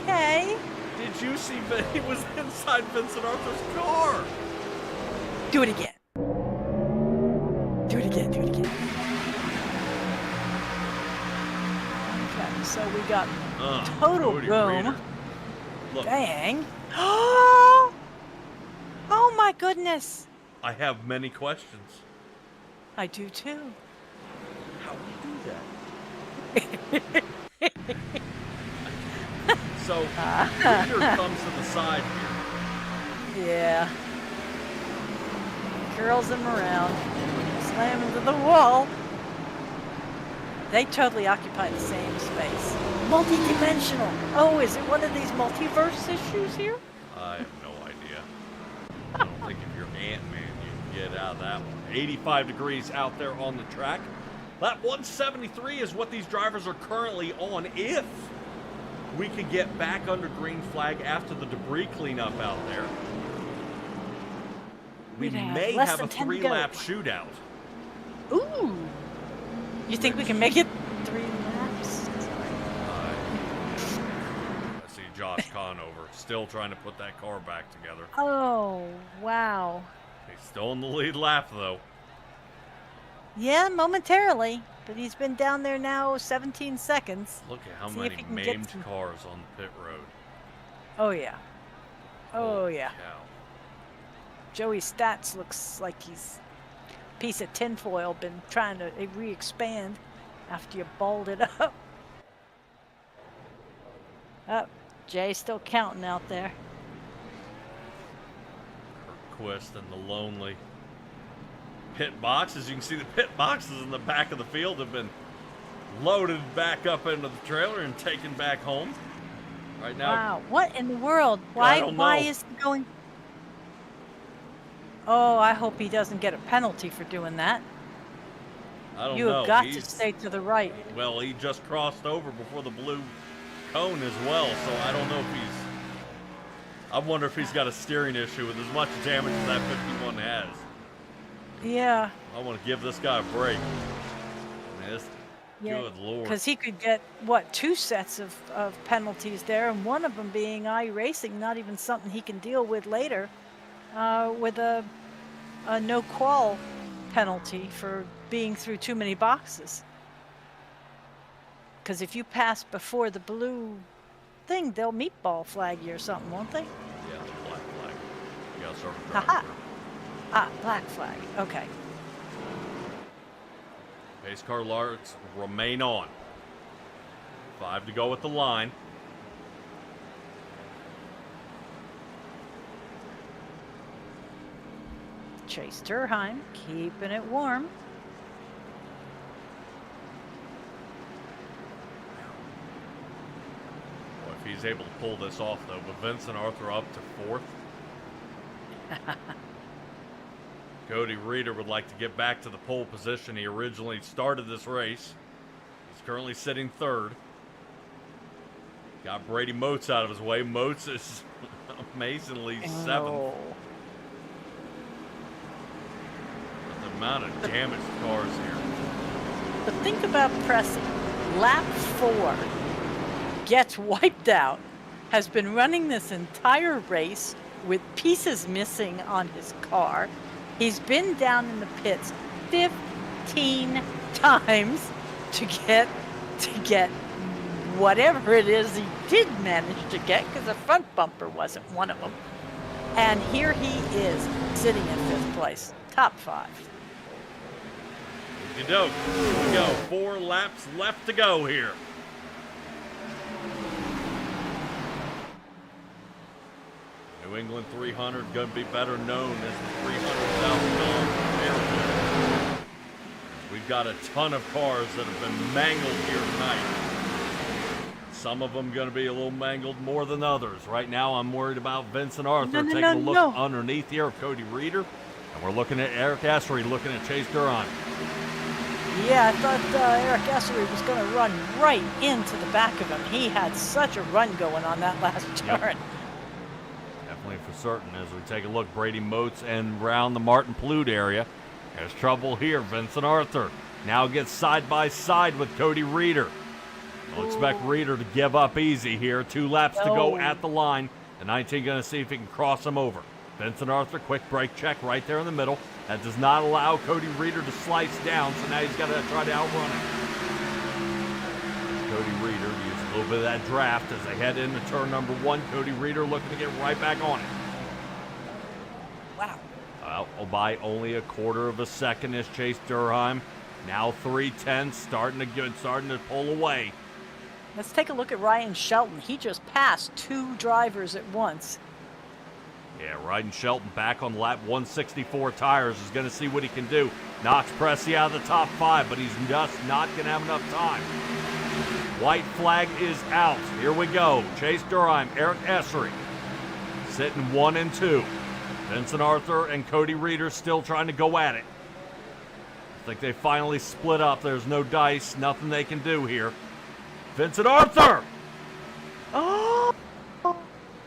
Okay. Did you see that he was inside Vincent Arthur's car? Do it again. Do it again. Do it again. Okay, so we got total Cody boom. Reader. Look, Dang. Oh my goodness. I have many questions. I do too. How do you do that? So, Reader comes to the side here. Yeah. Curls them around. Slam into the wall. They totally occupy the same space. Multi-dimensional. Oh, is it one of these multiverse issues here? I have no idea. I don't think if you're Ant-Man, you can get out of that one. 85 degrees out there on the track. Lap 173 is what these drivers are currently on. If we could get back under green flag after the debris cleanup out there, we may have a 3-lap shootout. Ooh. You think we can make it 3 laps? I see Josh Conover still trying to put that car back together. Oh, wow. He's still in the lead lap, though. Yeah, momentarily. But he's been down there now 17 seconds. Look at how See if many he can get maimed some- cars on the pit road. Oh, yeah. Oh, Holy yeah. cow. Joey's stats looks like he's a piece of tinfoil been trying to re-expand after you balled it up. Oh, Jay's still counting out there. Quist and the lonely pit boxes. You can see the pit boxes in the back of the field have been loaded back up into the trailer and taken back home. Right now, Wow, what in the world? I don't Why know. is he going? Oh, I hope he doesn't get a penalty for doing that. I don't You know. have got to He's- stay to the right. Well, he just crossed over before the blue cone as well, so I don't know if he's... I wonder if he's got a steering issue with as much damage as that 51 has. Yeah, I want to give this guy a break. Man, this, yeah. good lord. Because he could get, what, 2 sets of penalties there, and one of them being iRacing, not even something he can deal with later, with a no-qual penalty for being through too many boxes. Because if you pass before the blue thing, they'll meatball flag you or something, won't they? Yeah, the black flag. You gotta start with Haha. driver. Ah, black flag. Okay. Pace car alerts remain on. 5 to go at the line. Chase Turheim keeping it warm. Well, if he's able to pull this off, though, but Vincent Arthur up to 4th. Cody Reader would like to get back to the pole position he originally started this race. He's currently sitting 3rd. Got Brady Moats out of his way. Moats is amazingly 7th. Oh. The amount of damaged cars here. But think about Pressy. Lap 4 gets wiped out. Has been running this entire race with pieces missing on his car. He's been down in the pits 15 times to get whatever it is he did manage to get, because the front bumper wasn't one of them. And here he is sitting in 5th place, top 5. You do. Here we go. 4 laps left to go here. New England 300 going to be better known as the 300,000 marathon. We've got a ton of cars that have been mangled here tonight. Some of them going to be a little mangled more than others. Right now, I'm worried about Vincent Arthur taking a look underneath here of Cody Reader. And we're looking at Eric Essery looking at Chase Duran. Yeah, I thought Eric Essery was going to run right into the back of him. He had such a run going on that last turn. Definitely for certain. As we take a look, Brady Moats and round the Martin Plude area. There's trouble here. Vincent Arthur now gets side by side with Cody Reader. We'll expect Reader to give up easy here. 2 laps to go at the line. The 19 going to see if he can cross him over. Vincent Arthur, quick brake check right there in the middle. That does not allow Cody Reeder to slice down, so now he's got to try to outrun it. Cody Reeder used a little bit of that draft as they head into turn number 1. Cody Reeder looking to get right back on it. Wow. By only a quarter of a second is Chase Durheim. Now 3:10, starting to pull away. Let's take a look at Ryan Shelton. He just passed 2 drivers at once. Yeah, Ryan Shelton back on lap 164 tires is going to see what he can do. Knocks Pressey out of the top 5, but he's just not going to have enough time. White flag is out. Here we go. Chase Durheim, Eric Essery sitting 1 and 2. Vincent Arthur and Cody Reeder still trying to go at it. I think they finally split up. There's no dice, nothing they can do here. Vincent Arthur! Oh!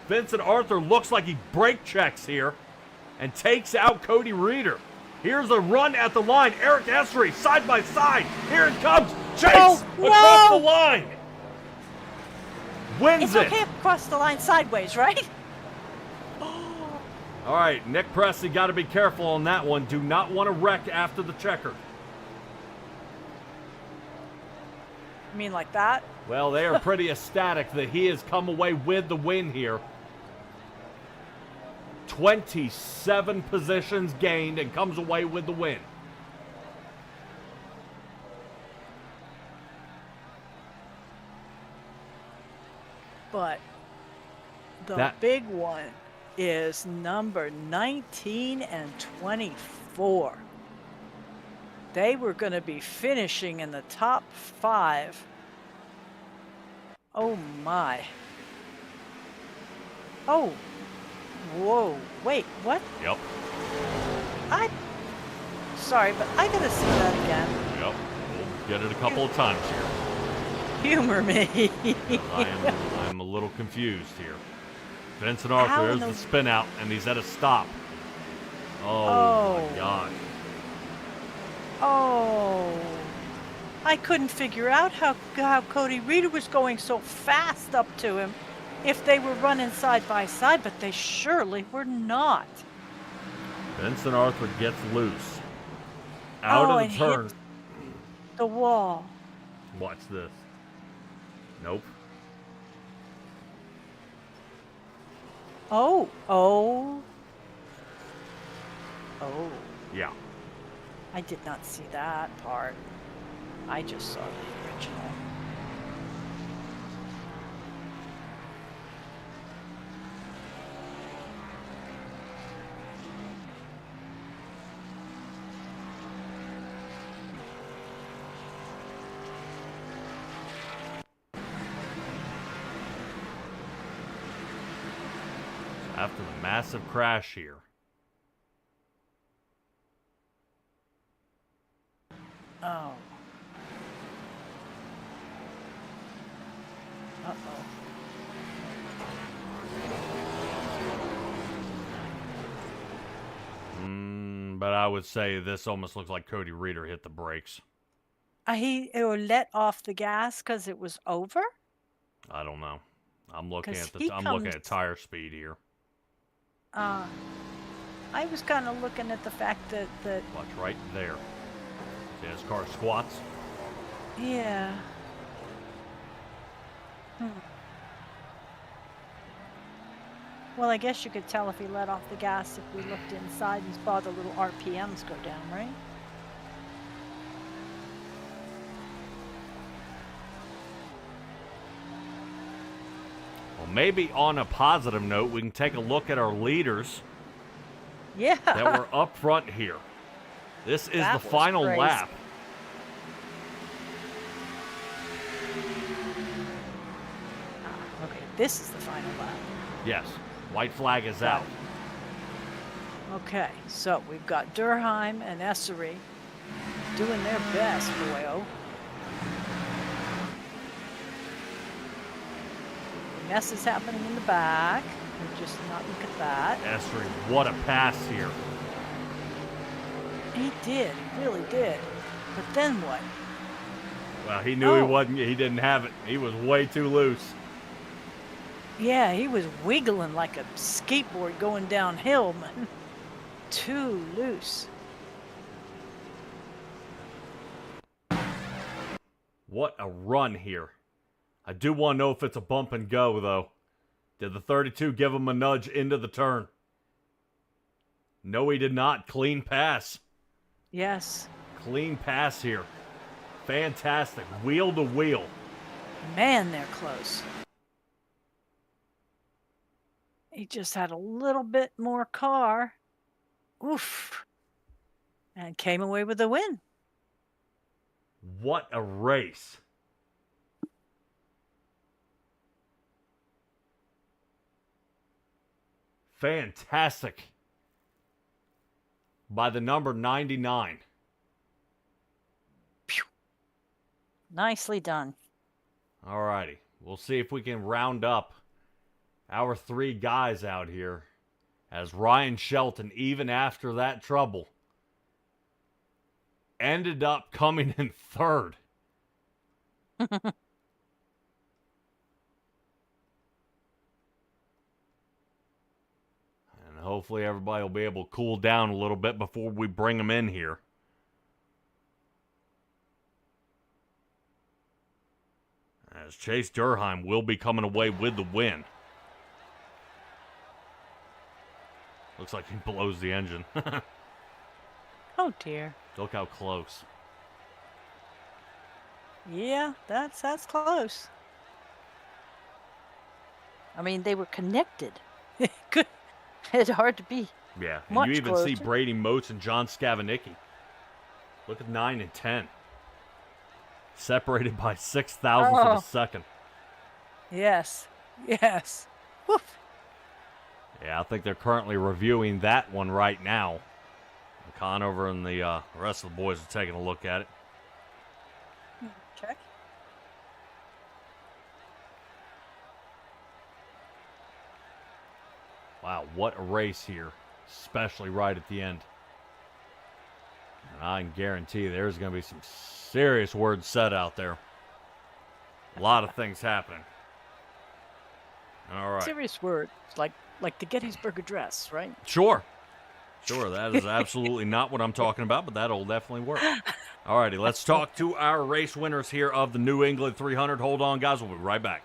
Vincent Arthur looks like he brake checks here and takes out Cody Reeder. Here's a run at the line. Eric Essery, side by side. Here it comes. Chase across the line. Wins it. It's okay across the line sideways, right? All right, Nick Pressey got to be careful on that one. Do not want to wreck after the checker. You mean like that? Well, they are pretty ecstatic that he has come away with the win here. 27 positions gained and comes away with the win. But the big one is number 19 and 24. They were going to be finishing in the top 5. Oh my. Oh. Whoa. Wait, what? Yep. Sorry, but I gotta see that again. Yep. We'll get it a couple of times here. Humor me. I'm a little confused here. Vincent Arthur, there's the spin out, and he's at a stop. Oh my God. Oh. I couldn't figure out how Cody Reeder was going so fast up to him if they were running side by side, but they surely were not. Vincent Arthur gets loose. Out of the turn. Hit the wall. Watch this. Nope. Oh. Yeah. I did not see that part. I just saw the original. After the massive crash here. Oh. Uh-oh. But I would say this almost looks like Cody Reeder hit the brakes. He let off the gas because it was over? I don't know. I'm looking at tire speed here. I was kind of looking at the fact that Watch right there. See his car squats? yeah. Well, I guess you could tell if he let off the gas if we looked inside and saw the little RPMs go down, right? Well, maybe on a positive note, we can take a look at our leaders. Yeah. That were up front here. This is the final lap. Okay, this is the final lap. Yes. White flag is out. Okay, so we've got Durheim and Essery doing their best, boyo. Mess is happening in the back. We'll just not look at that. Essery, what a pass here. He did, really did. But then what? Well, he knew he didn't have it. He was way too loose. Yeah, he was wiggling like a skateboard going downhill, man. Too loose. What a run here. I do want to know if it's a bump and go, though. Did the 32 give him a nudge into the turn? No, he did not. Clean pass. Yes. Clean pass here. Fantastic. Wheel to wheel. Man, they're close. He just had a little bit more car. Oof. And came away with the win. What a race. Fantastic. By the number 99. Nicely done. Alrighty. We'll see if we can round up our 3 guys out here. As Ryan Shelton, even after that trouble, ended up coming in 3rd. And hopefully everybody will be able to cool down a little bit before we bring them in here. As Chase Durheim will be coming away with the win. Looks like he blows the engine. Oh dear. Look how close. Yeah, that's close. I mean, they were connected. Good. It's hard to be. Yeah, and Much you even closer. see Brady Moats and John Scavanicki. Look at 9 and 10. Separated by 6,000ths of a second. Yes. Yes. Woof. Yeah, I think they're currently reviewing that one right now. Conover and the rest of the boys are taking a look at it. Okay. Wow, what a race here, especially right at the end. And I can guarantee there's going to be some serious words said out there. A lot of things happening. All right. Serious words like the Gettysburg Address, right? Sure. Sure, that is absolutely not what I'm talking about, but that'll definitely work. All righty, let's talk to our race winners here of the New England 300. Hold on, guys. We'll be right back.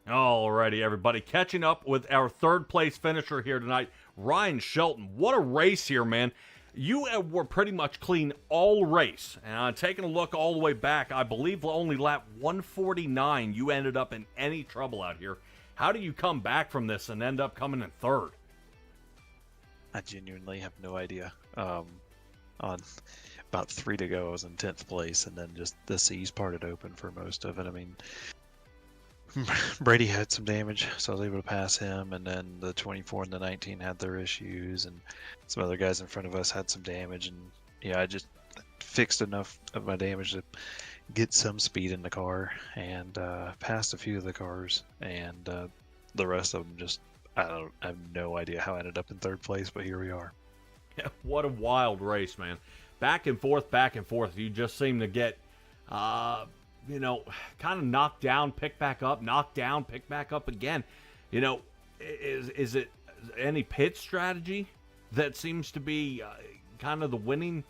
Alrighty, everybody. Catching up with our 3rd place finisher here tonight, Ryan Shelton. What a race here, man. You were pretty much clean all race. And taking a look all the way back, I believe only lap 149 you ended up in any trouble out here. How do you come back from this and end up coming in 3rd? I genuinely have no idea. On about 3 to go, I was in 10th place, and then just the seas parted open for most of it. I mean, Brady had some damage, so I was able to pass him, and then the 24 and the 19 had their issues, and some other guys in front of us had some damage, and yeah, I just fixed enough of my damage to get some speed in the car, and passed a few of the cars, and the rest of them just, I have no idea how I ended up in 3rd place, but here we are. Yeah, what a wild race, man. Back and forth, back and forth. You just seem to get kind of knock down, pick back up, knock down, pick back up again. Is it any pit strategy that seems to be kind of the winning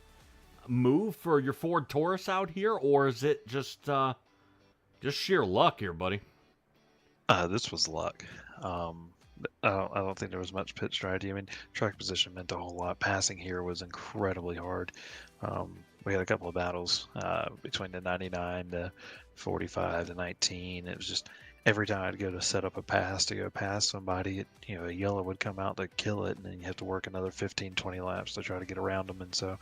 move for your Ford Taurus out here, or is it just sheer luck here, buddy? This was luck. I don't think there was much pit strategy. I mean, track position meant a whole lot. Passing here was incredibly hard. We had a couple of battles between the 99 to 45 to 19. It was just every time I'd go to set up a pass to go past somebody, a yellow would come out to kill it, and then you have to work another 15, 20 laps to try to get around them. And so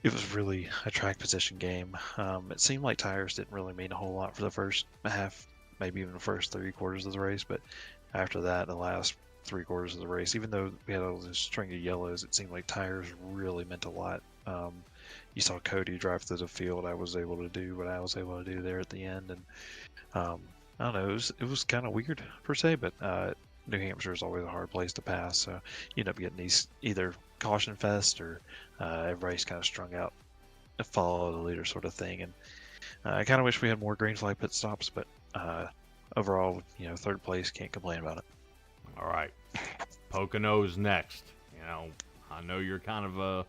it was really a track position game. It seemed like tires didn't really mean a whole lot for the first half, maybe even the first 3/4 of the race, but after that, the last 3/4 of the race, even though we had all this string of yellows, it seemed like tires really meant a lot. You saw Cody drive through the field. I was able to do what I was able to do there at the end, and I don't know. It was kind of weird per se, but New Hampshire is always a hard place to pass, so you end up getting these either caution fest or everybody's kind of strung out, follow the leader sort of thing. And I kind of wish we had more green flag pit stops, but overall, third place, can't complain about it. All right, Pocono's next. I know you're kind of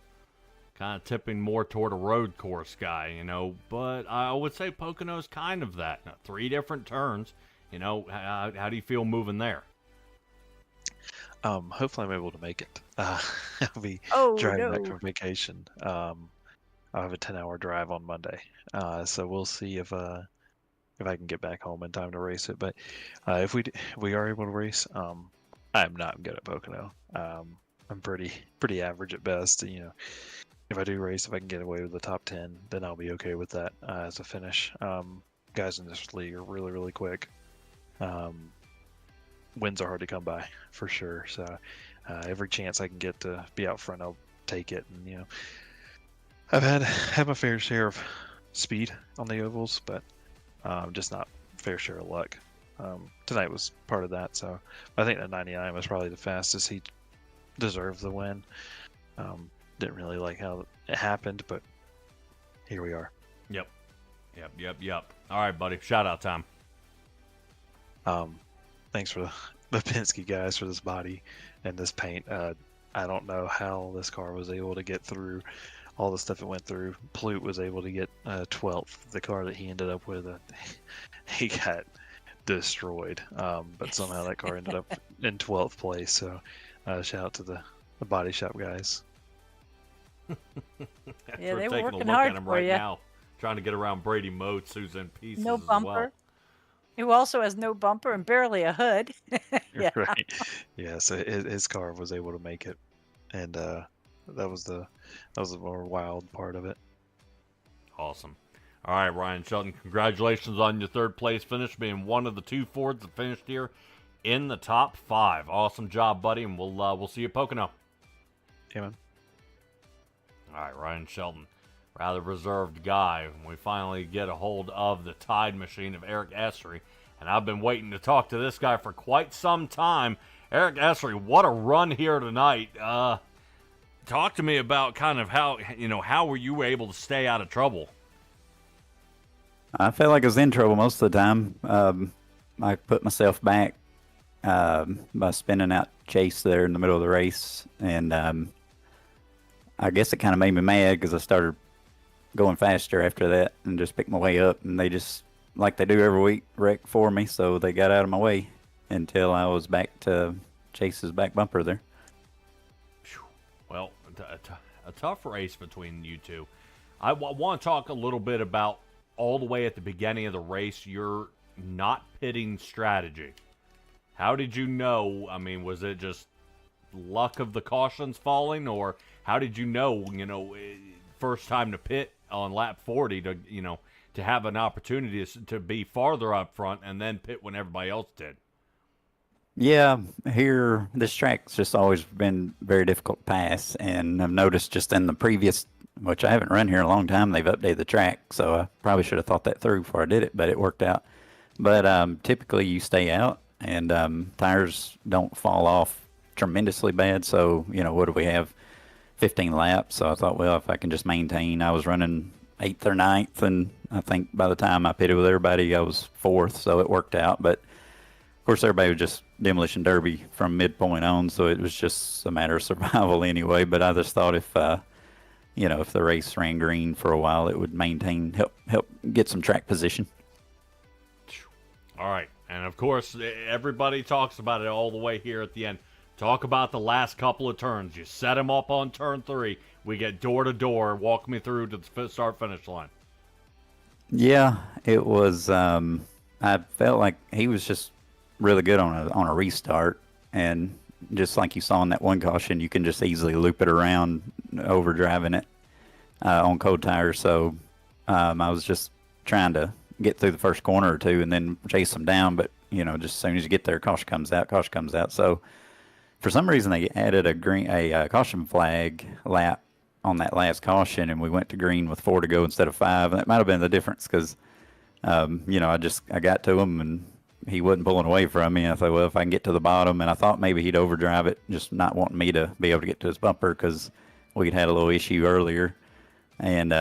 tipping more toward a road course guy, but I would say Pocono's kind of that. Now, 3 different turns. How do you feel moving there? Hopefully I'm able to make it. I'll be driving back from vacation. I'll have a 10-hour drive on Monday, so we'll see if I can get back home in time to race it. But if we are able to race, I'm not good at Pocono. I'm pretty average at best. If I do race, if I can get away with the top 10, then I'll be okay with that as a finish. Guys in this league are really, really quick. Wins are hard to come by, for sure. So every chance I can get to be out front, I'll take it. And I've had my fair share of speed on the ovals, but just not fair share of luck. Tonight was part of that. So I think the 99 was probably the fastest. He deserved the win. Didn't really like how it happened, but here we are. Yep. All right, buddy. Shout out time. Thanks for the Penske guys for this body and this paint. I don't know how this car was able to get through all the stuff it went through. Plute was able to get 12th. The car that he ended up with, he got destroyed. But somehow that car ended up in 12th place. So shout out to the body shop guys. Yeah, they were taking a working look hard at him for right you. now, trying to get around Brady Motes, who's in pieces No as bumper. well. Who also has no bumper and barely a hood. Yeah. Right. Yeah, so his car was able to make it, and that was the more wild part of it. Awesome. All right, Ryan Shelton, congratulations on your 3rd place finish, being one of the 2 Fords that finished here in the top 5. Awesome job, buddy, and we'll see you at Pocono. Yeah, man. All right, Ryan Shelton, rather reserved guy. We finally get a hold of the Tide machine of Eric Essery, and I've been waiting to talk to this guy for quite some time. Eric Essery, what a run here tonight. Talk to me about kind of how were you able to stay out of trouble? I felt like I was in trouble most of the time. I put myself back by spinning out Chase there in the middle of the race, and I guess it kind of made me mad because I started going faster after that and just picked my way up, and they just, like they do every week, wrecked for me, so they got out of my way until I was back to Chase's back bumper there. Well, a tough race between you two. I want to talk a little bit about all the way at the beginning of the race, your not pitting strategy. How did you know? I mean, was it just luck of the cautions falling, or how did you know, first time to pit on lap 40 to have an opportunity to be farther up front and then pit when everybody else did? Yeah, here, this track's just always been very difficult to pass, and I've noticed just in the previous, which I haven't run here in a long time, they've updated the track, so I probably should have thought that through before I did it, but it worked out. But typically you stay out, and tires don't fall off tremendously bad, so, what do we have? 15 laps, so I thought, well, if I can just maintain, I was running 8th or ninth, and I think by the time I pitted with everybody, I was 4th, so it worked out. But of course, everybody was just demolition derby from midpoint on, so it was just a matter of survival anyway. But I just thought if if the race ran green for a while, it would help get some track position. All right, and of course, everybody talks about it all the way here at the end. Talk about the last couple of turns. You set him up on turn 3. We get door to door. Walk me through to the start-finish line. Yeah, it was. I felt like he was just really good on a restart, and just like you saw in that one caution, you can just easily loop it around, overdriving it on cold tires. So I was just trying to get through the first corner or two and then chase them down. But just as soon as you get there, caution comes out. So for some reason, they added a caution flag lap on that last caution, and we went to green with 4 to go instead of 5. And that might have been the difference because, I got to him and he wasn't pulling away from me. I thought, well, if I can get to the bottom, and I thought maybe he'd overdrive it, just not wanting me to be able to get to his bumper because we'd had a little issue earlier. And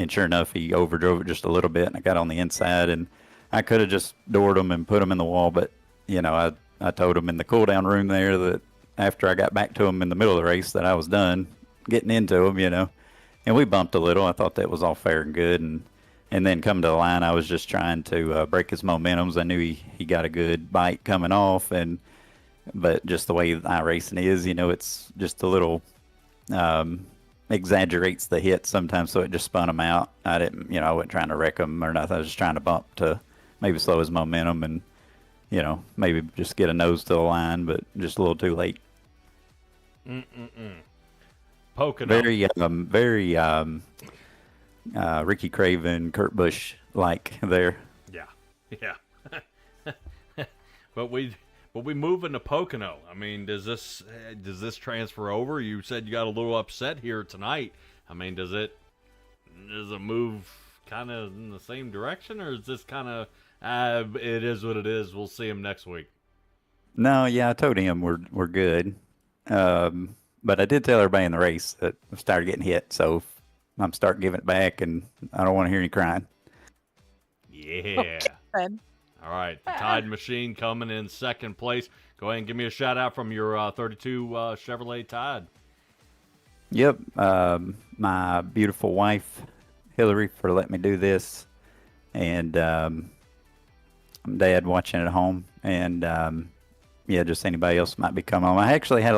sure enough, he overdrove it just a little bit, and I got on the inside, and I could have just doored him and put him in the wall, but I told him in the cool down room there that after I got back to him in the middle of the race that I was done getting into him, and we bumped a little. I thought that was all fair and good, and then coming to the line, I was just trying to break his momentums. I knew he got a good bite coming off, but just the way iRacing is, it's just a little exaggerates the hit sometimes, so it just spun him out. I wasn't trying to wreck him or nothing. I was just trying to bump to maybe slow his momentum and, maybe just get a nose to the line, but just a little too late. Poking very Ricky Craven, Kurt Busch like there. Yeah. But we move into Pocono. I mean, does this transfer over? You said you got a little upset here tonight. I mean, does it move kind of in the same direction, or is this kind of it is what it is? We'll see him next week. No, yeah, I told him we're good. But I did tell everybody in the race that I started getting hit, so I'm starting giving it back, and I don't want to hear any crying. Yeah. Okay. All right, the Tide Machine coming in second place. Go ahead and give me a shout out from your 32 Chevrolet Tide. Yep, my beautiful wife, Hillary, for letting me do this, and Dad watching at home, and just anybody else might be coming on. I actually had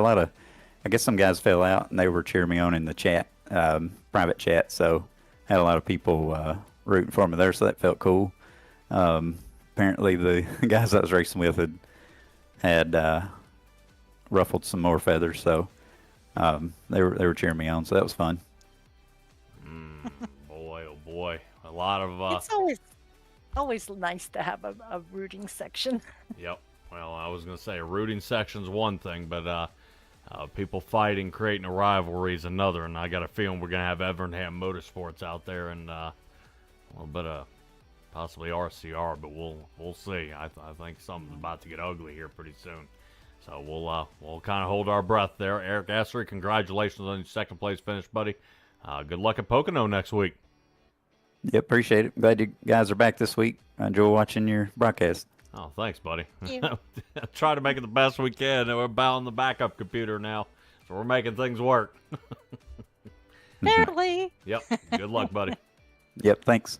I guess some guys fell out, and they were cheering me on in the chat, private chat, so had a lot of people rooting for me there, so that felt cool. Apparently the guys I was racing with had ruffled some more feathers, so they were cheering me on, so that was fun. Boy, oh boy, a lot of. It's always nice to have a rooting section. Yep. Well, I was gonna say a rooting section's one thing, but people fighting, creating a rivalry is another, and I got a feeling we're gonna have Evernham Motorsports out there and a little bit of possibly RCR, but we'll see. I think something's about to get ugly here pretty soon. So we'll kind of hold our breath there. Eric Assery, congratulations on your second place finish, buddy. Good luck at Pocono next week. Yep, appreciate it. Glad you guys are back this week. I enjoy watching your broadcast. Oh, thanks, buddy. Try to make it the best we can. We're bowing the backup computer now, so we're making things work. Apparently. Yep. Good luck, buddy. Yep, thanks.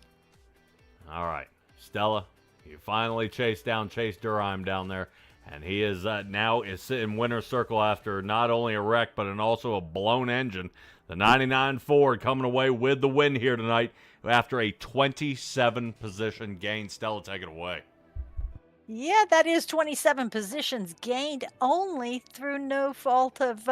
All right, Stella, you finally chased down Chase Durheim down there, and he is now sitting winner's circle after not only a wreck but also a blown engine. The 99 Ford coming away with the win here tonight after a 27 position gain. Stella, take it away. Yeah, that is 27 positions gained only through no fault of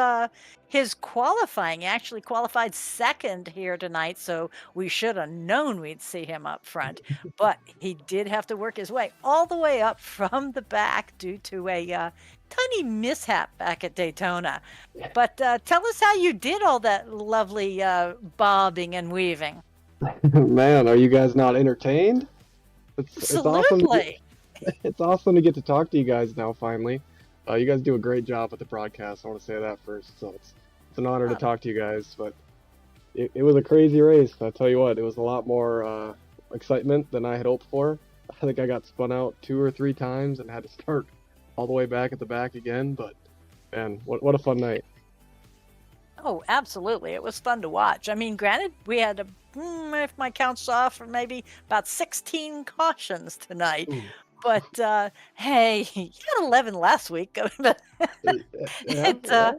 his qualifying. He actually qualified second here tonight, so we should have known we'd see him up front. But he did have to work his way all the way up from the back due to a tiny mishap back at Daytona. But tell us how you did all that lovely bobbing and weaving. Man, are you guys not entertained? Absolutely. It's awesome to get to talk to you guys now, finally. You guys do a great job with the broadcast. I want to say that first. So it's an honor to talk to you guys. But it was a crazy race. I tell you what, it was a lot more excitement than I had hoped for. I think I got spun out 2 or 3 times and had to start all the way back at the back again. But man, what a fun night! Oh, absolutely. It was fun to watch. I mean, granted, we had, if my count's off, maybe about 16 cautions tonight. Ooh. But hey, you had 11 last week. But Yeah.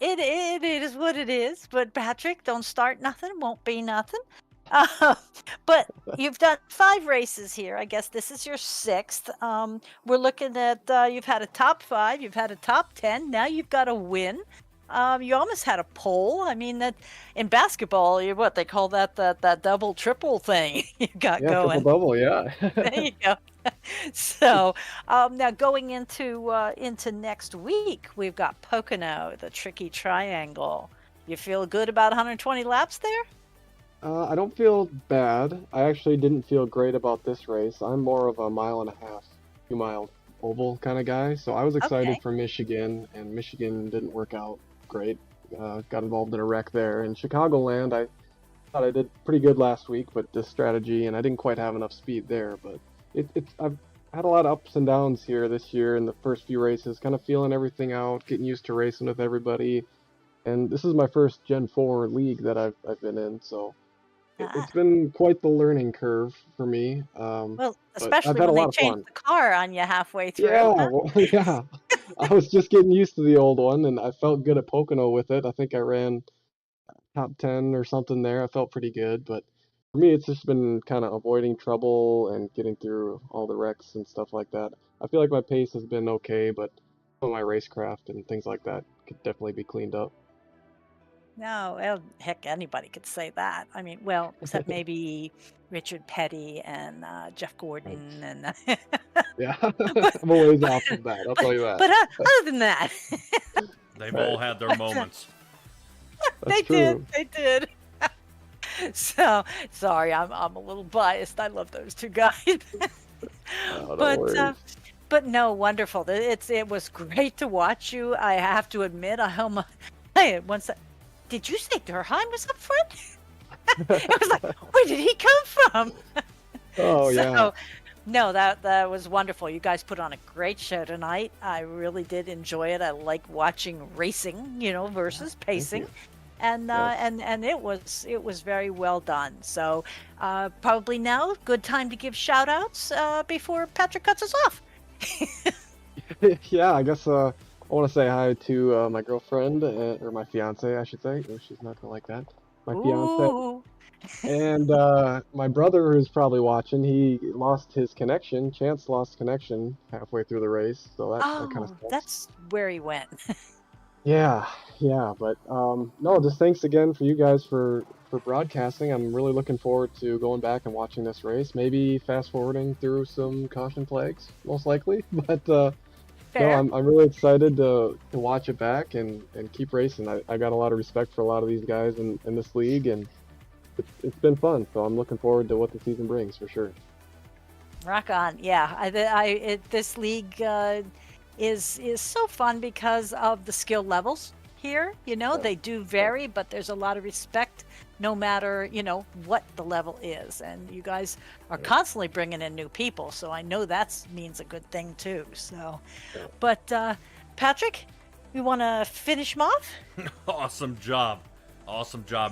it is what it is. But Patrick, don't start nothing. Won't be nothing. Uh, but you've done 5 races here. I guess this is your 6th. We're looking at you've had a top 5, you've had a top 10. Now you've got a win. You almost had a pole. I mean, that in basketball, what they call that double triple thing you got going. Triple double, yeah. There you go. So now going into next week, we've got Pocono, the tricky triangle. You feel good about 120 laps there? I don't feel bad. I actually didn't feel great about this race. I'm more of a 1.5 mile, 2 mile oval kind of guy. So I was excited Okay. for Michigan, and Michigan didn't work out great. Got involved in a wreck there. In Chicagoland, I thought I did pretty good last week, but this strategy, and I didn't quite have enough speed there. But I've had a lot of ups and downs here this year in the first few races, kind of feeling everything out, getting used to racing with everybody. And this is my first Gen 4 league that I've been in, so it's been quite the learning curve for me. Well, But I've especially had a when they lot of fun. changed the car on you halfway through. Yeah, Huh? well, yeah. I was just getting used to the old one, and I felt good at Pocono with it. I think I ran top 10 or something there. I felt pretty good, but for me, it's just been kind of avoiding trouble and getting through all the wrecks and stuff like that. I feel like my pace has been okay, but some of my racecraft and things like that could definitely be cleaned up. No, well, heck, anybody could say that. I mean, well, except maybe Richard Petty and Jeff Gordon and. Yeah, I'm a ways off from that, I'll tell you that. But other than that, They've all had their moments. they true. did. So sorry, I'm a little biased. I love those 2 guys. No but worries. but no, wonderful. It was great to watch you. I have to admit, hey, did you say Durheim was up front? It was like, where did he come from? Oh, yeah. So, no, that was wonderful. You guys put on a great show tonight. I really did enjoy it. I like watching racing, versus pacing. And and it was very well done. So probably now, good time to give shout outs before Patrick cuts us off. Yeah, I guess I want to say hi to my girlfriend, or my fiance, I should say. Oh, she's not gonna like that. My fiance. Ooh. And my brother, who's probably watching, he lost his connection. Chance lost connection halfway through the race, so that kind of Oh, sucks. that's where he went. Yeah, but no, just thanks again for you guys for broadcasting. I'm really looking forward to going back and watching this race. Maybe fast forwarding through some caution flags, most likely. But no, Fair. I'm really excited to watch it back and keep racing. I got a lot of respect for a lot of these guys in this league, and it's been fun. So I'm looking forward to what the season brings for sure. Rock on. Yeah, this league is so fun because of the skill levels here. They do vary, but there's a lot of respect no matter, what the level is. And you guys are constantly bringing in new people, so I know that means a good thing too. So, but Patrick, you want to finish him off? Awesome job,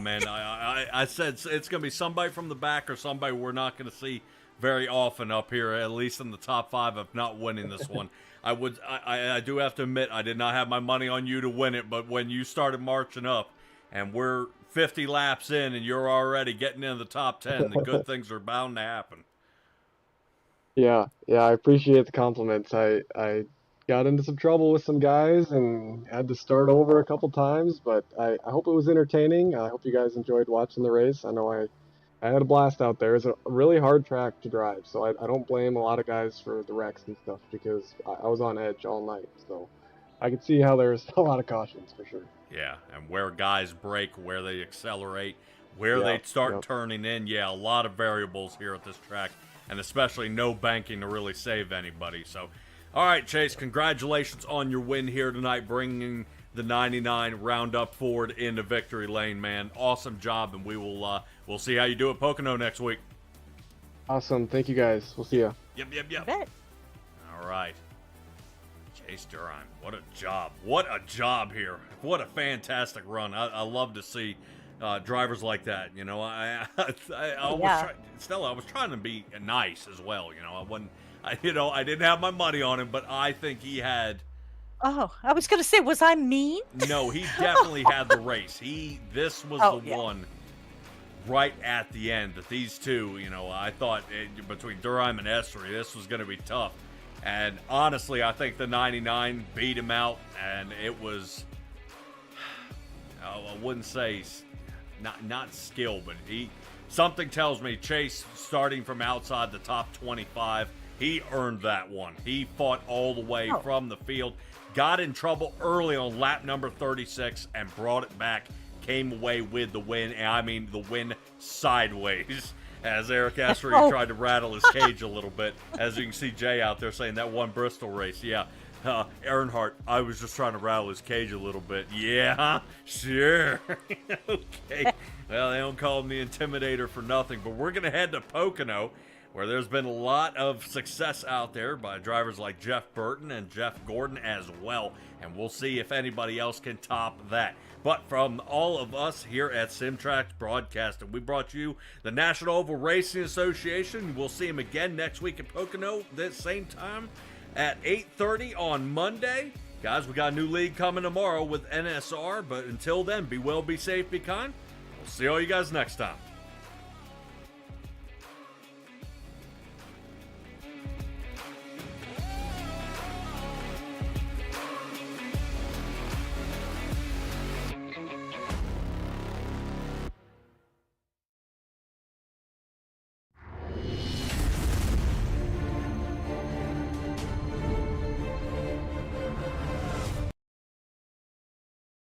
man. I said it's gonna be somebody from the back or somebody we're not gonna see very often up here, at least in the top 5, if not winning this one. I do have to admit, I did not have my money on you to win it, but when you started marching up, and we're 50 laps in, and you're already getting into the top 10, the good things are bound to happen. Yeah, I appreciate the compliments. I got into some trouble with some guys and had to start over a couple times, but I hope it was entertaining. I hope you guys enjoyed watching the race. I know I had a blast out there. It's a really hard track to drive, so I don't blame a lot of guys for the wrecks and stuff, because I was on edge all night. So I could see how there's a lot of cautions for sure. Yeah, and where guys brake, where they accelerate, where they start turning in. Yeah, a lot of variables here at this track, and especially no banking to really save anybody. So, all right, Chase, congratulations on your win here tonight, bringing the 99 Roundup Ford into victory lane, man. Awesome job, and we'll see how you do at Pocono next week. Awesome. Thank you guys. We'll see ya. Yep. Bet. All right. Chase Durham, what a job. What a job here. What a fantastic run. I love to see drivers like that. You know, I was Stella, I was trying to be nice as well. You know, I didn't have my money on him, but I think he had. Oh, I was going to say, was I mean? No, he definitely had the race. This was the one right at the end that these two, you know, I thought between Durham and Esri, this was going to be tough. And honestly, I think the 99 beat him out, and it was, I wouldn't say not skill, but something tells me Chase, starting from outside the top 25, he earned that one. He fought all the way from the field, got in trouble early on lap number 36, and brought it back, came away with the win, and I mean the win sideways. As Eric Esri tried to rattle his cage a little bit. As you can see Jay out there saying that one Bristol race. Yeah, Earnhardt, I was just trying to rattle his cage a little bit. Yeah, sure. Okay. Well, they don't call him the Intimidator for nothing. But we're going to head to Pocono, where there's been a lot of success out there by drivers like Jeff Burton and Jeff Gordon as well. And we'll see if anybody else can top that. But from all of us here at SimTraX Broadcasting, we brought you the National Oval Racing Association. We'll see them again next week at Pocono, this same time at 8:30 on Monday. Guys, we got a new league coming tomorrow with NSR. But until then, be well, be safe, be kind. We'll see all you guys next time.